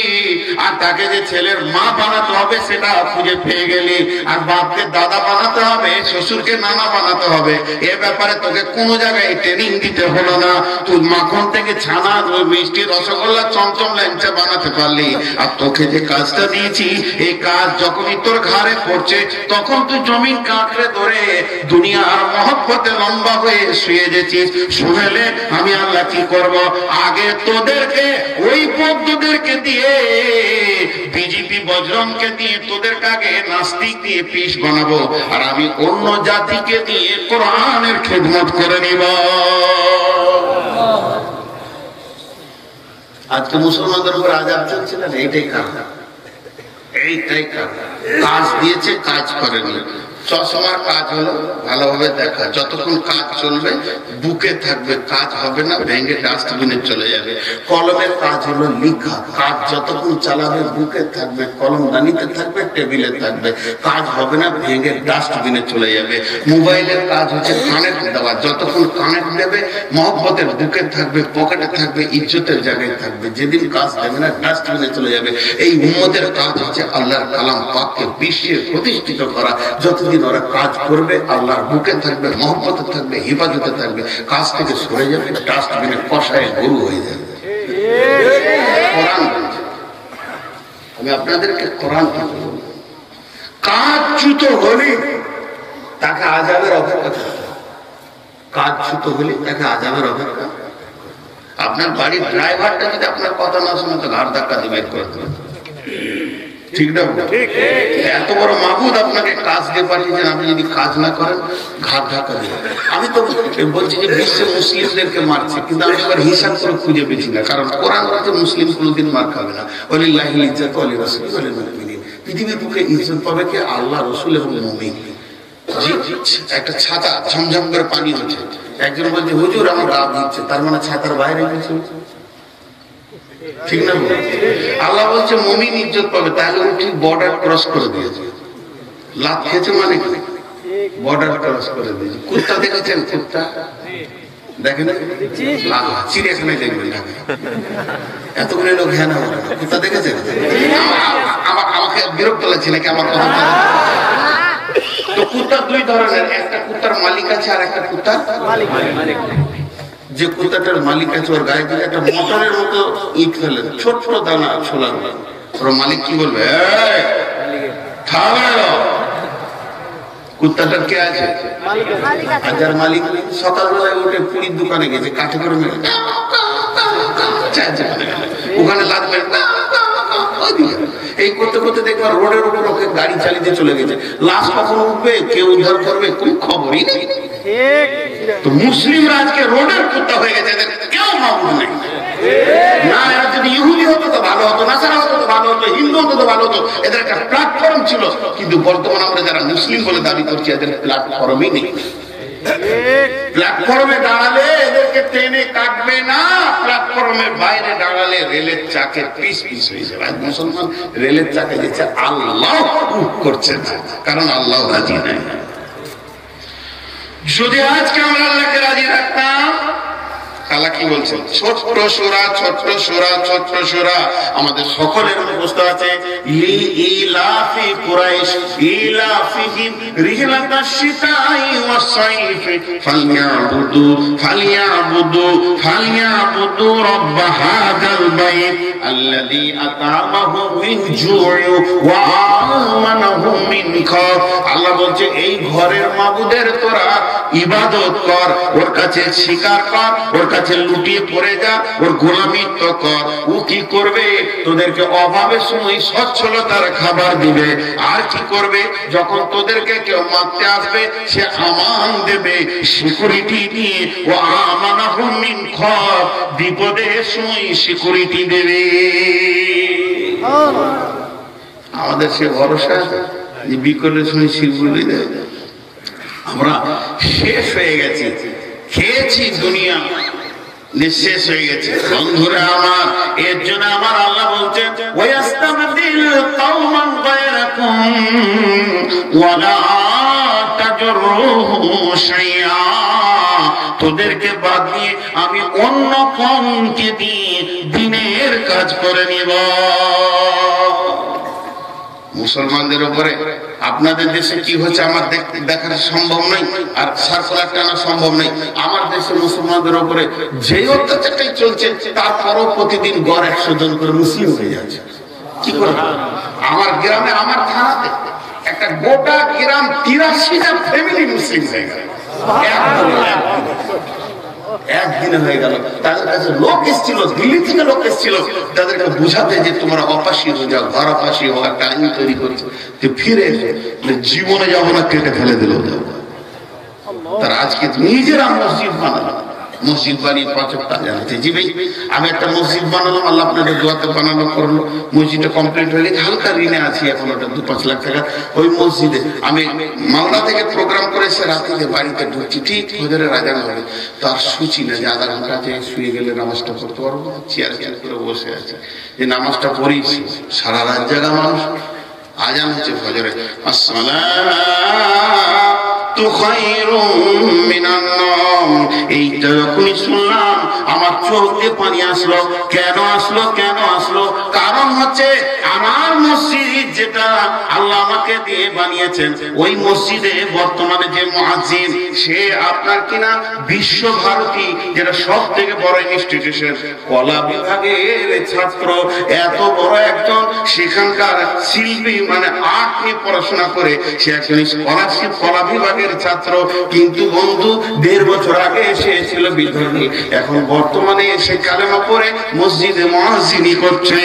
আর তাকে যে ছেলের মা বানাতে হবে সেটা খুঁজে পেয়ে গেলি, আর বাপকে দাদা বানাতে হবে, শ্বশুরকে নানা বানাতে হবে, এ ব্যাপারে তোকে কোনো জায়গায় ট্রেনিং দিতে হলো না। তুই মাখন থেকে ছানা, মিষ্টি, রসগোল্লা, চমচম, ল্যাংচা বানাতে পারলি। আর তোকে যে কাজটা দিয়েছি, এই কাজ যখনই তোর ঘাড়ে পড়ছে, তখন তুই জমিন কাঁকড়ে ধরে দুনিয়ার মহব্বতে লম্বা হয়ে শুয়ে যেছিস। শুনেলে আমি আল্লাহ কি করব, আগে তোদেরকে ওই বৌদ্ধদেরকে দিয়ে, বিজেপি বজরংকে দিয়ে, তোদেরকে আগে নাস্তিক দিয়ে পিস বানাবো, আর আমি অন্য জাতিকে দিয়ে কোরআনের খিদমত করে নিব। আজকে মুসলমানদের উপর আযাব চলছে না, এইটাই কারণ। এইটাই কাজ দিয়েছে, কাজ করেনি। চশমার কাজ হলো ভালোভাবে দেখা, যতক্ষণ কাজ চলবে বুকে থাকবে, কাজ হবে না, ভেঙে ডাস্টবিনে চলে যাবে। কলমের কাজ হলো লিখা, কাজ যতক্ষণ চালাবে বুকে থাকবে, কলম দানিতে থাকবে, টেবিলে থাকবে, কাজ হবে না, ভেঙে ডাস্টবিনে চলে যাবে। মোবাইলের কাজ হচ্ছে কানেক্ট দেওয়া, যতক্ষণ কানেক্ট দেবে মহব্বতের বুকে থাকবে, পকেটে থাকবে, ইজ্জতের জায়গায় থাকবে, যেদিন কাজ দেবে না ডাস্টবিনে চলে যাবে। এই উম্মতের কাজ হচ্ছে আল্লাহর কালাম পাককে বিশ্বে প্রতিষ্ঠিত করা। যতদিন ওরা কাজ করবে আল্লাহর বুকে থাকবে, মহব্বতে থাকবে, হিফাজতে থাকবে, কাজ থেকে সরে যাবে, ডাস্টবিনে কষায় গরু হয়ে যাবে। কোরআন বলছে, আমি আপনাদেরকে কোরআন কি বলবো, কাজচ্যুত হলে তাকে আযাবের অপেক্ষা করতে হবে। কাজচ্যুত হলে তাকে আযাবের অপেক্ষা। আপনার বাড়ির ড্রাইভারটা যদি আপনার কথা না শুনে তো ঘাড় ধাক্কা দিয়ে বের করে দেবে, ঠিক না? এত বড় মাবুদ আপনাকে কাজ দিয়ে পাঠিয়েছেন, আপনি যদি কাজ না করেন ঘাট ধাক্কা দেবেন। আমি তো বলছি যে বিশ্বে মুসলিমদেরকে মারছে, কিন্তু আমি আবার হিসাব করে খুঁজে পেয়েছি না, কারণ কোরআন বলছে মুসলিম কোনোদিন মার খাবে না। ওয়ালিল্লাহিল ইজ্জাতু ওয়া লিরাসূলিহি ওয়া লিল মুমিনিন। পৃথিবীর বুকে ইজ্জত পাবে কে? আল্লাহ, রাসূল এবং মুমিন। একটা ছাতা ঝমঝম করে পানি হচ্ছে, একজন বলছে হুজুর আমার গা ভিজছে, তার মানে ছাতার বাইরে গেছে, ঠিক না? আল্লাহ বলছে মুমিন ইজ্জত পাবে, তাহলে ও ঠিক বর্ডার ক্রস করে দিয়েছে। লাভ খেয়েছে মানে কি? বর্ডার ক্রস করে দিয়েছে। কুত্তা দেখেছেন? কুত্তা দেখেন, চিড়িয়াখানায় দেখবেন, এতগুলো লোক হ্যাঁ না, কুত্তা দেখেছেন? আমাকে বিরক্ত লাগছে নাকি আমার কথা? তো কুত্তা দুই ধরনের, একটা কুত্তার মালিক আছে আর একটা কুত্তার মালিক। যে কুত্তাটার মালিক আছে ওর গায়ে দিলে একটা মোটরের মতো ইট ফেলে, ছোট ছোট দানা ছোলার, ওর মালিক কি বলবে? কুত্তাটার কে আছে? আর যার মালিক সকালবেলায় উঠে পুরীর দোকানে গেছে, কাঠে করে মেরে ওখানে লাগবে, এই করতে করতে দেখবার রোডের উপর ওকে গাড়ি চালিয়ে চলে গেছে। লাশ কখন উঠবে, কেউ উদ্ধার করবে, কোন খবরই নেই। তো মুসলিমরা আজকে রোডের কুত্তা হয়ে গেছে, এদের কেউ মাবুদ নেই। না, এরা যদি ইহুদি হতো তো ভালো হতো, নাসারা হতো তো ভালো হতো, হিন্দু হতো তো ভালো হতো, এদের একটা প্ল্যাটফর্ম ছিল। কিন্তু বর্তমানে আমরা যারা মুসলিম বলে দাবি করছি, এদের প্ল্যাটফর্মই নেই। প্ল্যাটফর্মে দাঁড়ালে এদেরকে ট্রেনে কাটবে না, প্ল্যাটফর্মের বাইরে দাঁড়ালে রেলের চাকে পিস পিস হয়ে যাবে। আজ মুসলমান রেলের চাকে যেছে, আল্লাহ করছে না, কারণ আল্লাহ রাজি নাই। যদি আজকে আমরা আল্লাহকে রাজি রাখতাম, আল্লাহ কি বলছেন? ছোট্ট সূরা, ছোট্ট সূরা, ছোট্ট সূরা আমাদের সকলের মুখস্থ আছে। ইলাফি কুরাইশ ইলাফিহিম রিহলাতাশ শিতাই ওয়াস সাইফ ফালিয়াবুদু রাব্ব হাযাল বাইত আল্লাযী আতামাহুম মিন জু'i ওয়া আমানাহুম মিন খাউফ। আল্লাহ বলছে এই ঘরের মাবুদের তোরা ইবাদত কর, ওর কাছে স্বীকার কর, ওর কাছে লুটিয়ে পড়ে যা, ওর গোলামি তো কর। ও কি করবে? তোদেরকে অভাবের সময় সচ্ছলতার খাবার দিবে। আর কি করবে? যখন তোদেরকে কেউ মারতে আসবে সে আমান দেবে, সিকিউরিটি দিয়ে। ও আমানাহুম মিন খাউফ, বিপদের সময় সিকিউরিটি দেবে। আমাদের সে ভরসা যে বিকটের সময় সিকিউরিটি দেবে। আমরা শেষ হয়ে গেছি, খেয়েছি, দুনিয়া নিঃশেষ হয়ে গেছে। বন্ধুরা আমার, এর জন্য আমার আল্লাহ বলছেন ওয়াস্তাবদিল কওমান গায়রাকুম ওয়া লা তাজরুহু শাইআ। তোদেরকে বাদ দিয়ে আমি অন্য কওমকে দিয়ে দ্বীনের কাজ করে নিব। মুসলমানদের উপরে আপনাদের দেশে কি হচ্ছে আমার দেখার সম্ভব নয়, আর সার্কুলার টানা সম্ভব নয়। আমার দেশে মুসলমানদের উপরে যে অত্যাচারটাই চলছে, তারপরও প্রতিদিন গড় 100 জন করে মুসলিম হয়ে যাচ্ছে। কি করে? আমার গ্রামে, আমার থানাতে একটা গোটা গ্রাম 83টা ফ্যামিলি মুসলিম হয়ে গেল একদিনে হয়ে গেল। তাদের কাছে লোক এসেছিল, দিল্লি থেকে লোক এসেছিল তাদেরকে বুঝাতে যে তোমরা অপাসী হয়ে যাও, ঘর অপাসী হওয়া একটা আইন তৈরি করছে, যে ফিরে জীবনে যাবো না, কেটে ফেলে দিল। তারা আজকে নিজেরা মসজিদ বানালো, মসজিদ বানিয়ে 5 ওয়াক্ত আযান হচ্ছে। জি ভাই, আমি একটা মসজিদ বানালাম, আল্লাহ আপনাদের দোয়াতে বানানো করলো, মসজিদটা কমপ্লিট হয়ে গেছে, হালকা ঋণে আছি এখন, ওটা 2-5 লাখ টাকা। ওই মসজিদে আমি মাওনা থেকে প্রোগ্রাম করেছে, রাতে বাড়িতে ঢুকছি, ঠিক ফজরের আযান হবে, তার সূচি না যে আধা ঘন্টা যে শুয়ে গেলে নামাজটা পড়তে পারবো, চেয়ার করে বসে আছে যে নামাজটা পড়িয়েছি। সারা রাত জাগা মানুষ, আযান হচ্ছে ফজরে, আসসালাতু খায়রুম মিনান নাওম। এইটা যখনই শুনলাম আমার চোখ দিয়ে পানি আসলো। কেন আসলো? কেন আসলো? কারণ হচ্ছে আমার মসজিদ যেটা আল্লাহ আমাকে দিয়ে বানিয়েছেন, ওই মসজিদে বর্তমানে যে মুয়াজ্জিন, সে আপনার কিনা বিশ্বভারতী, যেটা সব থেকে বড় ইনস্টিটিউশন, কলা বিভাগের ছাত্র, এত বড় একজন সেখানকার শিল্পী, মানে আর্ট নিয়ে পড়াশোনা করে সে একজন স্কলারশিপ কলা বিভাগের ছাত্র। কিন্তু বন্ধু 1.5 বছর আগে সে ছিল বিধর্মী, এখন বর্তমানে এসে কালেমা পড়ে মসজিদে মুয়াজ্জিনি করছে।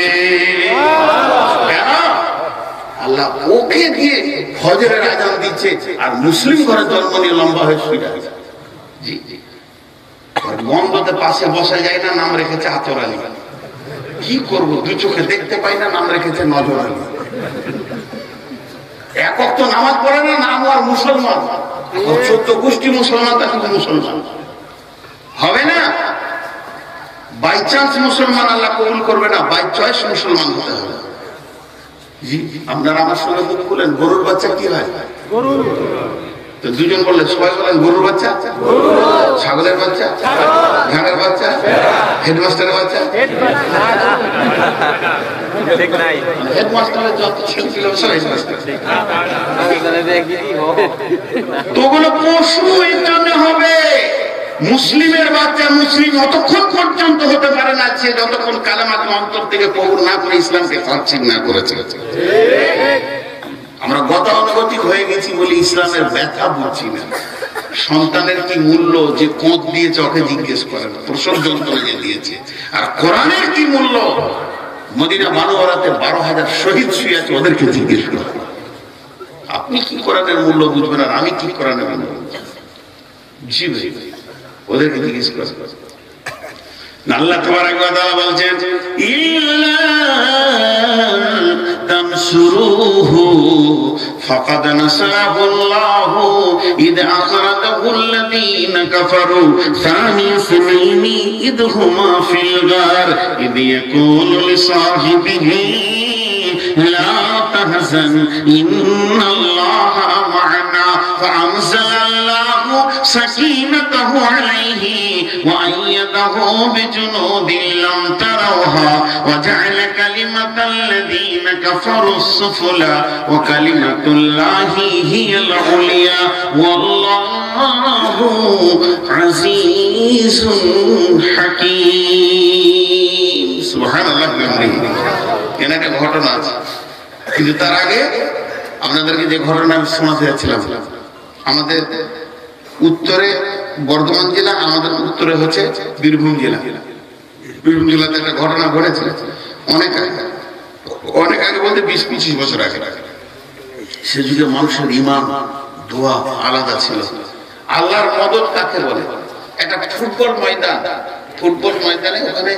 আল্লাহ ওকে দিয়ে ফজরের আযান দিচ্ছে, আর মুসলিম ঘরে জন্ম নিয়ে লম্বা হয়ে শুয়ে আছে। জি জি, বন্ধতে পাশে বসা যায় না, নাম রেখেছে আতর আলী। কি করবো, 2 চোখে দেখতে পাই না, নাম রেখেছে নজর আলী। এক ওয়াক্ত নামাজ পড়ে না, নাম আর মুসলমান। 14 গোষ্ঠী মুসলমান, তা শুধু মুসলমান হবে না। বাই চান্স মুসলমান আল্লাহ কবুল করবে না, বাই চয়েস মুসলমান হতে হবে। জি, আপনারা আমার সঙ্গে মুখ খুলেন, গরুর বাচ্চা কি হয়? গরু। তো 2 জন বললে সবাই বলেন গরুর বাচ্চা, ছাগলের বাচ্চা, ঘাড়ের বাচ্চা, হেডমাস্টারের বাচ্চা। হেডমাস্টারের যত ছেলে ছিল সব হেডমাস্টার। তো ওগুলো পশু এর জন্য হবে। মুসলিমের বাচ্চা মুসলিম অতক্ষণ পর্যন্ত হতে পারে না সে যতক্ষণ কালেমাকে অন্তর থেকে কবুল না করে ইসলামকে ফার্সিং না করেছে। আমরা গতানুগতিক হয়ে গেছি বলে ইসলামের ব্যথা বুঝছি না। সন্তানের কি মূল্য যে কোঁদ দিয়েছে ওকে জিজ্ঞেস করেন, প্রসব যন্ত্র যে দিয়েছে। আর কোরআনের কি মূল্য, মদিনা মানবরাতে 12,000 শহীদ শুয়ে আছে, ওদেরকে জিজ্ঞেস করেন। আপনি কি কোরআনের মূল্য বুঝবেন আর আমি কি কোরআনের মূল্য বুঝবেন? জি ভাই, ওদেরকে জিজ্ঞেস করেন। আল্লাহ তাবারাক ওয়া তাআলা বলছেন, ইল্লা তানসুরুহু ফাকাদ নাসারাহুল্লাহু ইদ আখরাজাহু আল্লাযীনা কাফারু সানি সুনাইনি ইদ হুমা ফিল গার ইদ ইয়াকুলু লিসাহিবিহি লা তাহজান ইন্নাল্লাহা মা'ানা ফাআনজালাল্লাহু সাকিনাতাহু আলাইহি ওয়া আইয়াদাহু বিজুনুদিন লাম তারাওহা ওয়া জা'আলা কালিমাতাল্লাযীনা কাফারুস সুফলা ওয়া কালিমাতুল্লাহি হিয়াল উলিয়া ওয়াল্লাহু আজিজুন হাকীম। সুবহানাল্লাহ। এখানে একটা ঘটনা আছে, কিন্তু তার আগে আপনাদেরকে যে ঘটনা আমি শোনাতে যাচ্ছিলাম, আমাদের উত্তরে বর্ধমান জেলা, আমাদের উত্তরে হচ্ছে বীরভূম জেলা। বীরভূম জেলাতে একটা ঘটনা ঘটেছে অনেক আগে, অনেক আগে বলতে 20-25 বছর আগে। সে যুগে মানুষের ঈমান দোয়া আলাদা ছিল। আল্লাহর মদদ কাকে বলে? একটা ফুটবল ময়দান, ফুটবল ময়দানে ওখানে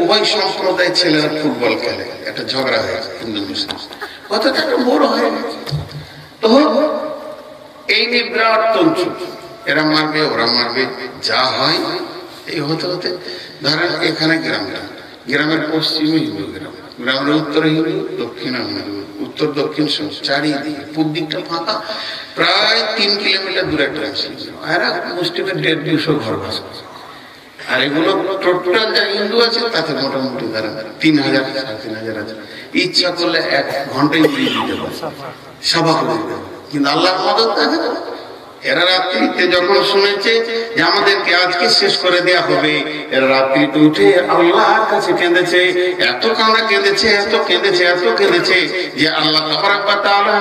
উভয় সম্প্রদায়ের ছেলেরা ফুটবল খেলে, একটা ঝগড়া হয়েছে হিন্দু মুসলিম, কথাটা একটা বড় হয়ে গেছে। তো এই নিয়ে বিরাট তঞ্চু, এরা মারবে ওরা মারবে, যা হয় এই হতে হতে ধরেন এখানে গ্রামের পশ্চিমে হিন্দু গ্রাম, গ্রামের উত্তরে হিন্দু, দক্ষিণে হিন্দু, উত্তর দক্ষিণ চারিদিকে, পূর্ব দিকটা ফাঁকা, প্রায় 3 কিলোমিটার দূরে একটা মুসলিম। এরা মুসলিমের 150-200 ঘর বাস করে। আর এগুলো টোটাল যা হিন্দু আছে তাতে মোটামুটি ধরেন 3,000-3,500 আছে। ইচ্ছা করলে 1 ঘন্টায় উড়িয়ে দিতে পারে, সভা করে দিতে পারে। কিন্তু আল্লাহর মদদ থাকে না। এরা রাত্রিতে যখন শুনেছে যে আমাদেরকে আজকে শেষ করে দেয়া হবে, এরা রাত্রিতে উঠে আল্লাহর কাছে কেঁদেছে, এত কান্না কেঁদেছে, এত কেঁদেছে, এত কেঁদেছে যে আল্লাহ তাবারাক ওয়া তাআলা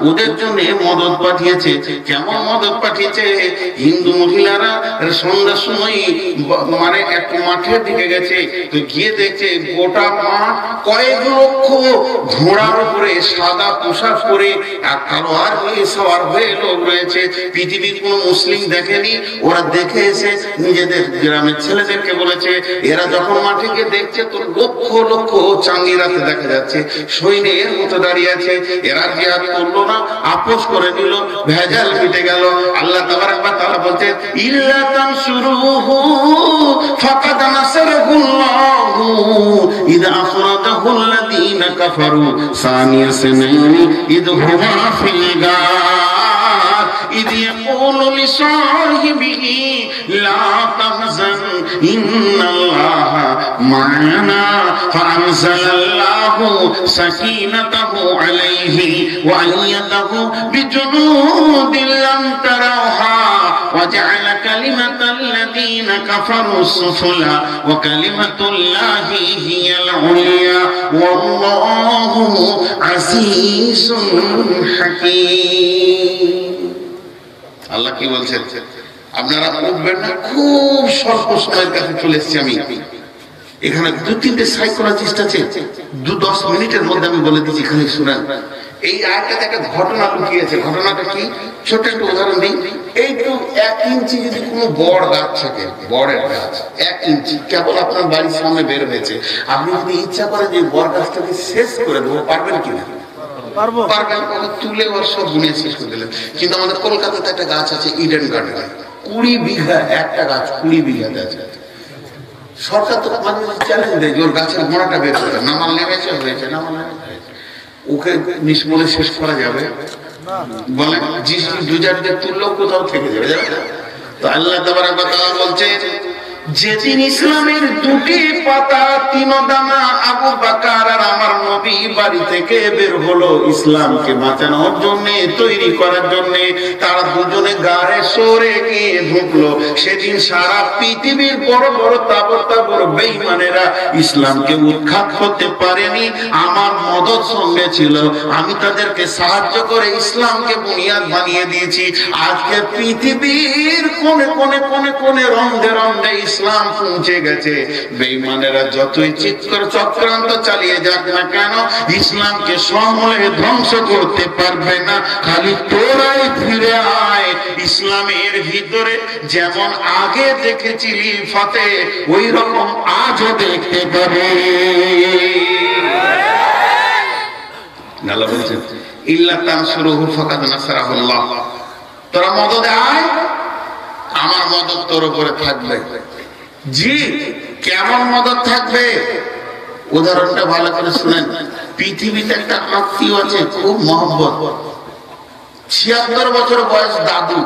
ওদের জন্য মদদ পাঠিয়েছে। কেমন মদদ পাঠিয়েছে? হিন্দু মহিলারা সন্ধ্যার সময় মানে এক মাঠের দিকে গেছে, তো গিয়ে দেখছে গোটা মাঠ কয়েক লক্ষ ঘোড়ার উপরে সাদা পোশাক পরে আর তলোয়ার হয়ে সওয়ার হয়ে লোক রয়েছে, পৃথিবীর কোন মুসলিম দেখেনি। ওরা দেখে এসে নিজেদের গ্রামের ছেলেদেরকে বলেছে, এরা যখন মাঠে গিয়ে দেখছে তো লক্ষ লক্ষ চাঙ্গিরাতে দেখা যাচ্ছে সৈন্যের মতো দাঁড়িয়ে আছে, এরা জিহাদ করলো না, আপোষ করে নিল, ভেজাল মিটে গেল। আল্লাহ তাবারক ওয়া তাআলা বলছেন, ইল্লা তানসুরুহু ফাকাদ নাসারাহুল্লাহু ইযা আখরাজাহুল্লাযীনা কাফারু সানিয়া সানাইনি ইয হুমা ফিল গার ইয ইয়াকুলু লিসাহিবিহি লা তাহজান ইন্নাল্লাহা মা'ানা ফাআনজালাল্লাহু সাকিনাতাহু আলাইহি ওয়া আইয়াদাহু বিজুনুদিন লাম তারাহা ওয়া জা'আলা কালিমাতাল্লাযীনা কাফারু সুফলা ওয়া কালিমাতুল্লাহি হিয়াল উলিয়া ওয়াল্লাহু আসীসুন হাকীম। আল্লাহ কি বলছেন? আপনারা উঠবেন না, খুব স্বল্প সময়ের কাছে চলে এসেছি আমি। এখানে 2-3টে সাইকোলজিস্ট আছে, 2-10 মিনিটের মধ্যে আমি বলে দিচ্ছি, খালি শুনেন। এই আয়াতটাতে একটা ঘটনা লুকিয়েছে। ঘটনাটা কি? ছোট একটা উদাহরণ দিই। এইটু 1 ইঞ্চি যদি কোনো বড় গাছ থাকে, বড়ের গাছ 1 ইঞ্চি কেবল আপনার বাড়ির সামনে বের হয়েছে, আপনি যদি ইচ্ছা করেন যে বড় গাছটাকে শেষ করে দেবো, পারবেন কিনা? পারবেন। তুলে ওর সব গুনিয়ে শেষ করে দিলেন। কিন্তু আমাদের কলকাতাতে একটা গাছ আছে, ইডেন গার্ডেনে 20 বিঘা, একটা গাছ 20 বিঘাতে আছে। সরকার তো মাঝে মাঝে চ্যালেঞ্জ দেয় যে ওর গাছের গোড়াটা বের করে, নামাল নেমেছে, হয়েছে, নামাল নেমেছে, ওকে নিষ্মূলে শেষ করা যাবে? বলে দুজারদের তুললেও কোথাও থেকে যাবে। তো আল্লাহ তাবারক ওয়া তাআলা বলছেন, যেদিন ইসলামের 2টি পাতা 3 দানা আবু বকর আর আমার নবী বাড়ি থেকে বের হলো ইসলামকে বাঁচানোর জন্য, তৈরি করার জন্য, তারা দুজনে গাড়ে সরে গিয়ে ঢুকলো, সেদিন সারা পৃথিবীর বড় বড় তাবর তাবর বেঈমানেরা ইসলামকে উৎখাত করতে পারেনি। আমার মদদ সঙ্গে ছিল, আমি তাদেরকে সাহায্য করে ইসলামকে বুনিয়াদ বানিয়ে দিয়েছি। আজকে পৃথিবীর কোণে কোণে কোণে কোণে রন্ধে রন্ধে ইসলাম পৌঁছে গেছে। বেঈমানেরা যতই চিৎকার চক্রান্ত চালিয়ে যাক না কেন, ইসলামকে সমূলে ধ্বংস করতে পারবে না। খালি তোরাই ফিরে আয়, ইসলামের ভিতরে যেমন আগে দেখেছিলি ফতে, ওই রকম আজও দেখতে পাবে। আল্লাহ বলছেন, ইল্লা তানসুরুহু ফাকাদ নাসারাহুল্লাহ, তোরা মদদে আয়, আমার মদদ তোর উপরে থাকবে। জি, কেমন মদদ থাকবে? উদাহরণটা ভালো করে শুনেন। পৃথিবীতে একটা আত্মীয় আছে, খুব মহব্বত, 76 বছর বয়স, দাদু,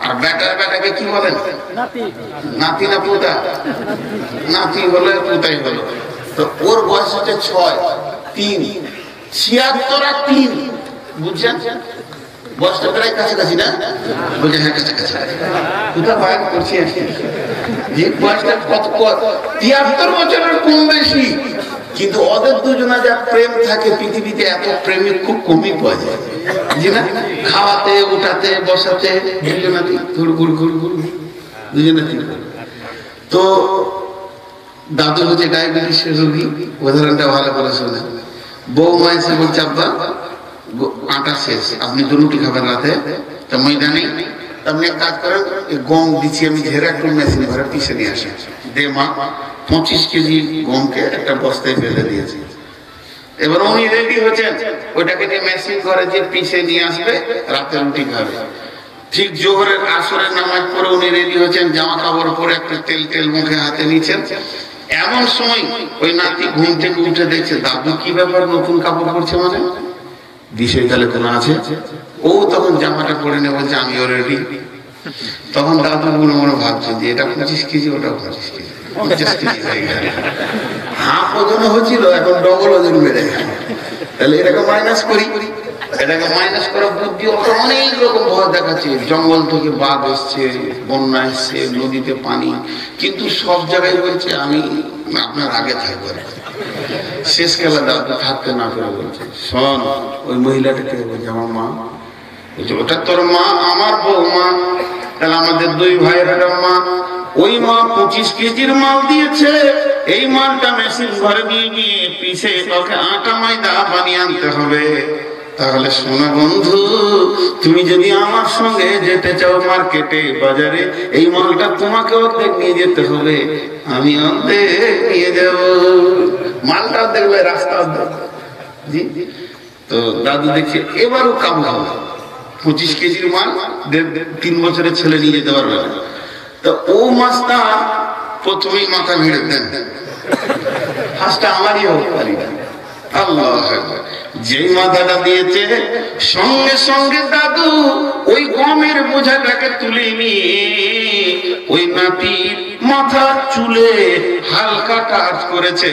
আর বেটাকে কি বলেন? নাতি না পুতা? নাতি হলে পুতাই হলো। তো ওর বয়স হচ্ছে 6, 3, 76 আর 3, বুঝছেন? বয়সটা প্রায় কাছাকাছি না? বলছে হ্যাঁ কাছাকাছি। কোথা বয়ান করছি যে বয়সটা কত 73 বছরের কম বেশি, কিন্তু ওদের দুজনা যা প্রেম থাকে পৃথিবীতে, এত প্রেমিক খুব কমই পাওয়া যায়, জি না? খাওয়াতে, উঠাতে, বসাতে দুজনাতে দুজনাতে। তো দাদু হচ্ছে ডায়াবেটিসের রোগী। উদাহরণটা ভালো করে শোনে। বৌমা এসে বলছে, আব্বা আটা শেষ, আপনি 2 রুটি খাবেন রাতে, তো ময়দা নেই, আপনি এক কাজ করেন, গম দিচ্ছি আমি ঝেড়ে একটু মেশিন ঘরে পিষে নিয়ে আসেন। দে মা, 25 কেজি গমকে একটা বস্তায় ফেলে দিয়েছি। এবার উনি রেডি হচ্ছেন, ওইটাকে নিয়ে মেশিন ঘরে যে পিষে নিয়ে আসবে, রাতে রুটি খাবে। ঠিক জোহরের আসরের নামাজ পড়ে উনি রেডি হচ্ছেন, জামা কাপড় পরে একটা তেল মুখে হাতে নিচ্ছেন। এমন সময় ওই নাতি ঘুম থেকে উঠে দেখছে, দাদু কি ব্যাপার, নতুন কাপড় পরছে, মানে বিষয়কালে কোনো আছে? ও তখন জামাটা পরে নেবে, বলছে আমিও রেডি। তখন দাদু মনে মনে ভাবছে যে এটা 25 কেজি, ওটা 25 কেজি, 50 কেজি হয়ে গেল। হাফ ওজন হচ্ছিল, এখন ডবল ওজন বেড়ে গেল। তাহলে এটাকে মাইনাস করি, এটাকে মাইনাস করা বুদ্ধি অনেক রকম ভয় দেখাচ্ছে। জঙ্গল থেকে বাঘ এসছে, বন্যা এসছে, নদীতে পানি, কিন্তু সব জায়গায় বলছে আমি আপনার আগে থাকবো। শেষ খেলা দাদু থাকতে না পেরে বলছে, শোন, ওই মহিলাটাকে বলছে আমার মা, বলছে ওটা তোর মা, আমার বৌমা, তাহলে আমাদের 2 ভাইয়ের একটা মা। ওই মা 25 কেজির মাল দিয়েছে, এই মালটা মেশিন ঘরে নিয়ে গিয়ে পিষে তোকে আটা ময়দা বানিয়ে আনতে হবে। তাহলে শোনো বন্ধু, তুমি যদি আমার সঙ্গে যেতে চাও মার্কেটে বাজারে, এই মালটা তোমাকে অর্ধেক নিয়ে যেতে হবে, আমি অর্ধেক নিয়ে যাব। মালটা অর্ধেক, রাস্তা অর্ধেক। জি। তো দাদু দেখছে এবারও কাবু হবে, 25 কেজির মাল 3 বছরের ছেলে নিয়ে যেতে পারবে না। তো ও মাছটা প্রথমেই মাথা ভিড়ে দেন, হাঁসটা আমারই হোক পারি না। আল্লাহ, যেই মাথাটা দিয়েছে সঙ্গে সঙ্গে দাদু ওই গমের বোঝাটাকে তুলে নিয়ে ওই নাতির মাথা চুলে হালকা টাচ করেছে,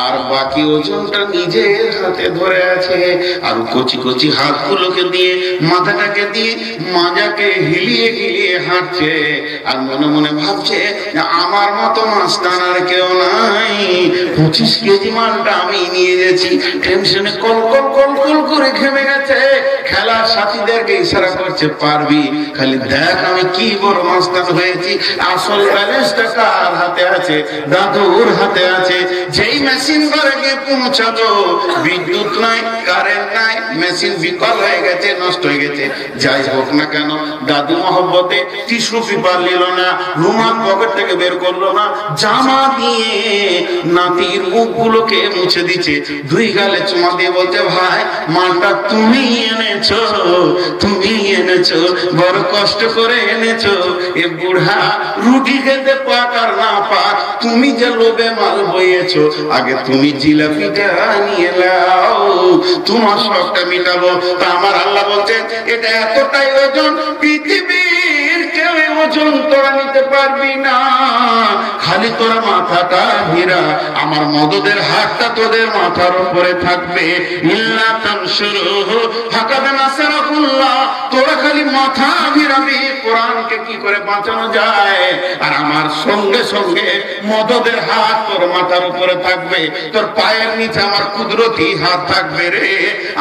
আর বাকি ওজনটা নিজের হাতে ধরে আছে। আর কচি কচি হাতগুলোকে দিয়ে মাথাটাকে দিয়ে মাজাকে হিলিয়ে হিলিয়ে হাঁটছে, আর মনে মনে ভাবছে আমার মতো মাছ টানার কেউ নাই, 25 কেজি মালটা আমি নিয়ে গেছি। টেনশনে কল কল কল কল করে ঘেমে গেছে। খেলার সাথীদেরকে ইশারা করছে, পারবি, খালি দেখ আমি কি বড় মাস্টার হয়েছি। আসল ব্যালেন্সটা কার হাতে আছে? দাদুর হাতে আছে। যেই মেশিন ঘরে গিয়ে পৌঁছাতো, বিদ্যুৎ নাই, কারেন্ট নাই, মেশিন বিকল হয়ে গেছে, নষ্ট হয়ে গেছে। যাই হোক না কেন, দাদু মহব্বতে টিস্যু পেপার নিল না, রুমাল পকেট থেকে বের করলো না, জামা দিয়ে নাতির মুখগুলোকে মুছে দিচ্ছে, 2 গালে চুমা দিয়ে বলছে, ভাই মালটা তুমি এনেছো, তুমি এনেছো, বড় কষ্ট করে এনেছো। এ বুড়া রুটি খেতে পাক আর না পাক, তুমি যে লোভে মাল বইয়েছো, আগে তুমি জিলাপিটা নিয়ে নাও, তোমার সবটা মিটাবো। তা আমার আল্লাহ বলছেন, এটা এতটাই ওজন, পৃথিবীর কেউ ওজন তোরা নিতে পারবি না, খালি তোরা মাথাটা ভিড়া, আমার মদদের হাতটা তোদের মাথার উপরে থাকবে। ইল্লা তানসুরুহু ফাকাদ নাসারাহুল্লাহ, তোরা খালি মাথা ভিড়াবি কোরআনকে কি করে বাঁচানো যায়, আর আমার সঙ্গে সঙ্গে মদদের হাত তোর মাথার উপরে থাকবে, তোর পায়ের নিচে আমার কুদরতি হাত থাকবে রে।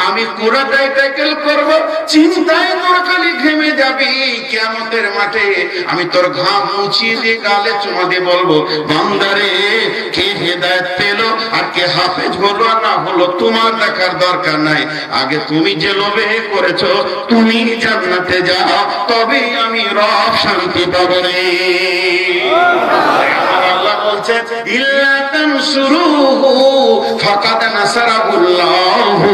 আমি পুরাটাই ট্যাকেল করব, চিন্তায় তোর খালি ঘেমে যাবি। কিয়ামতের মাঠে আমি তোর ঘাম মুছিয়ে দিয়ে গালে চুমা দিয়ে বলবো, বান্দারে কে হেদায়েত পেল আর কে হাফেজ হলো না হলো তোমার দেখার দরকার নাই, আগে তুমি যে লোভে করেছো তুমি জান্নাতে যাও, তবে আমি রব শান্তি পাবো রে। আল্লাহ বলছেন, ইল্লা তানসুরুহু ফাকাদ নাসারাহুল্লাহু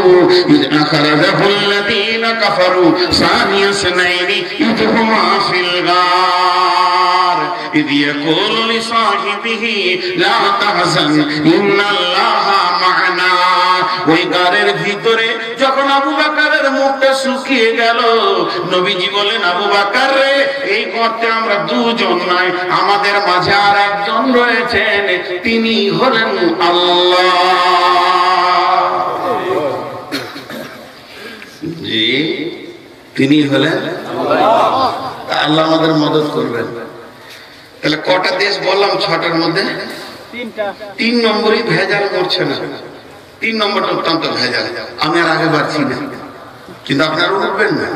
ইয আখরাজাহুল্লাযীনা কাফারু সানিয়া ইসনাইনি ইয হুমা ফিল গার ইয ইয়াকুলু লিসাহিবিহি লা তাহজান ইন্নাল্লাহা মা'না। ওই গারের ভিতরে যখন আবু বকরের মুখটা শুকিয়ে গেল, নবীজি বলেন, আবু বকর রে, এই গর্তে আমরা 2 জন নাই, আমাদের মাঝে আর একজন রয়েছেন, তিনি হলেন আল্লাহ। জি, তিনি হলেন আল্লাহ। আল্লাহ আমাদের মদদ করবেন। তাহলে কটা দেশ বললাম? 6টার মধ্যে 3 নম্বরই ভেজাল করছে না। 3 নম্বরটা অত্যন্ত ভেজাল। আমি আর আগে বাড়ছি না, কিন্তু আপনারা উঠবেন না,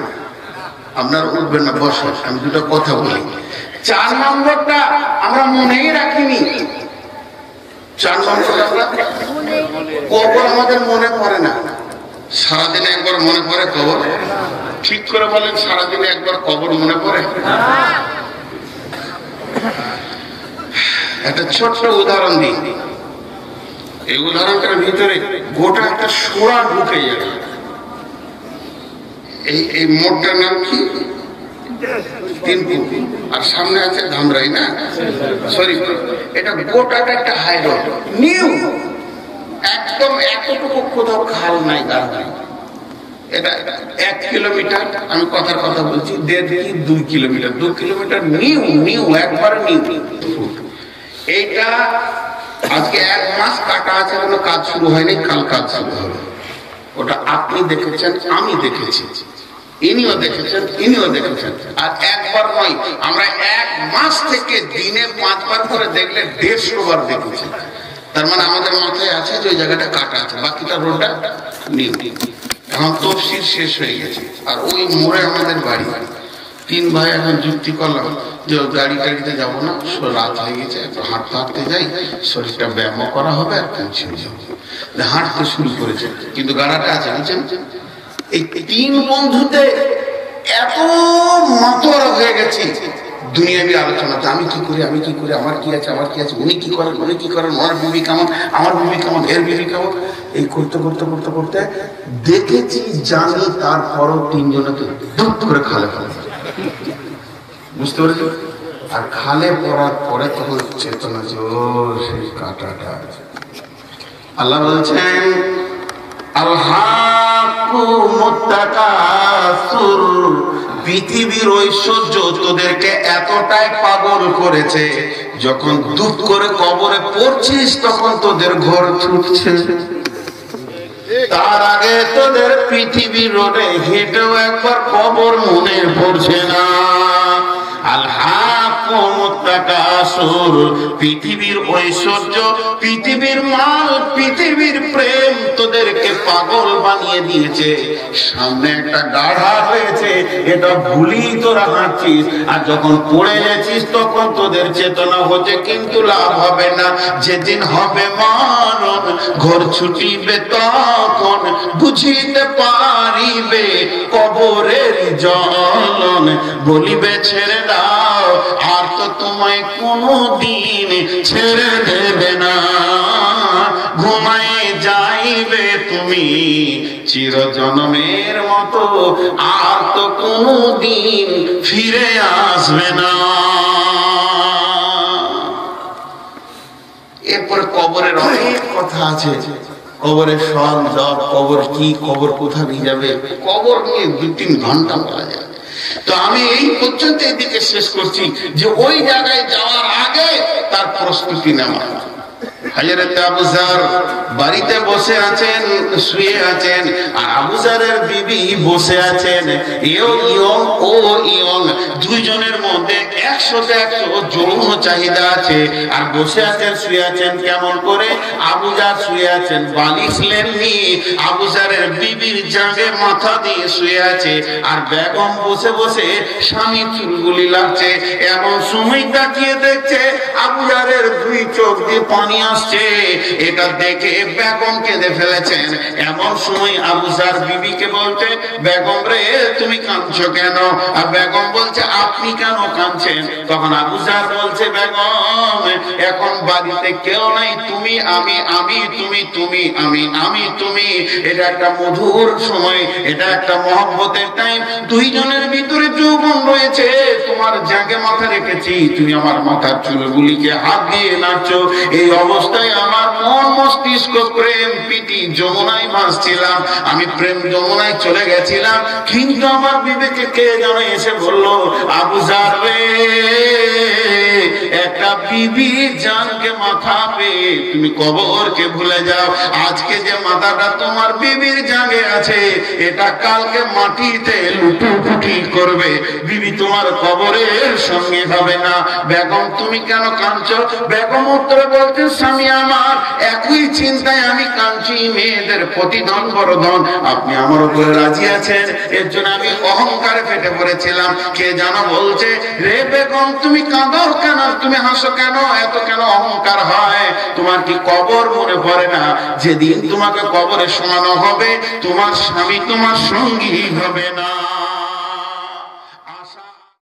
আপনারা উঠবেন না, বসে আমি 2টা কথা বলি। 4 নম্বরটা আমরা মনেই রাখিনি। 4 নম্বরটা আমরা কবর আমাদের মনে পড়ে না। সারাদিনে একবার মনে পড়ে কবর? ঠিক করে বলেন, সারাদিনে একবার কবর মনে পড়ে? একটা ছোট্ট উদাহরণ দিই। এই উদাহরণটার ভিতরে গোটা একটা সোড়া ঢুকে যাবে। এই মোড়টার নাম কি? 3 ফুট, আর সামনে আছে ধামরাই, না সরি, এটা গোটাটা একটা হাই রোড, নিউ, একদম এতটুকু কোথাও খাল নাই, গাছ নাই। এটা 1 কিলোমিটার, আমি কথার কথা বলছি, 1.5 কি 2 কিলোমিটার, 2 কিলোমিটার নিউ, নিউ, একবারে নিউ। এইটা আজকে 1 মাস কাটা আছে, কোনো কাজ শুরু হয়নি, কাল কাজ শুরু হবে। ওটা আপনি দেখেছেন, আমি দেখেছি, ইনিও দেখেছেন, ইনিও দেখেছেন। আর একবার নয়, আমরা 1 মাস থেকে দিনে 5 বার করে দেখলে 150 বার দেখেছি। তার মানে আমাদের মাথায় আছে যে ওই জায়গাটা কাটা আছে, বাকিটা রোডটা নিউ। এখন তফসিল শেষ হয়ে গেছে, আর ওই মোড়ে আমাদের বাড়ি। 3 ভাই এখন যুক্তি করলাম যে গাড়ি টাড়িতে যাবো না, রাত হয়ে গেছে, একটু হাঁটতে হাঁটতে যাই, শরীরটা ব্যায়াম করা হবে, আর পৌঁছে যাবো। হাঁটতে শুরু করেছে, কিন্তু গাড়াটা আছে বুঝছেন, এই তিন বন্ধুতে এত মাতোয়ারা হয়ে গেছি দুনিয়াবি আলোচনাতে, আমি কি করি, আমি কি করি, আমার কি আছে, আমার কি আছে, উনি কি করেন, উনি কি করেন, ওনার বিবি কেমন, আমার বিবি কেমন, এর বিবি কেমন, এই করতে করতে করতে করতে দেখেছি জানি, তারপরও তিনজনকে দুপ করে খালে ফেলে, বুঝতে পেরেছি। আর খালে পড়ার পরে তখন চেতনা যে ও সেই কাঁটাটা আছে। আল্লাহ বলছেন পৃথিবীর ঐশ্বর্য তোদেরকে এতটাই পাগল করেছে, যখন দুঃখ করে কবরে পড়ছিস তখন তোদের ঘর ছুটছে, তার আগে তোদের পৃথিবীর রোডে হেঁটেও একবার কবর মনে পড়ছে না। পৃথিবীর ঐশ্বর্য, পৃথিবীর মাল, পৃথিবীর প্রেম তোদেরকে পাগল বানিয়ে দিয়েছে। সামনে একটা গাঢ়া হয়েছে, এটা ভুলি তোরা হাঁটছিস, আর যখন পড়ে গেছিস তখন তোদের চেতনা হচ্ছে, কিন্তু লাভ হবে না। যেদিন হবে মরণ, ঘর ছুটিবে তখন বুঝিতে পারিবে কবরের জ্বলন, বলিবে ছেড়ে দাও আর তো তোমায় কোনো দিন ছেড়ে দেবে না, ঘুমায় যাইবে তুমি চিরজন্মের মতো, আর তো কোনো দিন ফিরে আসবে না। এরপরে কবরের অনেক কথা আছে, কবরের সল জব, কবর কি, কবর কোথা নিয়ে যাবে, কবর নিয়ে 2-3 ঘন্টা বলা যায়। তো আমি এই পর্যন্ত এদিকে শেষ করছি যে ওই জায়গায় যাওয়ার আগে তার প্রস্তুতি নেওয়া। হযরত আবু যর বাড়িতে বসে আছেন, শুয়ে আছেন, আর আবু যরের বিবি বসে আছেন। ইয়ং ও ইয়ং, দুইজনের মধ্যে 100 যৌন চাহিদা আছে, আর বসে আছেন, শুয়ে আছেন কেমন করে? আবু যর শুয়ে আছেন বালিশ লেননি, আবু যরের বিবির জাগে মাথা দিয়ে শুয়ে আছে, আর বেগম বসে বসে স্বামী চুলগুলি লাগছে। এমন সময় তাকিয়ে দেখছে আবু যরের 2 চোখ দিয়ে পানি আসছে, এটা দেখে বেগম কেঁদে ফেলেছেন। এমন সময় আবু যর বিবিকে বলতে, বেগম রে তুমি কাঁদছো কেন? আর বেগম বলছে আপনি কেন কাঁদছেন? তখন আবু যর বলছে, বেগম এখন বাড়িতে কেউ নাই, তুমি আমি, আমি তুমি, তুমি আমি, আমি তুমি। এটা একটা মধুর সময়, এটা একটা মহব্বতের টাইম, দুইজনের ভিতরে যৌবন রয়েছে। তোমার জাগে মাথা রেখেছি, তুমি আমার মাথার চুলগুলিকে হাত দিয়ে নাচছো। এই অবস্থায় আমার মন মস্তিষ্ক প্রেম প্রীতি যমুনায় ভাসছিলাম, আমি প্রেম যমুনায় চলে গেছিলাম। কিন্তু আমার বিবেকে কে যেন এসে বললো, আবু যর রে একটা বিবির জানকে মাথা পেয়ে তুমি কবরকে ভুলে যাও। আজকে যে মাথাটা তোমার বিবির জাগে আছে, এটা কালকে মাটিতে লুটোপুটি করবে, বিবি তোমার কবরের সঙ্গে হবে না। বেগম তুমি কেন কাঁদছো? বেগম উত্তরে বলতে, স্বামী আমার একই চিন্তায় আমি কাঁদছি, মেয়েদের প্রতিধন বড় ধন, আপনি আমার উপরে রাজি আছেন, এর জন্য আমি অহংকারে ফেটে পড়েছিলাম। কে জানো বলছে, রে বেগম তুমি কাঁদো কেন, তুমি হাসো কেন, এত কেন অহংকার হয়? তোমার কি কবর মনে পড়ে না? যেদিন তোমাকে কবরে শোয়ানো হবে, তোমার স্বামী তোমার সঙ্গী হবে না।